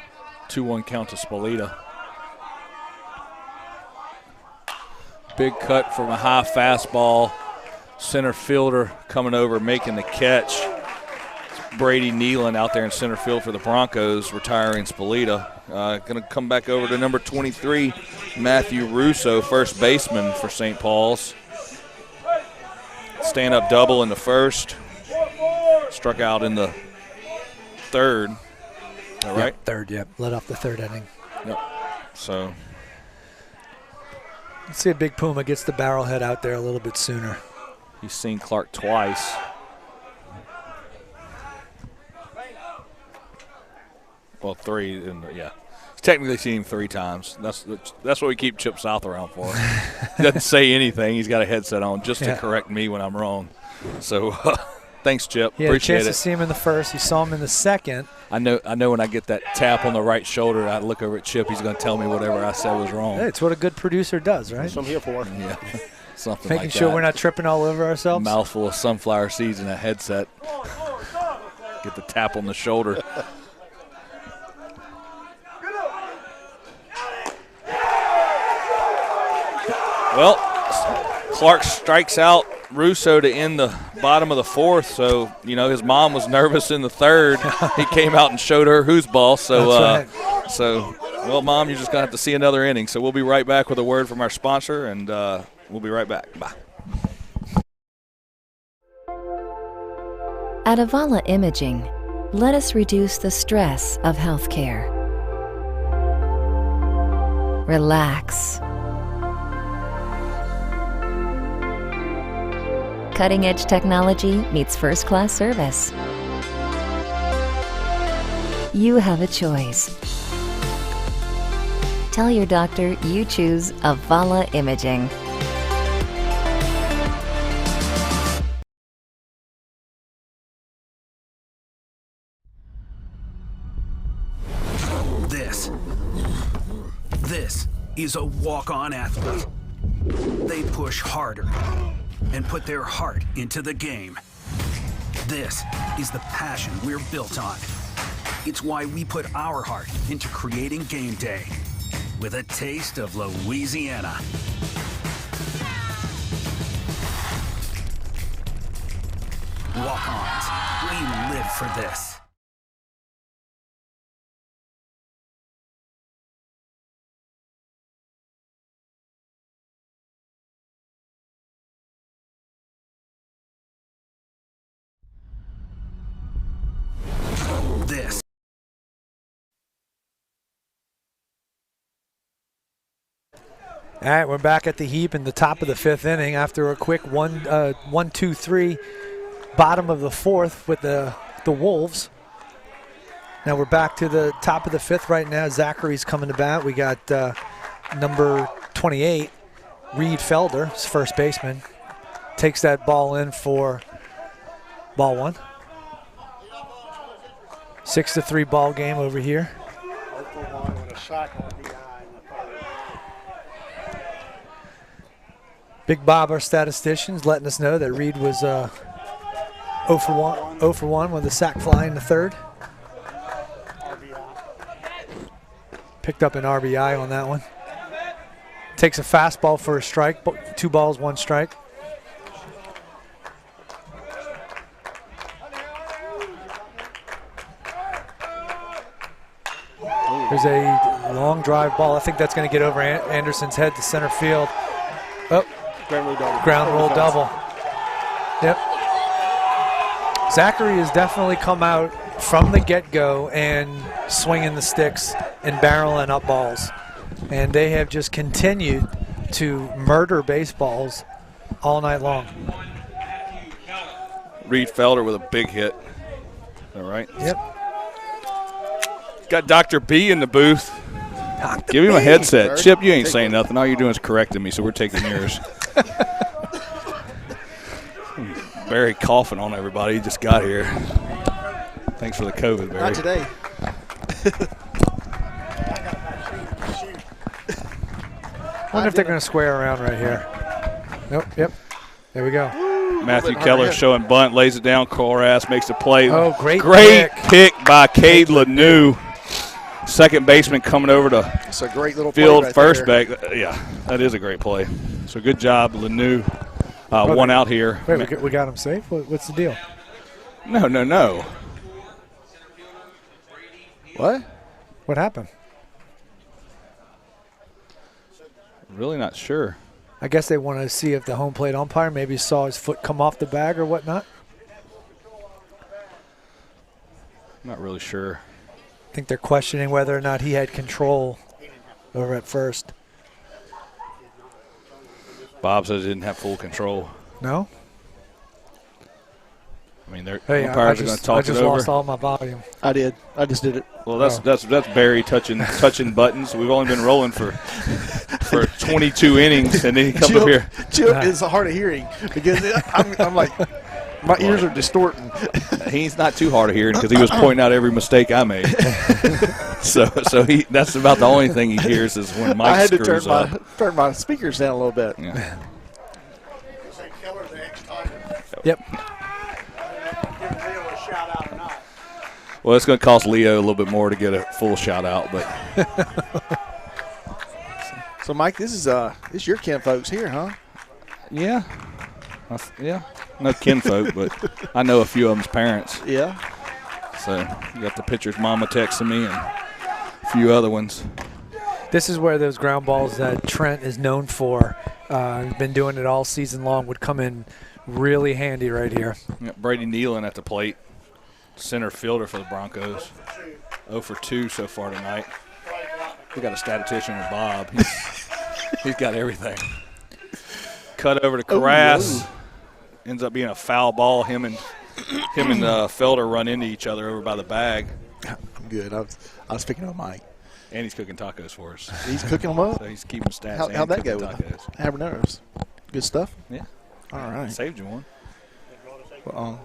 S1: 2-1 count to Spalita. Big cut from a high fastball. Center fielder coming over, making the catch. Brady Nealon out there in center field for the Broncos, retiring Spalita. Going to come back over to number 23, Matthew Russo, first baseman for St. Paul's. Stand-up double in the first. Struck out in the 3rd. All right?
S3: Third, Let off the 3rd inning.
S1: Yep. So.
S3: Let's see if Big Puma gets the barrelhead out there a little bit sooner.
S1: He's seen Clark twice. Well, 3, He's technically seen him 3 times. That's what we keep Chip South around for. He doesn't say anything. He's got a headset on just to correct me when I'm wrong. So, thanks, Chip.
S3: He had
S1: Appreciate
S3: a chance
S1: it.
S3: to see him in the first. He saw him in the second.
S1: I know when I get that tap on the right shoulder, I look over at Chip. He's going to tell me whatever I said was wrong.
S3: Hey, it's what a good producer does, right?
S7: That's what I'm here for.
S1: Yeah, something
S3: Making
S1: like
S3: sure
S1: that.
S3: we're not tripping all over ourselves.
S1: Mouthful of sunflower seeds in a headset. Get the tap on the shoulder. Well, Clark strikes out Russo to end the bottom of the 4th. So, his mom was nervous in the 3rd. He came out and showed her whose ball. So,
S3: That's right.
S1: Well, Mom, you're just going to have to see another inning. So we'll be right back with a word from our sponsor, and we'll be right back. Bye.
S5: At Avala Imaging, let us reduce the stress of healthcare. Relax. Cutting-edge technology meets first-class service. You have a choice. Tell your doctor you choose Avala Imaging.
S6: This is a walk-on athlete. They push harder and put their heart into the game. This is the passion we're built on. It's why we put our heart into creating game day with a taste of Louisiana. Walk-ons, we live for this. This.
S3: All right, we're back at the Heap in the top of the 5th inning after a quick 1-2-3 bottom of the 4th with the Wolves. Now we're back to the top of the 5th right now. Zachary's coming to bat. We got number 28, Reed Felder, his first baseman. Takes that ball in for ball 1. 6-3 ball game over here. Big Bob, our statistician, is letting us know that Reed was 0 for 1 with a sac fly in the 3rd. Picked up an RBI on that one. Takes a fastball for a strike. 2 balls, 1 strike. There's a long drive ball. I think that's going to get over Anderson's head to center field. Oh, ground rule double. Yep. Zachary has definitely come out from the get-go and swinging the sticks and barreling up balls. And they have just continued to murder baseballs all night long.
S1: Reed Felder with a big hit. All right.
S3: Yep.
S1: Got Dr. B in the booth. Give him a headset. Chip, you ain't saying nothing. All you're doing is correcting me, so we're taking yours. Barry coughing on everybody. He just got here. Thanks for the COVID, Barry.
S10: Not today.
S3: I wonder if they're going to square around right here. Nope. Yep. There we go.
S1: Matthew Keller showing bunt, lays it down. Korass makes the play.
S3: Oh, great
S1: pick by Cade Lanou. Second baseman coming over to
S10: it's a great little
S1: field
S10: play
S1: first
S10: there.
S1: back. Yeah, that is a great play. So good job, Lanou. One out here.
S3: Wait, we got him safe? What's the deal?
S1: No.
S10: What?
S3: What happened?
S1: Really not sure.
S3: I guess they want to see if the home plate umpire maybe saw his foot come off the bag or whatnot.
S1: Not really sure.
S3: I think they're questioning whether or not he had control over at first.
S1: Bob says he didn't have full control.
S3: No?
S1: I mean, umpires are going to talk it over.
S3: I just lost all my volume.
S10: I did. I just did it.
S1: Well, that's Barry touching buttons. We've only been rolling for 22 innings, and then he comes up here.
S10: Chip is hard of hearing because I'm like, my ears are distorting.
S1: He's not too hard of hearing because he was pointing out every mistake I made. so that's about the only thing he hears is when Mike
S10: I had
S1: screws
S10: to
S1: up.
S10: turn my speakers down a little bit.
S1: Yeah.
S3: Yep.
S1: Well, it's going to cost Leo a little bit more to get a full shout out, but
S10: So, Mike, this is your kin folks here, huh?
S1: yeah, no kinfolk, but I know a few of them's parents.
S10: Yeah.
S1: So you got the pitcher's mama texting me and a few other ones.
S3: This is where those ground balls that Trent is known for, been doing it all season long, would come in really handy right here.
S1: Brady Nealon at the plate, center fielder for the Broncos. 0 for 2 so far tonight. We got a statistician with Bob. He's got everything. Cut over to Korass. Ends up being a foul ball. Him and Felder run into each other over by the bag.
S10: I'm good. I was picking on Mike.
S1: And he's cooking tacos for us.
S10: He's cooking them up?
S1: So he's keeping stats.
S10: How'd that go?
S1: Tacos.
S10: Habaneros. Good stuff?
S1: Yeah.
S10: All right.
S1: Saved you one.
S10: I'm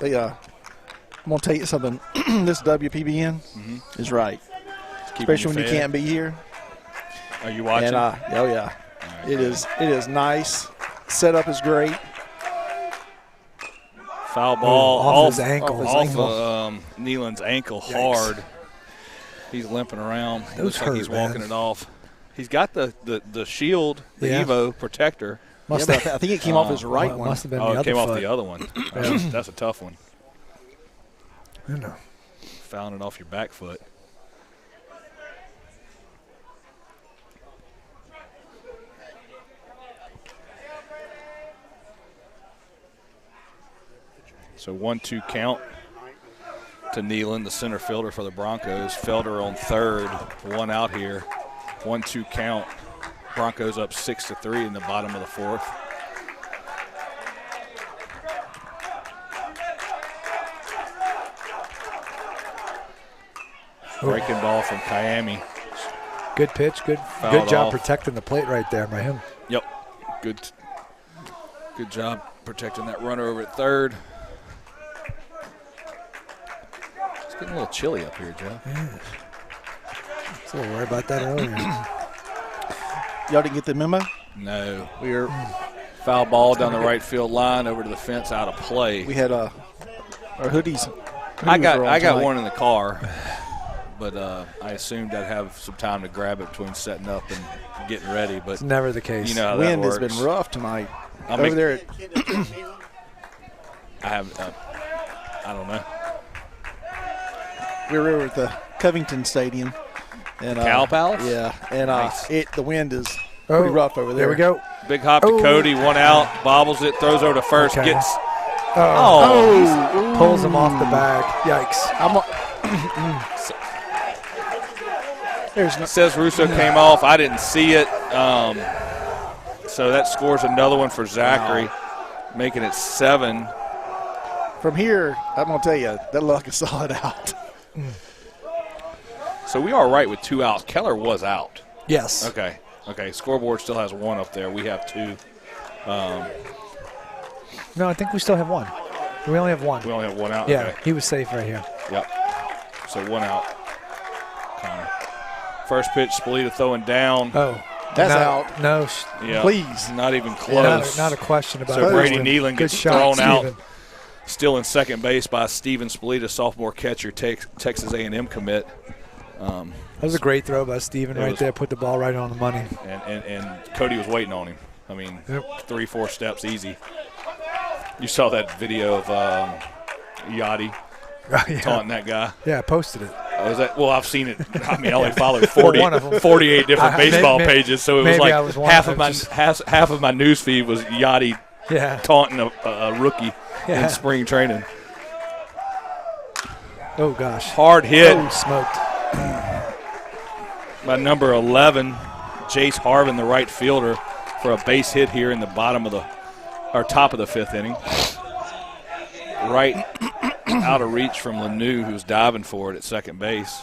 S10: going to tell you something. This WPBN is right. Especially when you can't be here.
S1: Are you watching?
S10: And, oh, yeah. Right, it is nice. Setup is great.
S1: Foul ball
S3: off his ankle.
S1: Off Nealon's ankle. Yikes. Hard. He's limping around. Looks like he's walking it off. He's got the shield, the Evo protector.
S10: I think it came off his right one.
S3: Must have been the other
S1: it came
S3: foot.
S1: off the other one. That's a tough one.
S3: I know.
S1: Fouling it off your back foot. So 1-2 count to Nealon, the center fielder for the Broncos. Felder on third, one out here. 1-2 count. Broncos up 6-3 in the bottom of the fourth. Breaking ball from Kiami.
S3: Good pitch. Good job protecting the plate right there by him.
S1: Yep. Good job protecting that runner over at third. It's getting a little chilly up here, Joe.
S3: Yeah. I was a little worried about that earlier.
S10: Y'all didn't get the memo?
S1: No. We were foul ball down the right field line over to the fence, out of play.
S10: We had our hoodies.
S1: I got one in the car, but I assumed I'd have some time to grab it between setting up and getting ready. But
S3: it's never the case.
S1: You know how
S10: wind
S1: that works.
S10: has been rough tonight. Over there.
S1: I don't know.
S10: We were over at the Covington Stadium. And,
S1: Cow Palace?
S10: Yeah, and
S1: nice.
S10: The wind is pretty rough over there.
S3: There we go.
S1: Big hop to Cody, one out, bobbles it, throws over to first, gets.
S3: Pulls him off the bag. Yikes.
S1: Says Russo came off. I didn't see it. So that scores another one for Zachary, making it 7.
S10: From here, I'm going to tell you, that luck is solid out.
S1: So we are right with 2 outs. Keller was out.
S3: Yes.
S1: Okay. Scoreboard still has 1 up there. We have 2.
S3: No, I think we still have 1. We only have 1.
S1: We only have 1 out?
S3: Yeah,
S1: okay.
S3: he was safe right here.
S1: Yep. So 1 out. Connor. First pitch, Spalita throwing down.
S3: Oh.
S10: That's out.
S3: No.
S10: Please.
S1: Not even close.
S3: Not a question about it.
S1: So Brady Nealon gets
S3: shot,
S1: thrown out. Still in second base by Steven Spalita, sophomore catcher, Texas A&M commit.
S3: That was a great throw by Steven right there. Put the ball right on the money.
S1: And Cody was waiting on him. I mean, 3-4 steps easy. You saw that video of Yachty taunting that guy.
S3: Yeah, I posted it.
S1: Well, I've seen it. I mean, I only followed 48 different baseball pages, so it was like half of my news feed was Yachty taunting a rookie in spring training.
S3: Oh, gosh.
S1: Hard hit.
S3: Oh, smoked.
S1: By number 11, Jace Harvin, the right fielder, for a base hit here in the top of the 5th inning. Right out of reach from Lanou, who's diving for it at second base.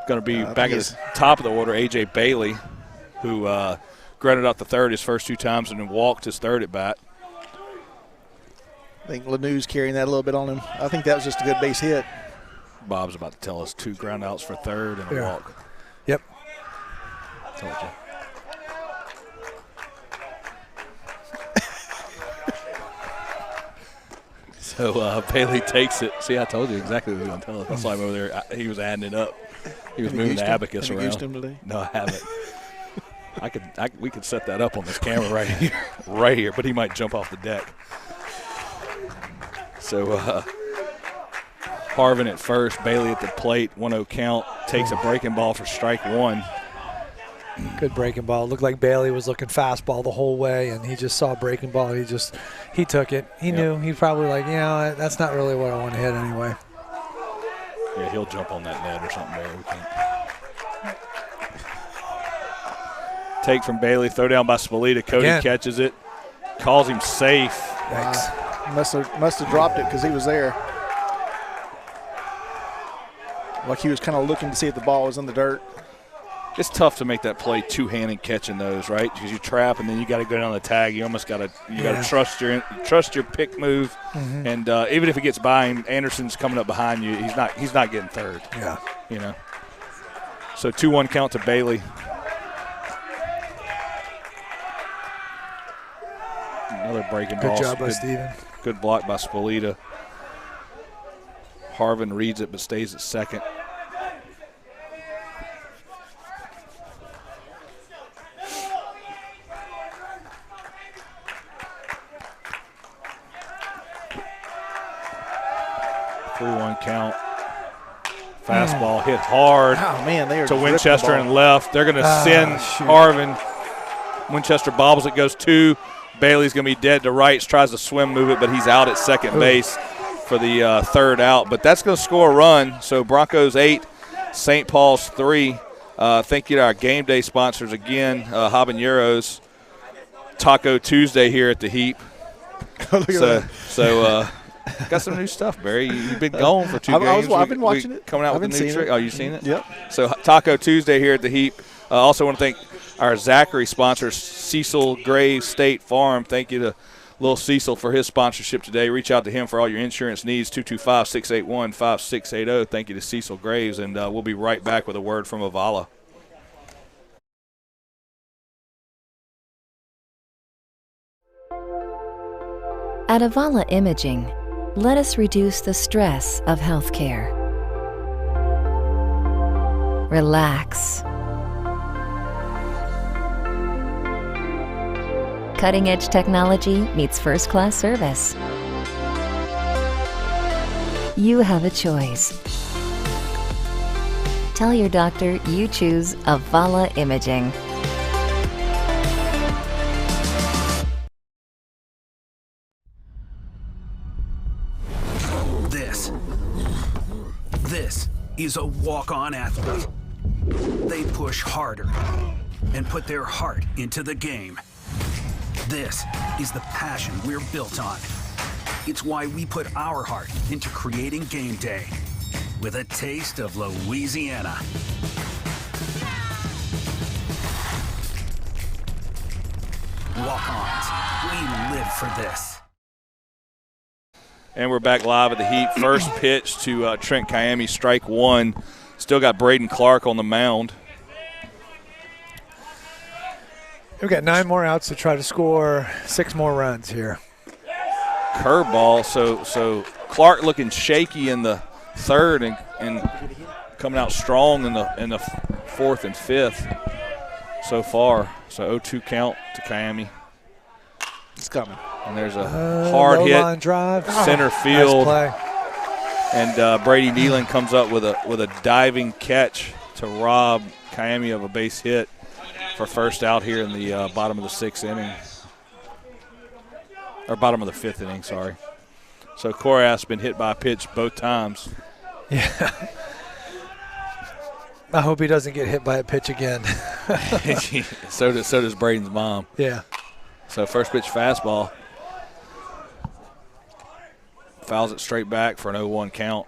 S1: Going to be back at the top of the order, A.J. Bailey, who grounded out the third his first 2 times and then walked his third at bat.
S10: I think Lanou's carrying that a little bit on him. I think that was just a good base hit.
S1: Bob's about to tell us 2 ground outs for third and a walk.
S3: Yep.
S1: Told you. So Bailey takes it. See, I told you exactly what he was going to tell us. That's why I'm over there. He was adding it up. He was moving the abacus around.
S10: Used him today?
S1: No, I haven't. We could set that up on this camera right here, but he might jump off the deck. So Harvin at first, Bailey at the plate, 1-0 count, takes a breaking ball for strike 1.
S3: Good breaking ball. Looked like Bailey was looking fastball the whole way, and he just saw a breaking ball. He took it. He knew. He probably like, that's not really what I want to hit anyway.
S1: Yeah, he'll jump on that net or something there. We can't. Take from Bailey, throw down by Spalita. Cody catches it, calls him safe.
S3: Thanks.
S10: Must have dropped it because he was there. Like he was kind of looking to see if the ball was in the dirt.
S1: It's tough to make that play two-handed catching those, right? Because you trap and then you got to go down the tag. You almost got to trust your pick move, and even if it gets by him, Anderson's coming up behind you. He's not getting third.
S3: Yeah,
S1: So 2-1 count to Bailey. Another breaking ball.
S3: Good job by Steven.
S1: Good block by Spalita. Harvin reads it but stays at second. Count. Fastball hit hard to Winchester and left. They're going to send Harvin. Winchester bobbles it, goes 2. Bailey's going to be dead to rights, tries to swim move it, but he's out at second base for the third out. But that's going to score a run. So Broncos 8, St. Paul's 3. Thank you to our game day sponsors again, Habaneros, Taco Tuesday here at the Heap. Got some new stuff, Barry. You've been gone for 2 games.
S10: I've been watching it.
S1: Coming out with the new trick. Oh, you've seen it?
S10: Yep.
S1: So Taco Tuesday here at the Heap. Also want to thank our Zachary sponsors, Cecil Graves State Farm. Thank you to Lil Cecil for his sponsorship today. Reach out to him for all your insurance needs, 225-681-5680. Thank you to Cecil Graves, and we'll be right back with a word from Avala.
S5: At Avala Imaging, let us reduce the stress of healthcare. Relax. Cutting-edge technology meets first-class service. You have a choice. Tell your doctor you choose Avala Imaging.
S6: This is a walk-on athlete. They push harder and put their heart into the game. This is the passion we're built on. It's why we put our heart into creating game day with a taste of Louisiana. Walk-ons, we live for this.
S1: And we're back live at the Heat. First pitch to Trent Kiami, strike one. Still got Braden Clark on the mound.
S3: We've got 9 more outs to try to score 6 more runs here.
S1: Curveball, so Clark looking shaky in the third and coming out strong in the fourth and fifth so far. So 0-2 count to Kiami.
S10: It's coming.
S1: And there's a hard hit,
S3: line drive,
S1: center field.
S3: Nice play.
S1: And Brady Nealon comes up with a diving catch to rob Kiami of a base hit for first out here in the bottom of the 6th inning. Or bottom of the 5th inning, sorry. So Korath's been hit by a pitch both times.
S3: Yeah. I hope he doesn't get hit by a pitch again.
S1: So does Braden's mom.
S3: Yeah.
S1: So first pitch fastball. Fouls it straight back for an 0-1 count.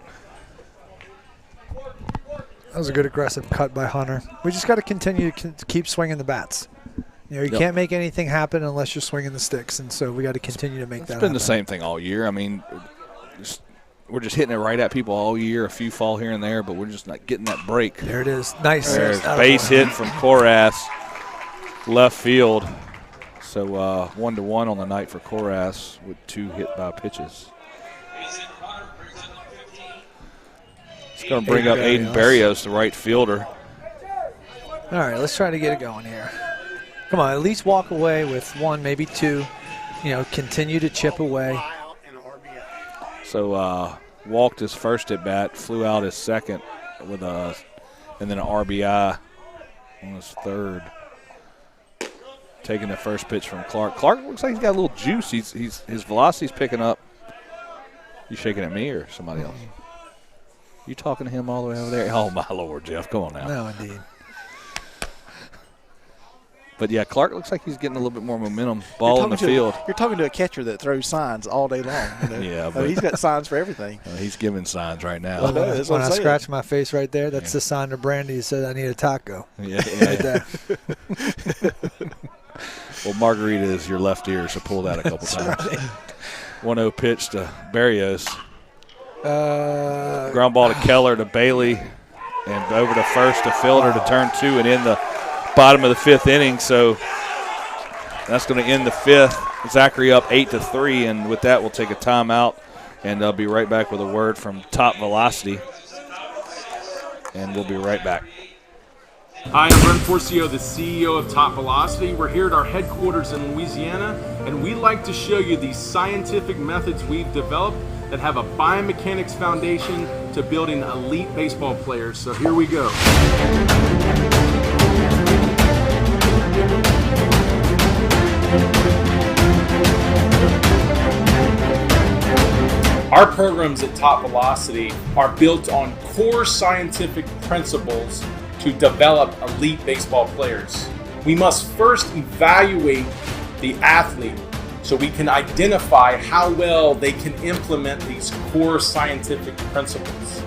S3: That was a good aggressive cut by Hunter. We just got to continue to keep swinging the bats. You know, you can't make anything happen unless you're swinging the sticks, and so we got to continue to make that happen.
S1: It's been the same thing all year. I mean, we're just hitting it right at people all year. A few fall here and there, but we're just not getting that break.
S3: There it is. Nice.
S1: There's base hit from Korath, left field. So 1-1 on the night for Korath with 2 hit by pitches. It's going to bring up Aiden Barrios, the right fielder.
S3: All right, let's try to get it going here. Come on, at least walk away with 1, maybe 2. You know, continue to chip away.
S1: So walked his first at bat, flew out his second with and then an RBI on his third. Taking the first pitch from Clark. Clark looks like he's got a little juice. His velocity's picking up. You shaking at me or somebody else? You talking to him all the way over there? Oh, my Lord, Jeff. Come on now.
S3: No, indeed.
S1: But, yeah, Clark looks like he's getting a little bit more momentum. Ball in the field.
S10: You're talking to a catcher that throws signs all day long. You know?
S1: Yeah, but
S10: he's got signs for everything.
S1: He's giving signs right now.
S3: When I scratch my face right there, that's the sign to Brandy said I need a taco.
S1: Yeah.
S3: Right there.
S1: Well, Margarita is your left ear, so pull that a couple times. Right. 1-0 pitch to Barrios. Ground ball to Keller to Bailey, and over to first to Fielder to turn 2 and in the bottom of the 5th inning. So that's going to end the 5th. Zachary up 8-3, and with that we'll take a timeout, and I'll be right back with a word from Top Velocity, and we'll be right back.
S8: Hi, I'm Brent Forcio, the CEO of Top Velocity. We're here at our headquarters in Louisiana, and we like to show you these scientific methods we've developed that have a biomechanics foundation to building elite baseball players. So here we go. Our programs at Top Velocity are built on core scientific principles to develop elite baseball players. We must first evaluate the athlete so we can identify how well they can implement these core scientific principles.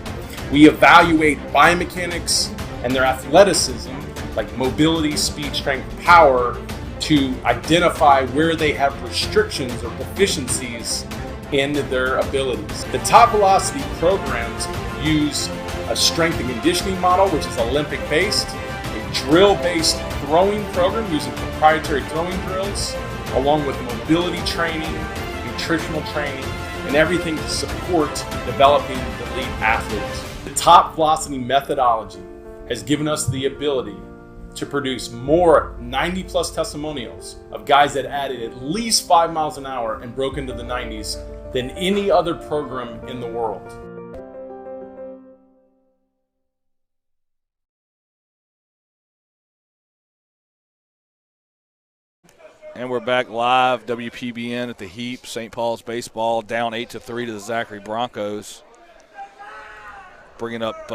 S8: We evaluate biomechanics and their athleticism, like mobility, speed, strength, power, to identify where they have restrictions or deficiencies in their abilities. The Top Velocity programs use a strength and conditioning model, which is Olympic-based, a drill-based throwing program using proprietary throwing drills, along with mobility training, nutritional training, and everything to support developing the elite athletes. The Top Velocity methodology has given us the ability to produce more 90-plus testimonials of guys that added at least 5 miles an hour and broke into the 90s than any other program in the world.
S1: And we're back live, WPBN at the Heap. St. Paul's baseball down 8-3 to the Zachary Broncos. Bringing up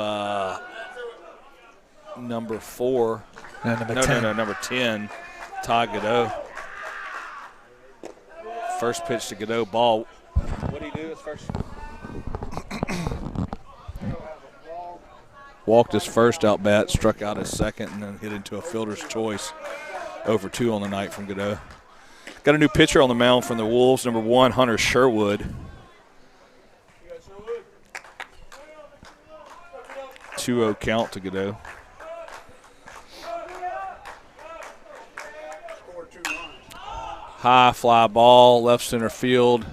S1: number 4. Number 10, Todd Godot. First pitch to Godot, ball. What did he do his first? Walked his first out bat, struck out his second, and then hit into a fielder's choice. 0-for-2 on the night from Godot. Got a new pitcher on the mound from the Wolves, number 1, Hunter Sherwood. 2-0 count to Godot. High fly ball, left center field.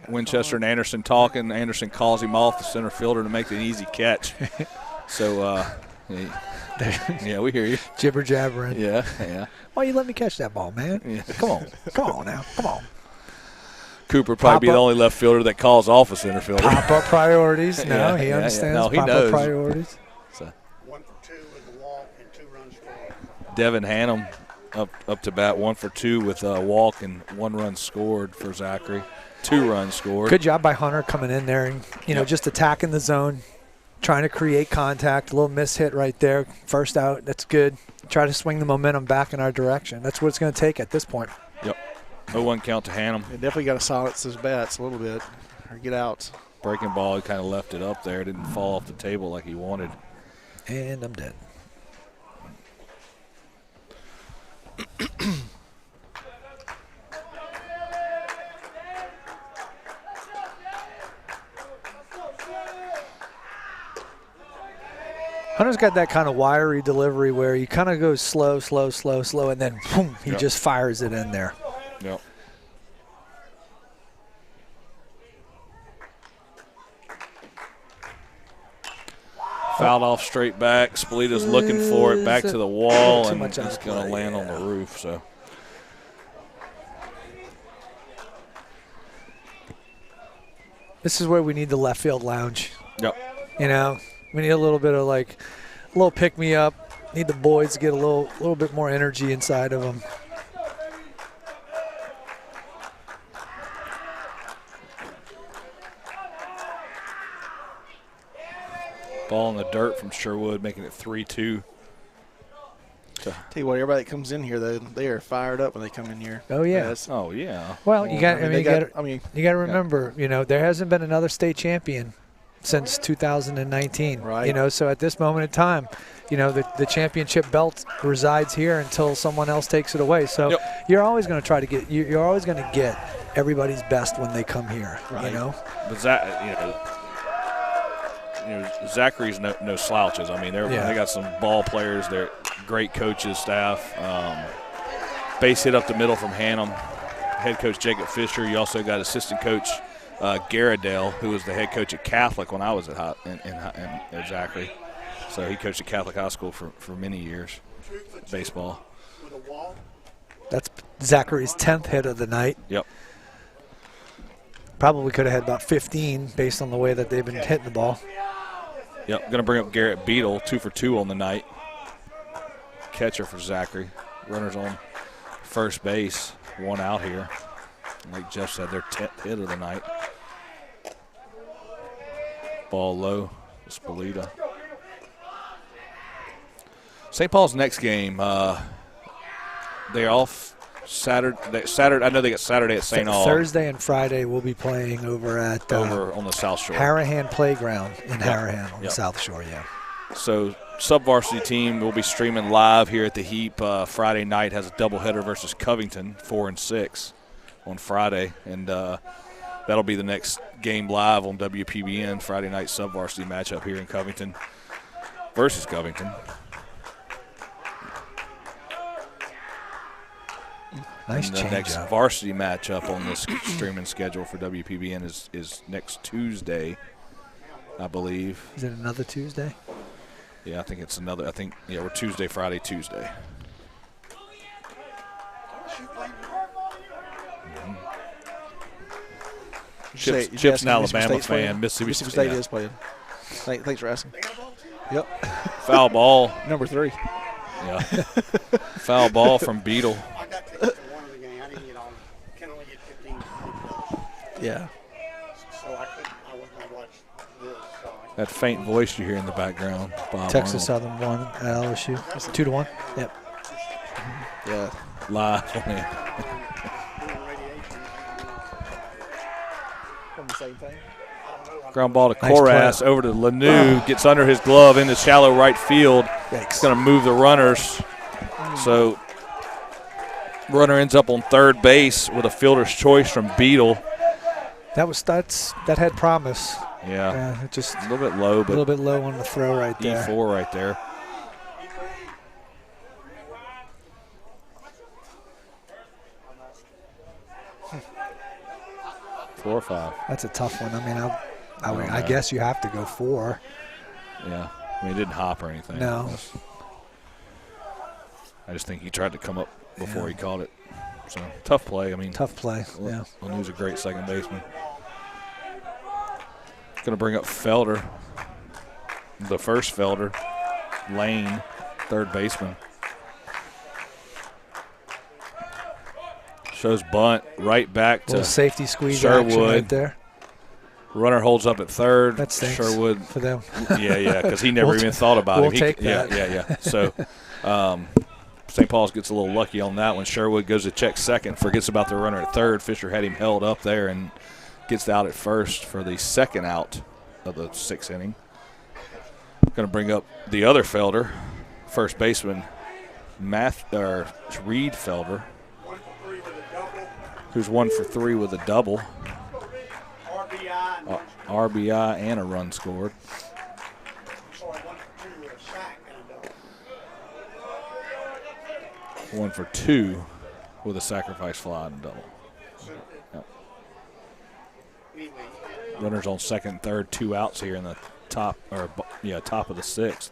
S1: Winchester and Anderson talking. Anderson calls him off, the center fielder, to make an easy catch. So, yeah, we hear you.
S3: Jibber jabbering.
S1: Yeah.
S3: Why you let me catch that ball, man?
S1: Yeah.
S3: Come on now.
S1: Cooper probably be the only left fielder that calls off a center fielder.
S3: Pop-up priorities. No, he understands
S1: No, he
S3: pop-up
S1: knows.
S3: priorities.
S1: So.
S11: 1 for 2 with the walk and 2 runs scored.
S1: Devin Hannum up to bat, 1 for 2 with a walk and 1 run scored for Zachary. 2 runs scored.
S3: Good job by Hunter coming in there and, just attacking the zone, trying to create contact. A little miss hit right there. First out. That's good. Try to swing the momentum back in our direction. That's what it's going to take at this point.
S1: Yep. 0-1 count to Hannum.
S10: It definitely got to silence his bats a little bit or get out.
S1: Breaking ball, he kind of left it up there. Didn't fall off the table like he wanted.
S3: And I'm dead. Hunter's got that kind of wiry delivery where he kind of goes slow, and then boom, he just fires it in there.
S1: Yep. Fouled off straight back. Spolita's looking for it, back to the wall, and it's going to land on the roof. So.
S3: This is where we need the left field lounge.
S1: Yep.
S3: We need a little bit of a little pick-me-up. Need the boys to get a little bit more energy inside of them.
S1: Ball in the dirt from Sherwood, making it 3-2.
S10: Tell you what, everybody that comes in here, they are fired up when they come in here.
S3: Oh yeah.
S1: Oh yeah.
S3: Well, you got. You got to remember. There hasn't been another state champion since 2019.
S10: Right.
S3: So at this moment in time, the championship belt resides here until someone else takes it away. So you're always going to try to get. You're always going to get everybody's best when they come here.
S10: Right.
S1: But Zachary's no slouches. I mean, they got some ball players. They're great coaches, staff. Base hit up the middle from Hannum. Head coach Jacob Fisher. You also got assistant coach Garridale, who was the head coach at Catholic when I was at Zachary. So he coached at Catholic High School for many years, baseball.
S3: That's Zachary's 10th hit of the night.
S1: Yep.
S3: Probably could have had about 15 based on the way that they've been hitting the ball.
S1: Yep, going to bring up Garrett Beadle, 2 for 2 on the night. Catcher for Zachary. Runners on first base, 1 out here. Like Jeff said, their 10th hit of the night. Ball low, Spolita. St. Paul's next game, they're off Saturday. I know they got Saturday at St. Aug.
S3: Thursday and Friday we'll be playing over at
S1: on the South Shore.
S3: Harahan Playground in Harahan on the South Shore,
S1: So sub-varsity team will be streaming live here at the Heap. Friday night has a doubleheader versus Covington, 4 and 6 on Friday. And that'll be the next game live on WPBN, Friday night sub-varsity matchup here in Covington versus Covington.
S3: Nice
S1: and the next varsity matchup on this streaming schedule for WPBN is next Tuesday, I believe.
S3: Is it another Tuesday?
S1: Yeah, I think it's another. We're Tuesday, Friday, Tuesday. Chip's an Alabama fan. Mississippi
S10: State is playing. Thanks for asking. Yep.
S1: Foul ball.
S10: Number 3.
S1: Yeah. Foul ball from Beetle.
S11: I got tickets to one of the game. I didn't get on. Can only get 15.
S10: Yeah.
S11: So I wasn't going to watch this. So
S1: That faint voice you hear in the background, Bob
S3: Texas
S1: Arnold.
S3: Southern won at LSU. 2-1. Yep.
S10: Yeah.
S1: Live on it.
S10: From the same thing.
S1: Ground ball to Korath, over to Lanu, gets under his glove into shallow right field. It's going to move the runners. So runner ends up on third base with a fielder's choice from Beetle.
S3: That had promise.
S1: Yeah.
S3: It just
S1: a little bit low, but
S3: a little bit low on the throw right there.
S1: E4 right there. Four or 5.
S3: That's a tough one. I mean, I guess you have to go 4.
S1: Yeah. I mean, it didn't hop or anything.
S3: No.
S1: I just think he tried to come up before he caught it. So, tough play. I mean,
S3: tough play, yeah.
S1: Lanu's a great second baseman. Going to bring up Felder. The first Felder. Lane, third baseman. Shows bunt right back to
S3: safety squeeze
S1: Sherwood.
S3: action right there.
S1: Runner holds up at third.
S3: That stinks
S1: Sherwood
S3: for them.
S1: Yeah, because he never even thought about
S3: we'll
S1: it.
S3: Take that.
S1: Yeah. So St. Paul's gets a little lucky on that one. Sherwood goes to check second, forgets about the runner at third. Fisher had him held up there and gets out at first for the second out of the 6th inning. Going to bring up the other Felder, first baseman Reed Felder, who's 1 for 3 with a double. RBI and a run scored. 1 for 2 with a sacrifice fly and a double. Yep. Runners on second and third, 2 outs here in the top of the 6th.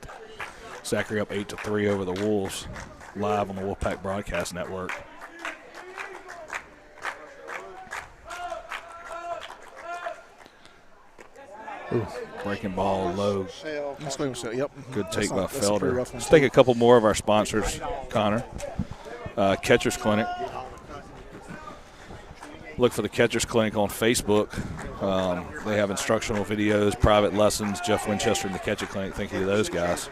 S1: Zachary up 8-3 over the Wolves, live on the Wolfpack Broadcast Network.
S10: Ooh.
S1: Breaking ball low.
S10: Yep.
S1: Good take by Felder. Let's take a couple more of our sponsors, Connor. Catcher's Clinic. Look for the Catcher's Clinic on Facebook. They have instructional videos, private lessons. Jeff Winchester and the Catcher Clinic. Thank you to those guys.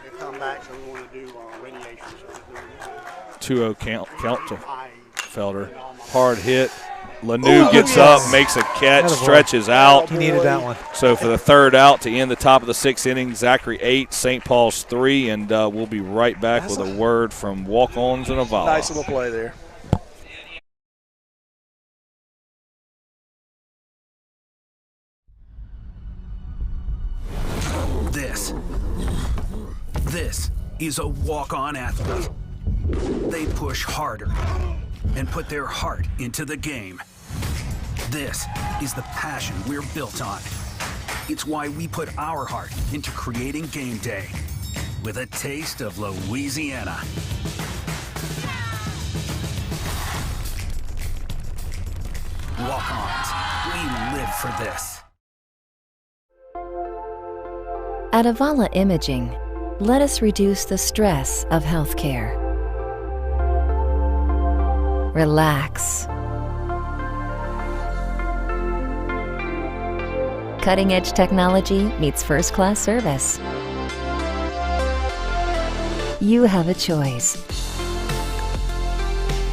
S1: 2-0 count to Felder. Hard hit. Lanu gets up, makes a catch, stretches out.
S3: He needed that one.
S1: So for the third out to end the top of the 6th inning, Zachary 8, St. Paul's 3, and we'll be right back with a word from Walk-Ons and Avala.
S10: Nice little play there.
S6: This is a walk-on athlete. They push harder and put their heart into the game. This is the passion we're built on. It's why we put our heart into creating game day with a taste of Louisiana. Walk-ons, we live for this.
S5: At Avala Imaging, let us reduce the stress of healthcare. Relax. Cutting-edge technology meets first-class service. You have a choice.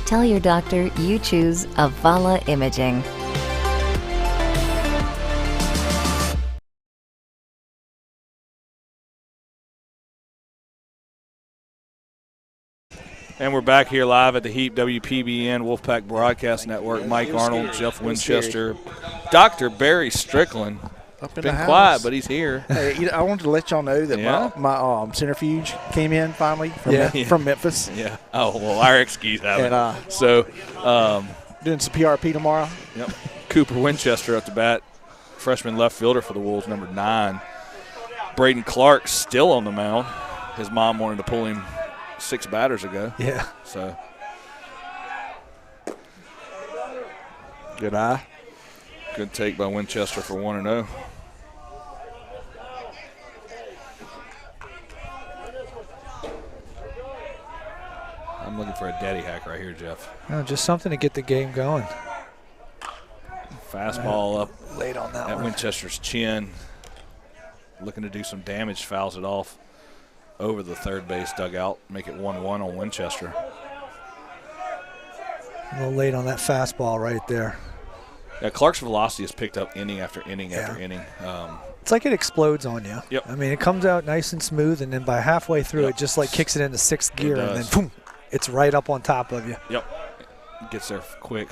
S5: Tell your doctor you choose Avala Imaging.
S1: And we're back here live at the Heat WPBN Wolfpack Broadcast Network. Mike Arnold, Jeff Winchester, Dr. Barry Strickland. Been quiet, but he's here.
S10: Hey, I wanted to let y'all know that my centrifuge came in finally from Memphis.
S1: Yeah. Oh, well, our ex-skis have it.
S10: Doing some PRP tomorrow.
S1: Yep. Cooper Winchester up to bat, freshman left fielder for the Wolves, number 9. Braden Clark still on the mound. his mom wanted to pull him 6 batters ago.
S3: Yeah.
S1: So.
S10: Good eye.
S1: Good take by Winchester for 1-0. I'm looking for a daddy hack right here, Jeff.
S3: No, just something to get the game going.
S1: Fastball up
S3: late on that
S1: at
S3: one.
S1: Winchester's chin. Looking to do some damage, fouls it off over the third base dugout. Make it 1-1 on Winchester.
S3: A little late on that fastball right there.
S1: Yeah, Clark's velocity has picked up inning after inning after inning.
S3: It's like it explodes on you.
S1: Yep.
S3: I mean, it comes out nice and smooth, and then by halfway through, it just like kicks it into 6th gear, and then boom, it's right up on top of you.
S1: Yep. Gets there quick.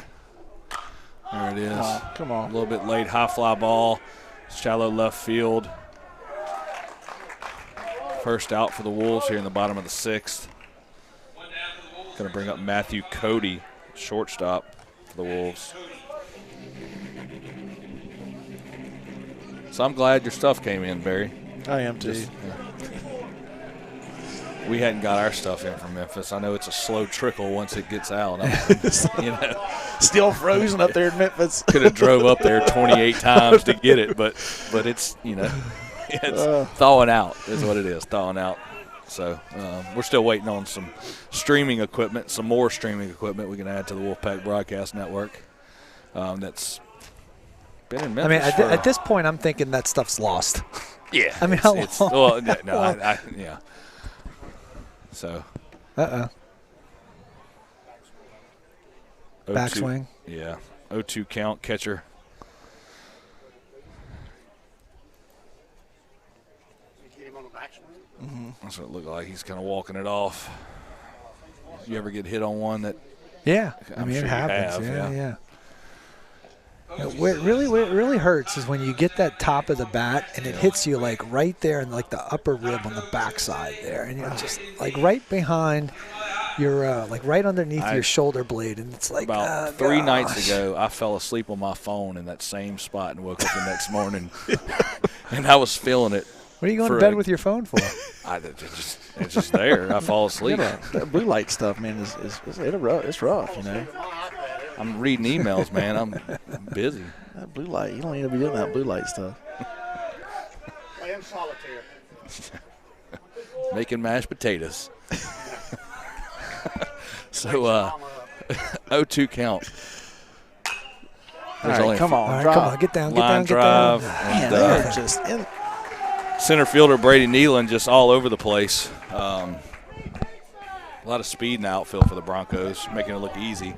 S1: There it is.
S10: Oh, come on.
S1: A little bit late. High fly ball. Shallow left field. First out for the Wolves here in the bottom of the 6th. Going to bring up Matthew Cody, shortstop for the Wolves. So I'm glad your stuff came in, Barry.
S10: I am too.
S1: We hadn't got our stuff in from Memphis. I know it's a slow trickle once it gets out. You know,
S10: still frozen up there in Memphis.
S1: Could have drove up there 28 times to get it, but it's, you know, it's thawing out is what it is, thawing out. So we're still waiting on some streaming equipment, some more streaming equipment we can add to the Wolfpack Broadcast Network. That's been in Memphis.
S3: I mean, at this point, I'm thinking that stuff's lost.
S1: Yeah.
S3: I mean, how long?
S1: Well, no, yeah. So.
S3: Backswing.
S1: Yeah. 0-2 count, catcher.
S10: Mm-hmm.
S1: That's what it looked like. He's kind of walking it off. You ever get hit on one that?
S3: Yeah.
S1: I'm
S3: it
S1: sure
S3: happens.
S1: you have,
S3: Yeah. Where it really hurts is when you get that top of the bat and it hits you like right there in like the upper rib on the backside there, and you're just like right behind your like right underneath your shoulder blade, and it's like
S1: about 3 nights ago I fell asleep on my phone in that same spot and woke up the next morning and I was feeling it.
S3: What are you going to bed with your phone for?
S1: It's just there. I fall asleep.
S10: That blue light stuff, man, it's rough, you know.
S1: I'm reading emails, man. I'm busy.
S10: That blue light, you don't need to be doing that blue light stuff.
S11: Playing solitaire.
S1: Making mashed potatoes. So, 0-2 count.
S10: All right, come on,
S3: get down,
S1: line drive.
S10: Man, they're just in.
S1: Center fielder Brady Nealon just all over the place. A lot of speed in the outfield for the Broncos, making it look easy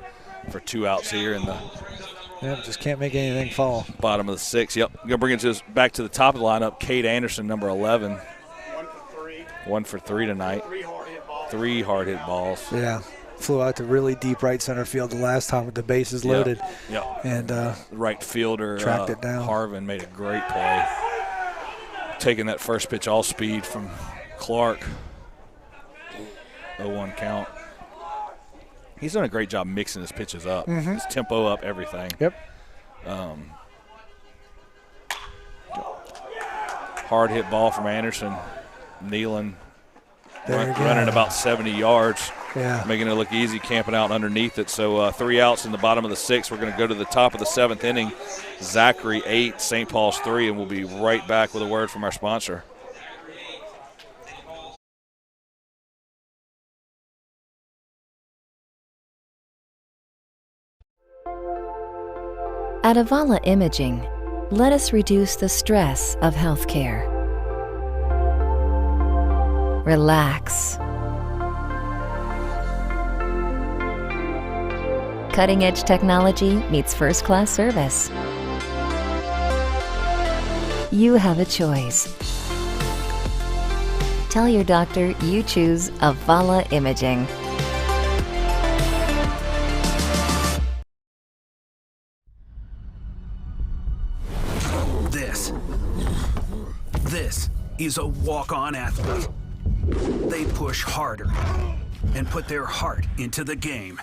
S1: for 2 outs here in the
S3: just can't make anything fall.
S1: Bottom of the 6th. Yep. We're going to bring it just back to the top of the lineup. Cade Anderson, number 11. 1 for 3 tonight. 3 hard hit balls.
S3: Yeah. Flew out to really deep right center field the last time with the bases loaded.
S1: Yep.
S3: And
S1: right fielder
S3: tracked it down.
S1: Harvin made a great play. Taking that first pitch all speed from Clark. 0-1 count. He's done a great job mixing his pitches up.
S3: Mm-hmm.
S1: His tempo up, everything.
S3: Yep.
S1: Hard hit ball from Anderson. Nealon running about 70 yards.
S3: Yeah.
S1: Making it look easy, camping out underneath it. So 3 outs in the bottom of the 6th. We're going to go to the top of the 7th inning. Zachary 8, St. Paul's 3, and we'll be right back with a word from our sponsor.
S5: At Avala Imaging, let us reduce the stress of healthcare. Relax. Cutting-edge technology meets first-class service. You have a choice. Tell your doctor you choose Avala Imaging.
S6: This is a walk-on athlete. They push harder and put their heart into the game.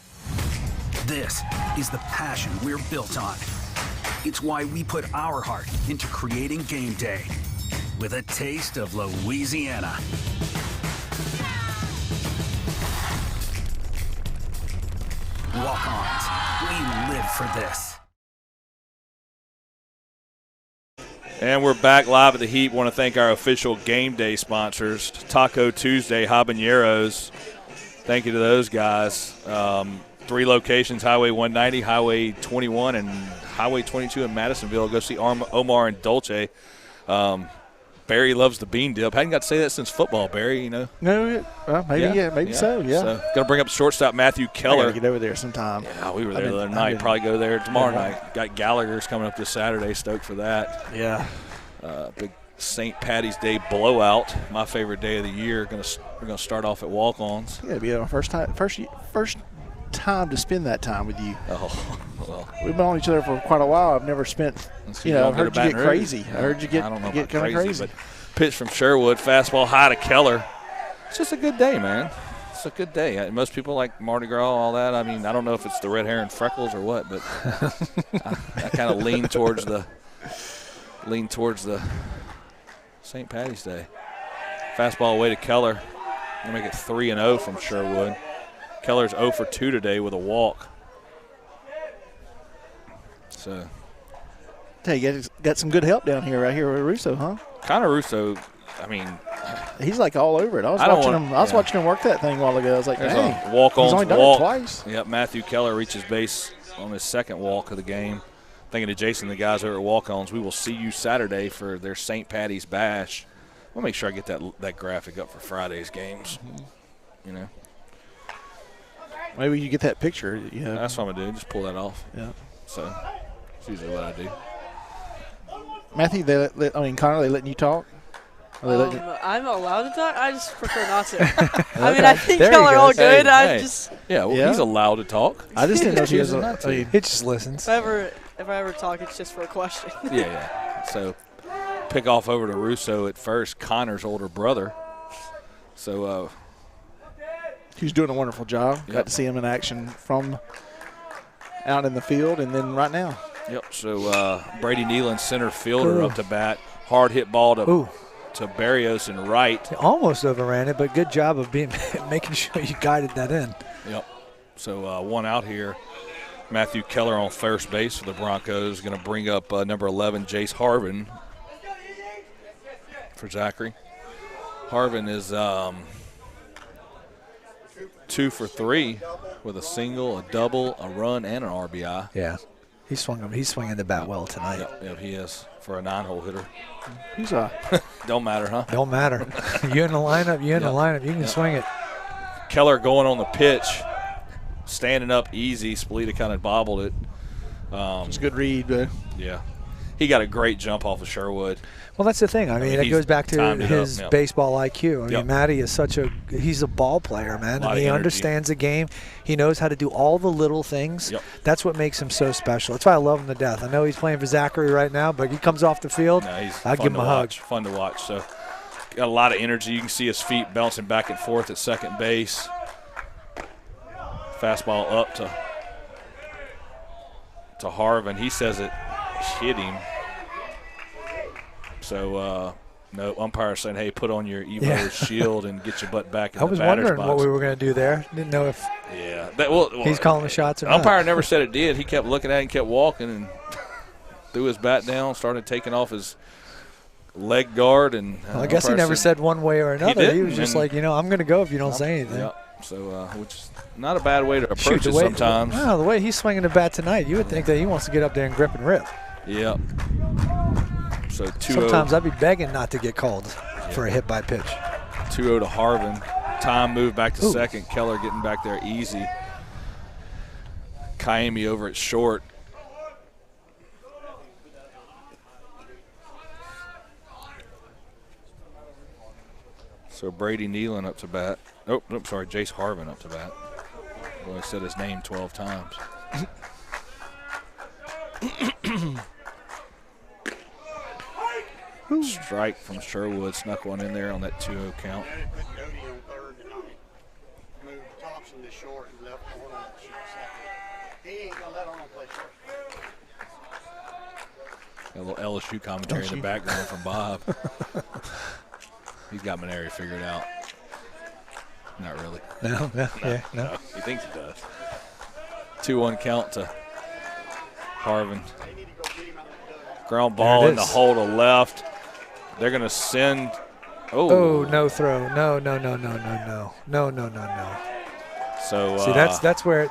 S6: This is the passion we're built on. It's why we put our heart into creating game day with a taste of Louisiana. Walk-ons. We live for this.
S1: And we're back live at the Heat. Want to thank our official game day sponsors, Taco Tuesday, Habaneros. Thank you to those guys. 3 locations, Highway 190, Highway 21, and Highway 22 in Madisonville. Go see Omar and Dolce. Barry loves the bean dip. Hadn't got to say that since football, Barry, you know.
S10: No, well, maybe so.
S1: So, going to bring up shortstop Matthew Keller.
S10: I gotta get over there sometime.
S1: Yeah, we were there the other night. Probably go there tomorrow night. Got Gallagher's coming up this Saturday. Stoked for that.
S10: Yeah.
S1: Big St. Patty's Day blowout. My favorite day of the year. We're gonna start off at walk-ons.
S10: Yeah, it'll be our first time to spend that time with you.
S1: Oh, well.
S10: We've been on each other for quite a while. I've never spent.
S1: So
S10: I've heard you get crazy. I heard you get kind of crazy.
S1: But pitch from Sherwood, fastball high to Keller. It's just a good day, man. It's a good day. Most people like Mardi Gras, all that. I mean, I don't know if it's the red hair and freckles or what, but I kind of lean towards the St. Patty's Day. Fastball away to Keller. We'll make it 3-0 from Sherwood. Keller's 0 for 2 today with a walk. So,
S10: hey, you got some good help down here, right here with Russo, huh?
S1: Connor Russo, I mean,
S10: he's like all over it. I was watching him work that thing a while ago. I was like, dang,
S1: walk-ons,
S10: he's only done it twice.
S1: Yep, Matthew Keller reaches base on his second walk of the game. Thinking to Jason, the guys over at Walk-Ons, we will see you Saturday for their St. Patty's Bash. We'll make sure I get that graphic up for Friday's games. You know,
S10: maybe you get that picture. Yeah,
S1: that's what I'm gonna do. Just pull that off.
S10: Yeah.
S1: So that's usually what I do.
S10: Matthew, Connor, they letting you talk?
S12: I'm allowed to talk. I just prefer not to. I mean, I think y'all are all good.
S1: He's allowed to talk.
S10: I just didn't know he was.
S3: He just listens.
S12: If I ever talk, it's just for a question.
S1: Yeah. So pick off over to Russo at first, Connor's older brother. So
S10: he's doing a wonderful job. Yep. Got to see him in action from out in the field and then right now.
S1: Yep. So Brady Nealon, center fielder, up to bat. Hard hit ball to Barrios and right.
S3: He almost overran it, but good job of making sure you guided that in.
S1: Yep. So 1 out here. Matthew Keller on first base for the Broncos. Going to bring up number 11, Jace Harvin, for Zachary. Harvin is 2 for 3 with a single, a double, a run, and an RBI.
S3: Yeah, he's swinging the bat well tonight.
S1: Yep, he is for a 9-hole hitter.
S10: He's
S1: don't matter, huh?
S3: Don't matter. You're in the lineup. You're in the lineup. You can swing it.
S1: Keller going on the pitch. Standing up easy. Spolita kind of bobbled it.
S10: It's a good read, though.
S1: Yeah. He got a great jump off of Sherwood.
S3: Well, that's the thing. I mean, it goes back to his baseball IQ. I mean, Matty is he's a ball player, man. And he understands the game. He knows how to do all the little things.
S1: Yep.
S3: That's what makes him so special. That's why I love him to death. I know he's playing for Zachary right now, but he comes off the field, I'd give him a hug.
S1: Fun to watch. So, got a lot of energy. You can see his feet bouncing back and forth at second base. Fastball up to Harvin. He says it hit him. So, no, umpire saying, hey, put on your Evo shield and get your butt back in the batter's box.
S3: I was wondering what we were going to do there. Didn't know if he's calling the shots or not.
S1: Umpire never said it did. He kept looking at it and kept walking and threw his bat down, started taking off his leg guard. And
S3: I guess he never said one way or another. He was just like, I'm going to go if you don't say anything.
S1: Yeah. So, which is not a bad way to approach it sometimes.
S3: Wow, the way he's swinging the bat tonight, you would think that he wants to get up there and grip and rip.
S1: Yeah. So 2-0.
S3: Sometimes I'd be begging not to get called for a hit by pitch.
S1: 2-0 to Harvin. Time moved back to second. Keller getting back there easy. Kaimi over at short. So Brady Nealon up to bat. Sorry, Jace Harvin up to bat. Well, I said his name 12 times. Strike from Sherwood. Snuck one in there on that 2-0 count.
S11: Moved Thompson to short and left Horn on second. He ain't gonna let Horn play short.
S1: Got a little LSU commentary in the background from Bob. He's got Maneri figured out. Not really.
S3: No.
S1: He thinks he does. 2-1 count to Harvin. Ground ball in the hole to left. They're going to send.
S3: Oh, no throw. No.
S1: So
S3: see, that's where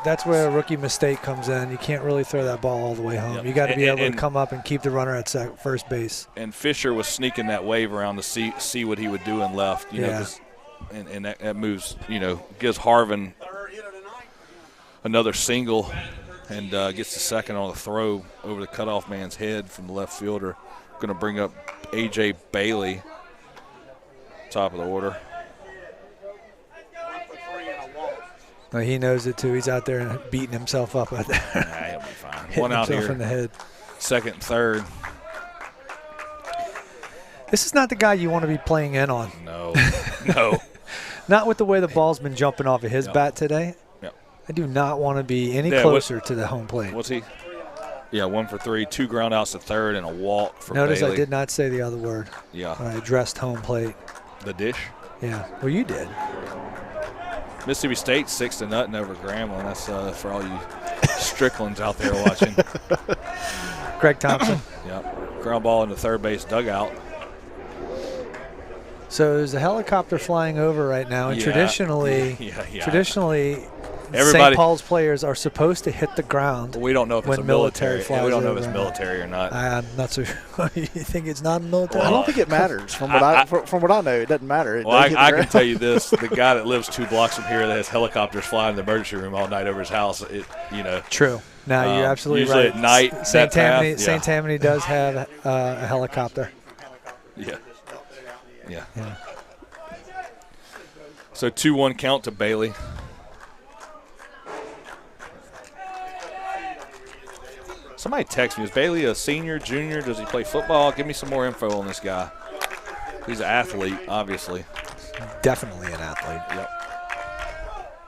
S3: a rookie mistake comes in. You can't really throw that ball all the way home.
S1: Yep.
S3: You got to be able to come up and keep the runner at first base.
S1: And Fisher was sneaking that wave around to see what he would do in left. You know, and that moves. You know, gives Harvin another single, and gets the second on the throw over the cutoff man's head from the left fielder. Going to bring up A.J. Bailey, top of the order.
S3: No, he knows it too. He's out there beating himself up out there.
S1: Nah, he'll be fine.
S3: Hitting
S1: One out
S3: himself
S1: here.
S3: in the head.
S1: Second and third.
S3: This is not the guy you want to be playing in on.
S1: No.
S3: Not with the way the ball's been jumping off of his bat today.
S1: Yep.
S3: I do not want to be any closer to the home plate.
S1: What's he? Yeah, 1 for 3, 2 ground outs to third, and a walk for
S3: Notice
S1: Bailey.
S3: I did not say the other word.
S1: Yeah.
S3: I addressed home plate.
S1: The dish?
S3: Yeah. Well, you did.
S1: Mississippi State 6-0 over Grambling. That's for all you Stricklands out there watching.
S3: Greg Thompson.
S1: Yep. Ground ball in the third base dugout.
S3: So there's a helicopter flying over right now, and traditionally, St. Paul's players are supposed to hit the ground.
S1: We don't know if it's a military. We don't know if it's military or not.
S3: I'm not so sure. You think it's not military?
S10: Well, I don't think it matters. From what I know, it doesn't matter.
S1: I can tell you this: the guy that lives 2 blocks from here that has helicopters flying in the emergency room all night over his house.
S3: True. No, you're absolutely
S1: usually
S3: right.
S1: At night,
S3: St. Tammany does have a helicopter.
S1: Yeah. So 2-1 count to Bailey. Somebody text me, is Bailey a senior, junior? Does he play football? Give me some more info on this guy. He's an athlete, obviously.
S3: Definitely an athlete.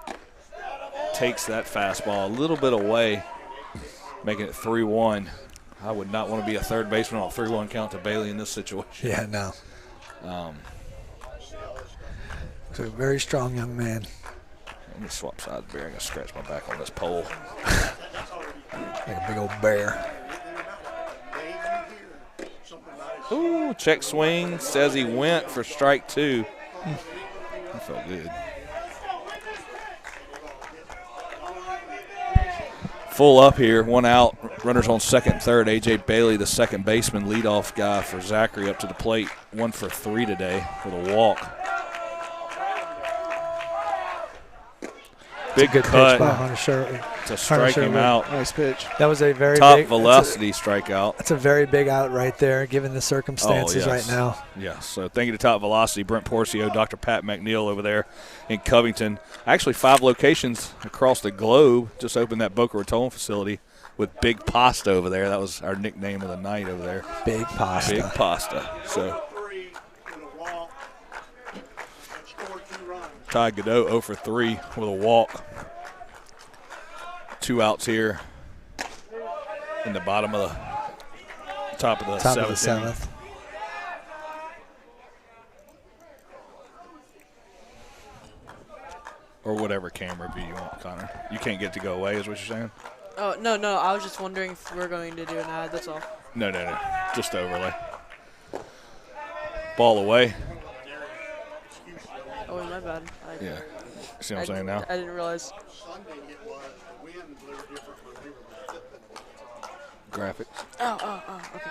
S1: Yep. Takes that fastball a little bit away, making it 3-1. I would not want to be a third baseman on a 3-1 count to Bailey in this situation.
S3: Yeah, no. He's a very strong young man.
S1: Let me swap sides here. I'm going to scratch my back on this pole.
S3: Like a big old bear.
S1: Ooh, check swing. Says he went for strike 2. That felt good. Full up here, 1 out. Runners on second and third. A.J. Bailey, the second baseman, leadoff guy for Zachary, up to the plate. 1 for 3 today with a walk. Big
S3: good
S1: cut
S3: pitch by Hunter Sherwood
S1: to strike him out.
S10: Nice pitch.
S3: That was a very
S1: top
S3: big
S1: velocity strikeout.
S3: That's a very big out right there, given the circumstances right now.
S1: Yes. So thank you to Top Velocity, Brent Porcio, Dr. Pat McNeil over there in Covington. Actually, 5 locations across the globe. Just opened that Boca Raton facility with Big Pasta over there. That was our nickname of the night over there.
S3: Big Pasta.
S1: Big Pasta. So Ty Godot 0 for 3 with a walk. 2 outs here in the bottom of the top of the seventh. Or whatever camera view you want, Connor. You can't get to go away, is what you're saying?
S12: Oh, no. I was just wondering if we're going to do an ad, that's all.
S1: No. Just overlay. Ball away.
S12: Oh, my bad.
S1: Yeah. See what I'm saying now?
S12: I didn't realize.
S1: Graphics.
S12: Oh, okay.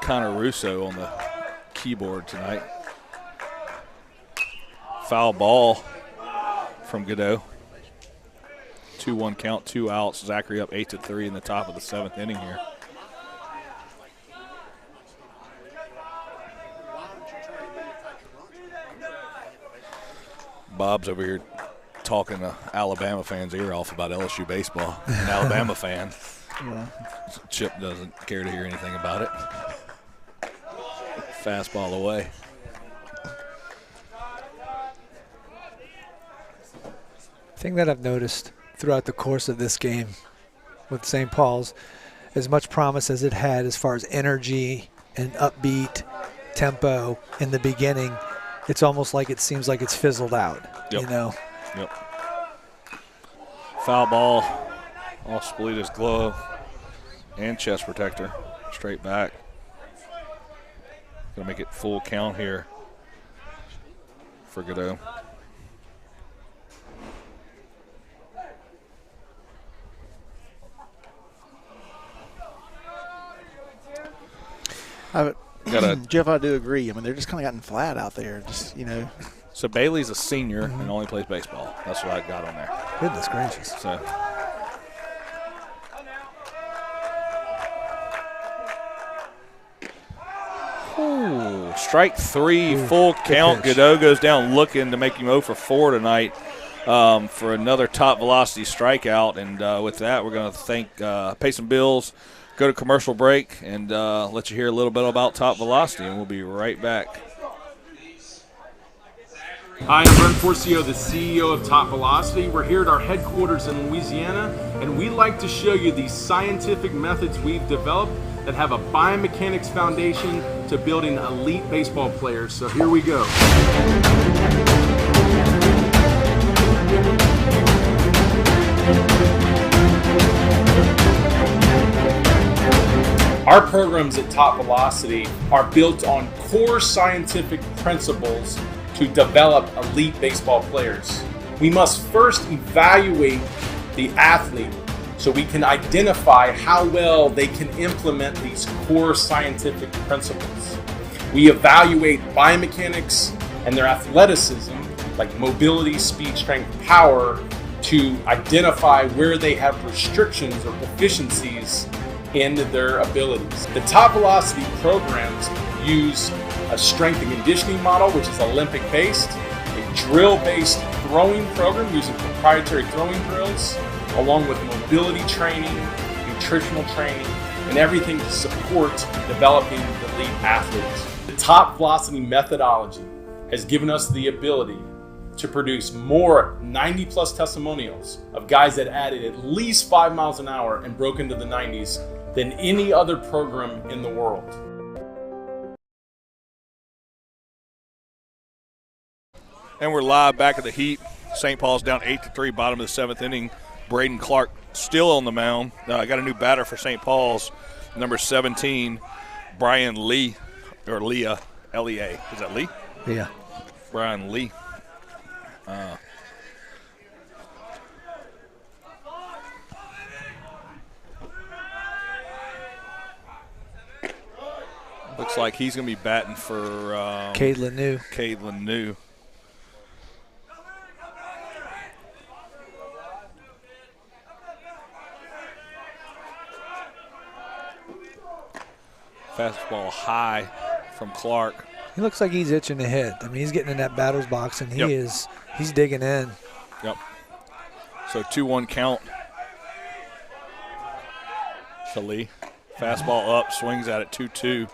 S1: Connor Russo on the keyboard tonight. Foul ball from Godot. 2-1 count, 2 outs. Zachary up 8-3 in the top of the 7th inning here. Bob's over here talking to Alabama fans' ear off about LSU baseball. An Alabama fan.
S10: Yeah.
S1: Chip doesn't care to hear anything about it. Fastball away.
S3: Thing that I've noticed throughout the course of this game with St. Paul's, as much promise as it had as far as energy and upbeat tempo in the beginning, it's almost like it seems like it's fizzled out.
S1: Yep.
S3: You know.
S1: Yep. Foul ball off Spalita's glove and chest protector. Straight back. Gonna make it full count here for Godot.
S10: Jeff, I do agree. I mean, they're just kind of gotten flat out there. Just, you know.
S1: So Bailey's a senior and only plays baseball. That's what I got on there.
S3: Goodness gracious.
S1: So. Ooh, strike 3, full count. Godot goes down looking to make him 0 for 4 tonight for another top velocity strikeout. And with that, we're going to pay some bills, go to commercial break, and let you hear a little bit about top velocity, and we'll be right back.
S8: Hi, I'm Brent Forcio, the CEO of Top Velocity. We're here at our headquarters in Louisiana, and we like to show you the scientific methods we've developed that have a biomechanics foundation to building elite baseball players. So here we go. Our programs at Top Velocity are built on core scientific principles to develop elite baseball players. We must first evaluate the athlete so we can identify how well they can implement these core scientific principles. We evaluate biomechanics and their athleticism, like mobility, speed, strength, power, to identify where they have restrictions or deficiencies in their abilities. The Top Velocity programs use a strength and conditioning model, which is Olympic-based, a drill-based throwing program using proprietary throwing drills, along with mobility training, nutritional training, and everything to support developing the elite athletes. The Top Velocity methodology has given us the ability to produce more 90-plus testimonials of guys that added at least 5 miles an hour and broke into the 90s than any other program in the world.
S1: And we're live back at the Heat. St. Paul's down 8-3, bottom of the 7th inning. Braden Clark still on the mound. Got a new batter for St. Paul's, number 17, Brian Lee, or Leah, L-E-A. Is that Lee?
S3: Yeah.
S1: Brian Lee. Looks like he's going to be batting for
S3: Cade Lanou.
S1: Cade Lanou. Fastball high from Clark.
S3: He looks like he's itching to hit. I mean, he's getting in that batter's box, and he's digging in.
S1: Yep. So 2-1 count to Lee. Fastball up, swings at it 2-2.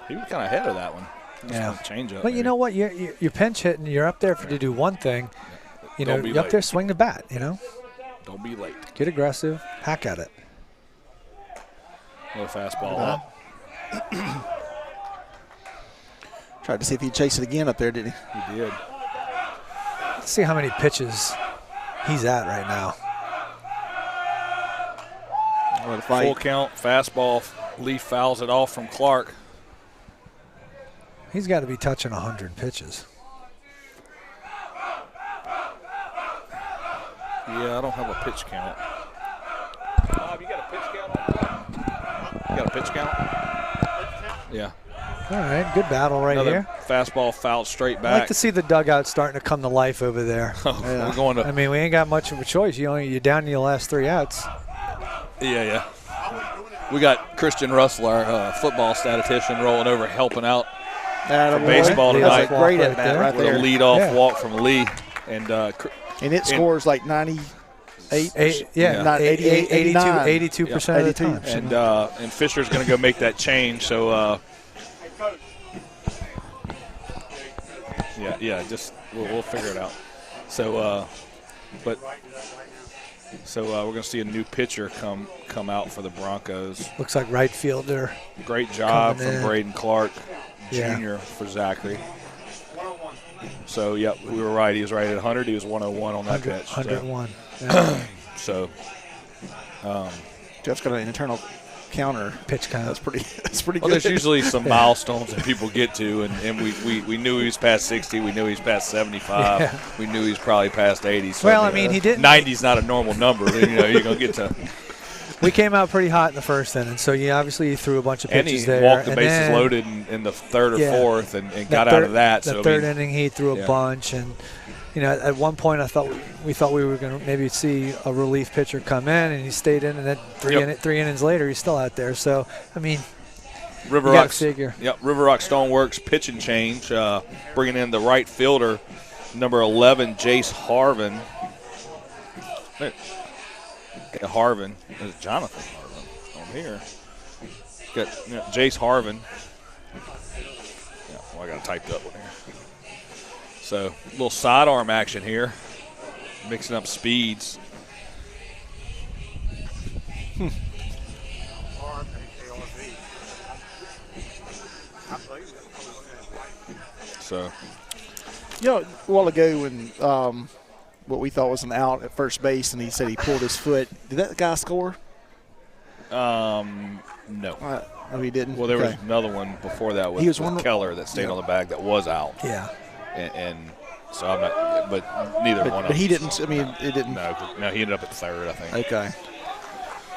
S1: He was kind of ahead of that one.
S3: Yeah.
S1: Change up.
S3: But you know what? You're pinch hitting. You're up there to do one thing. You know, you're up there, swing the bat. You know.
S1: Don't be late.
S3: Get aggressive. Hack at it.
S1: Little fastball up.
S10: Tried to see if he'd chase it again up there, didn't he?
S1: He did.
S3: Let's see how many pitches he's at right now.
S1: Full count, fastball. Lee fouls it off from Clark.
S3: He's got to be touching 100 pitches.
S1: Yeah, I don't have a pitch count. Bob, you got a pitch count? You got a pitch count? Yeah.
S3: All right, good battle here.
S1: Fastball fouled straight back.
S3: I like to see the dugout starting to come to life over there.
S1: We're going to.
S3: I mean, we ain't got much of a choice. You're down in your last 3 outs.
S1: Yeah. We got Christian Russell, our football statistician, rolling over, helping out for baseball tonight.
S10: That's great at that right there.
S1: With a leadoff walk from Lee. And
S10: it scores like 98.
S3: 82% of the time.
S1: And Fisher's going to go make that change. So, just we'll figure it out. So, we're going to see a new pitcher come out for the Broncos.
S3: Looks like right fielder.
S1: Great job from Braden Clark. junior for Zachary. So, yep, we were right. He was right at 100. He was 101 on that pitch.
S3: 101.
S1: So,
S10: Jeff's got an internal counter
S3: pitch count.
S10: That's pretty
S1: well,
S10: good.
S1: there's usually some milestones that people get to, and we knew he was past 60. We knew he was past 75.
S3: Yeah.
S1: We knew he was probably past 80. So
S3: well, I mean, he didn't.
S1: 90's not a normal number. You're going to get to.
S3: We came out pretty hot in the first inning, so obviously he threw a bunch of pitches there.
S1: And he walked the bases loaded in the third or fourth and got out of that.
S3: The third inning he threw a bunch, and at one point we thought we were going to maybe see a relief pitcher come in, and he stayed in, and then three innings later he's still out there. So I mean,
S1: River Rock Stoneworks pitching change, bringing in the right fielder, number 11, Jace Harvin. Harvin. There's Jonathan Harvin on here. Got Jace Harvin. Yeah, well, I got it typed up on here. So, a little sidearm action here. Mixing up speeds. So.
S10: A while ago when what we thought was an out at first base, and he said he pulled his foot. Did that guy score?
S1: No.
S10: No, he didn't.
S1: Well, there was another one before that with Keller that stayed on the bag that was out.
S3: Yeah.
S1: And so I'm not, but neither one of them.
S10: But he didn't. I mean, it didn't.
S1: No, he ended up at third, I think.
S10: Okay.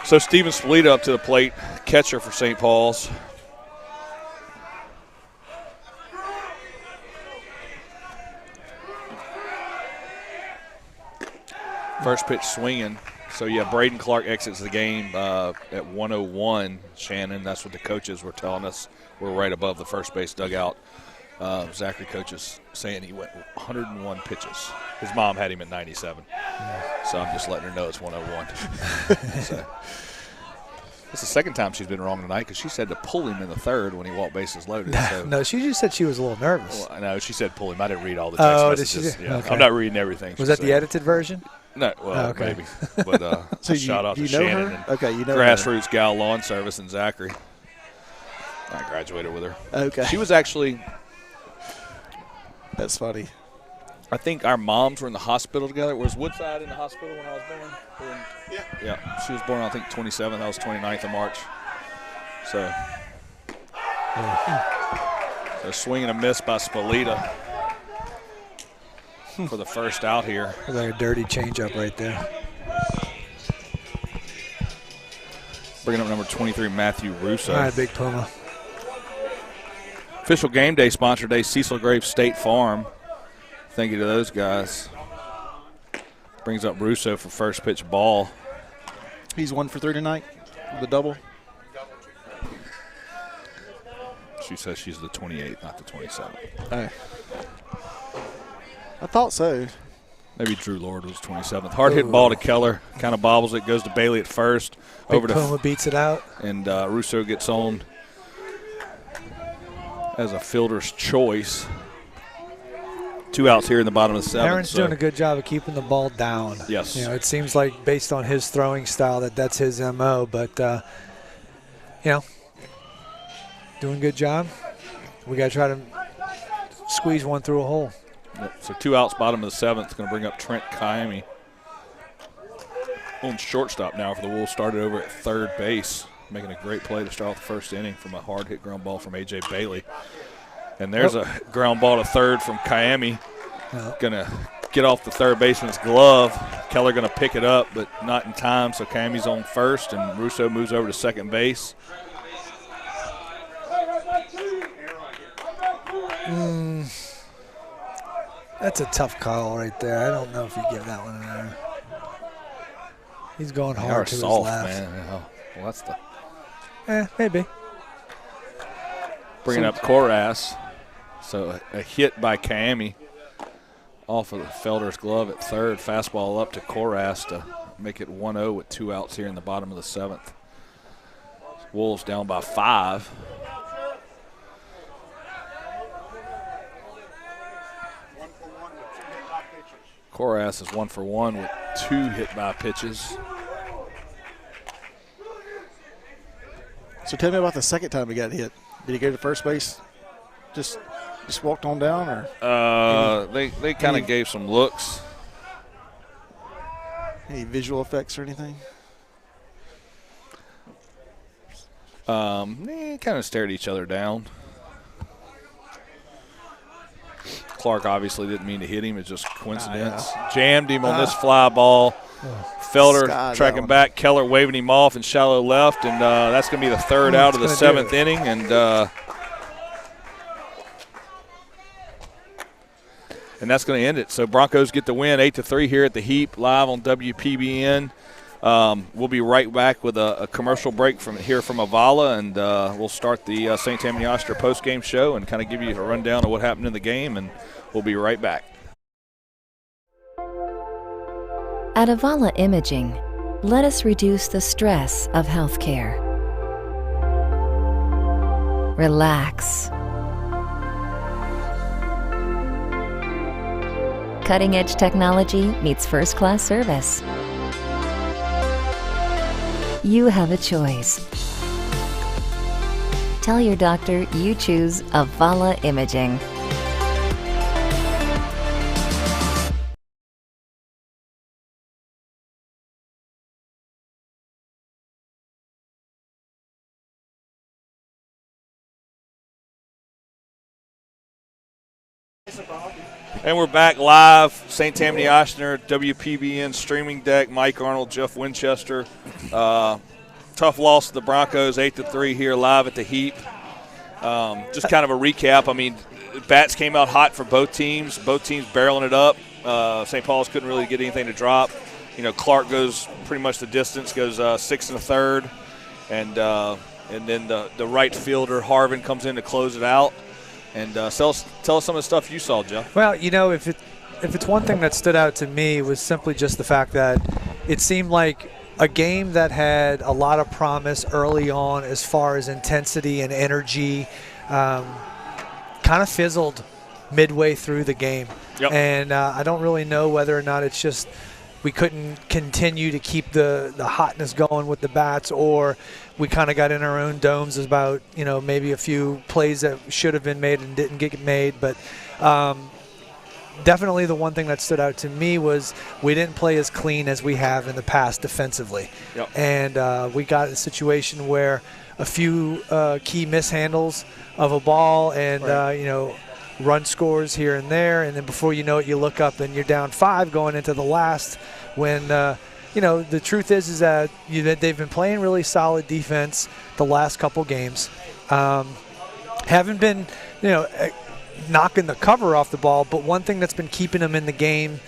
S1: So Steven Spolita up to the plate, catcher for St. Paul's. First pitch swinging. So, Braden Clark exits the game at 101, Shannon. That's what the coaches were telling us. We're right above the first base dugout. Zachary coaches saying he went 101 pitches. His mom had him at 97. So I'm just letting her know it's 101. So, it's the second time she's been wrong tonight because she said to pull him in the third when he walked bases loaded. So.
S3: No, she just said she was a little nervous.
S1: Well, no, she said pull him. I didn't read all the text messages.
S3: Did she? Okay.
S1: I'm not reading everything.
S3: Was that the edited version?
S1: No, well, maybe. But
S10: so
S1: shout out to Shannon and Grassroots Gal Lawn Service and Zachary. I graduated with her.
S10: Okay.
S1: She was actually.
S10: That's funny.
S1: I think our moms were in the hospital together. Was Woodside in the hospital when I was born? Yeah. She was born, I think, 27th. That was 29th of March. So. So swing and a miss by Spolita for the first out here.
S3: Looks like a dirty changeup right there.
S1: Bringing up number 23, Matthew Russo.
S3: All right, Big Puma.
S1: Official game day sponsor today, Cecil Graves State Farm. Thank you to those guys. Brings up Russo for first pitch ball.
S10: He's 1 for 3 tonight with a double.
S1: She says she's the 28th, not the 27th.
S10: Oh. I thought so.
S1: Maybe Drew Lord was 27th. Hard hit ball to Keller. Kind of bobbles it. Goes to Bailey at first.
S3: Big Puma beats it out.
S1: And Russo gets on as a fielder's choice. 2 outs here in the bottom of the 7th.
S3: Aaron's doing a good job of keeping the ball down.
S1: Yes.
S3: It seems like based on his throwing style that's his MO. But, doing a good job. We got to try to squeeze one through a hole.
S1: Yep. So 2 outs, bottom of the 7th. Going to bring up Trent Kiami. On shortstop now for the Wolves. Started over at third base. Making a great play to start off the first inning from a hard hit ground ball from A.J. Bailey. And there's a ground ball to third from Kiami. Going to get off the third baseman's glove. Keller going to pick it up, but not in time. So Kiami's on first, and Russo moves over to second base.
S3: That's a tough call right there. I don't know if you give that one there. He's going hard to his left.
S1: Man. Well, that's the.
S3: Maybe.
S1: Bringing up Koras. So a hit by Kiami off of Felder's glove at third. Fastball up to Koras to make it 1-0 with 2 outs here in the bottom of the 7th. Wolves down by 5. Koras is 1 for 1 with 2 hit by pitches.
S10: So tell me about the second time he got hit. Did he go to first base? Just walked on down, or
S1: they kind of gave some looks.
S10: Any visual effects or anything?
S1: They kind of stared each other down. Clark obviously didn't mean to hit him. It's just coincidence. Jammed him on this fly ball. Felder tracking back. Keller waving him off in shallow left, and that's going to be the third out of the 7th inning. And that's going to end it. So Broncos get the win 8-3 here at the Heap, live on WPBN. We'll be right back with a commercial break from Avala, and we'll start the St. Tammany Oster post-game show and kind of give you a rundown of what happened in the game, and we'll be right back.
S5: At Avala Imaging, let us reduce the stress of healthcare. Relax. Cutting-edge technology meets first-class service. You have a choice. Tell your doctor you choose Avala Imaging.
S1: And we're back live, St. Tammany Oshner, WPBN streaming deck. Mike Arnold, Jeff Winchester. Tough loss to the Broncos, 8-3 here live at the Heap. Just kind of a recap. I mean, bats came out hot for both teams. Both teams barreling it up. St. Paul's couldn't really get anything to drop. You know, Clark goes pretty much the distance, goes 6 1/3, and then the right fielder Harvin comes in to close it out. And tell us some of the stuff you saw, Jeff.
S3: Well, you know, if it's one thing that stood out to me was simply just the fact that it seemed like a game that had a lot of promise early on as far as intensity and energy kind of fizzled midway through the game.
S1: Yep.
S3: And I don't really know whether or not it's just we couldn't continue to keep the hotness going with the bats, or we kind of got in our own domes about, you know, maybe a few plays that should have been made and didn't get made. But definitely the one thing that stood out to me was we didn't play as clean as we have in the past defensively.
S1: Yep.
S3: And we got a situation where a few key mishandles of a ball and, you know, run scores here and there, and then before you know it, you look up and you're down 5 going into the last when, you know, the truth is that they've been playing really solid defense the last couple games. Haven't been, you know, knocking the cover off the ball, but one thing that's been keeping them in the game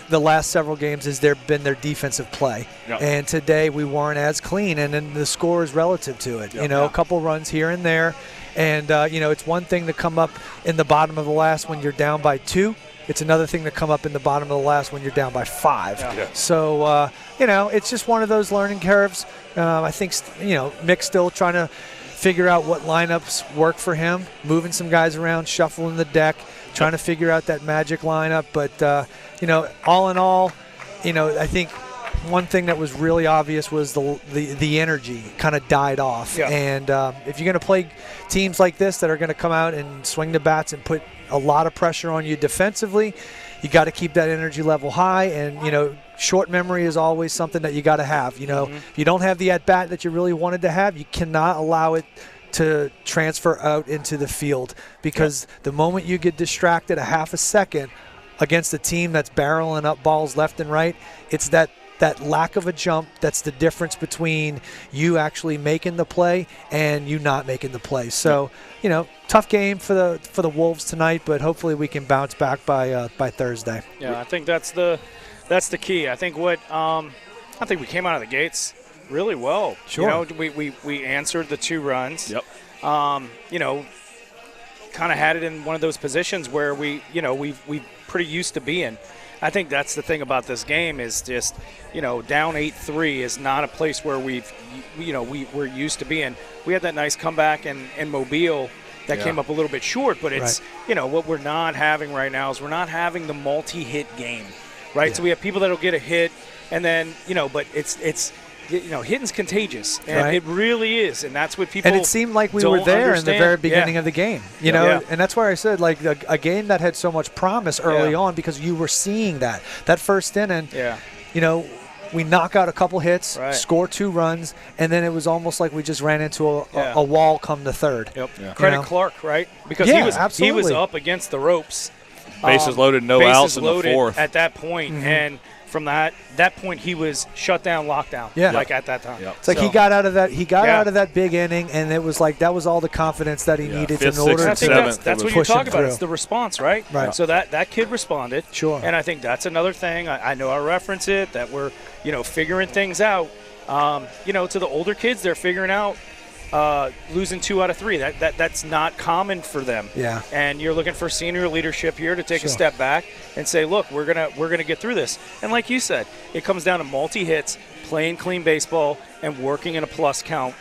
S3: the last several games has their defensive play.
S1: Yep.
S3: And today we weren't as clean, and then the score is relative to it.
S1: Yep.
S3: You know, a couple runs here and there. And, you know, it's one thing to come up in the bottom of the last when you're down by 2. It's another thing to come up in the bottom of the last when you're down by 5.
S1: Yeah.
S3: So, you know, it's just one of those learning curves. I think, you know, Mick's still trying to figure out what lineups work for him, moving some guys around, shuffling the deck, trying to figure out that magic lineup. But, you know, all in all, you know, I think one thing that was really obvious was the energy kind of died off.
S2: Yeah.
S3: And if you're going to play teams like this that are going to come out and swing the bats and put a lot of pressure on you defensively, you got to keep that energy level high. And, you know, short memory is always something that you got to have. You know, if you don't have the at-bat that you really wanted to have, you cannot allow it to transfer out into the field, because the moment you get distracted a half a second against a team that's barreling up balls left and right, it's that lack of a jump that's the difference between you actually making the play and you not making the play. So, you know, tough game for the Wolves tonight, but hopefully we can bounce back by Thursday.
S2: Yeah, I think that's the key. I think I think we came out of the gates really well.
S3: Sure.
S2: You know, we answered the 2 runs.
S1: Yep.
S2: You know, kind of had it in one of those positions where we pretty used to being. I think that's the thing about this game is just, you know, down 8-3 is not a place where we're used to being. We had that nice comeback in Mobile that came up a little bit short, but it's, you know, what we're not having right now is we're not having the multi-hit game, right?
S3: Yeah.
S2: So we have people that'll get a hit, and then, you know, but it's hitting's contagious, and it really is, and that's what people.
S3: And it seemed like we were there in the very beginning of the game, and that's where I said like a game that had so much promise early on because you were seeing that first inning. We knock out a couple hits, score 2 runs, and then it was almost like we just ran into a wall come the third.
S2: Credit Clark, right? Because he was up against the ropes.
S1: Bases loaded, no outs in the 4th.
S2: At that point, and from that point he was shut down, lockdown. Like at that time.
S3: It's like he got out of that. He got out of that big inning, and it was like that was all the confidence that he needed in order to.
S2: I think that's what you talk about. It's the response, right?
S3: Right.
S2: So that kid responded.
S3: Sure.
S2: And I think that's another thing. I know I reference it that we're figuring things out. To the older kids, they're figuring out. Losing 2 out of 3. That's not common for them.
S3: Yeah.
S2: And you're looking for senior leadership here to take a step back and say, look, we're gonna get through this. And like you said, it comes down to multi-hits, playing clean baseball, and working in a plus count.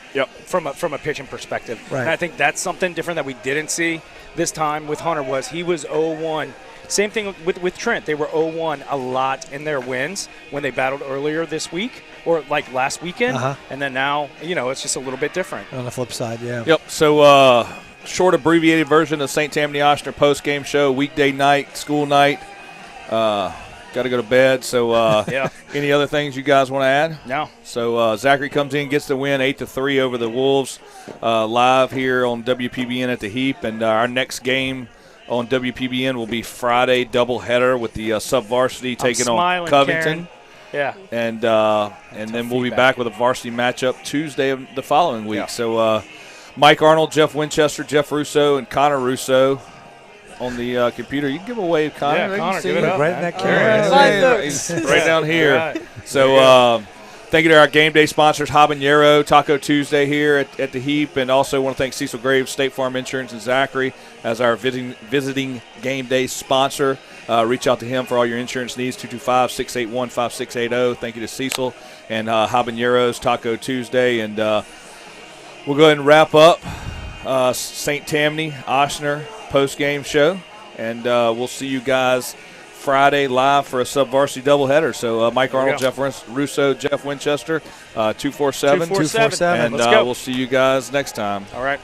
S2: From a pitching perspective.
S3: Right.
S2: And I think that's something different that we didn't see this time with Hunter. He was 0-1. Same thing with Trent. They were 0-1 a lot in their wins when they battled earlier this week or like last weekend. And then now, it's just a little bit different.
S3: On the flip side, yeah.
S1: Yep. So short abbreviated version of St. Tammany Oshner post-game show, weekday night, school night. Got to go to bed. So any other things you guys want to add?
S2: No.
S1: So Zachary comes in, gets the win 8-3 over the Wolves live here on WPBN at the Heap. And our next game on WPBN will be Friday doubleheader with the sub-varsity taking on Covington.
S2: Karen.
S1: And then we'll be back with a varsity matchup Tuesday of the following week. So Mike Arnold, Jeff Winchester, Jeff Russo, and Connor Russo on the computer. You can give away Connor.
S2: Yeah, Connor, give it up.
S3: Right in that camera.
S1: He's right down here. So thank you to our game day sponsors, Habanero, Taco Tuesday here at the Heap, and also want to thank Cecil Graves, State Farm Insurance, and Zachary as our visiting game day sponsor. Reach out to him for all your insurance needs, 225-681-5680. Thank you to Cecil and Habaneros, Taco Tuesday. And we'll go ahead and wrap up St. Tammany Oshner post-game show, and we'll see you guys Friday live for a sub-varsity doubleheader. So Mike Arnold, Jeff Russo, Jeff Winchester, 247.
S2: And
S1: And we'll see you guys next time.
S2: All right.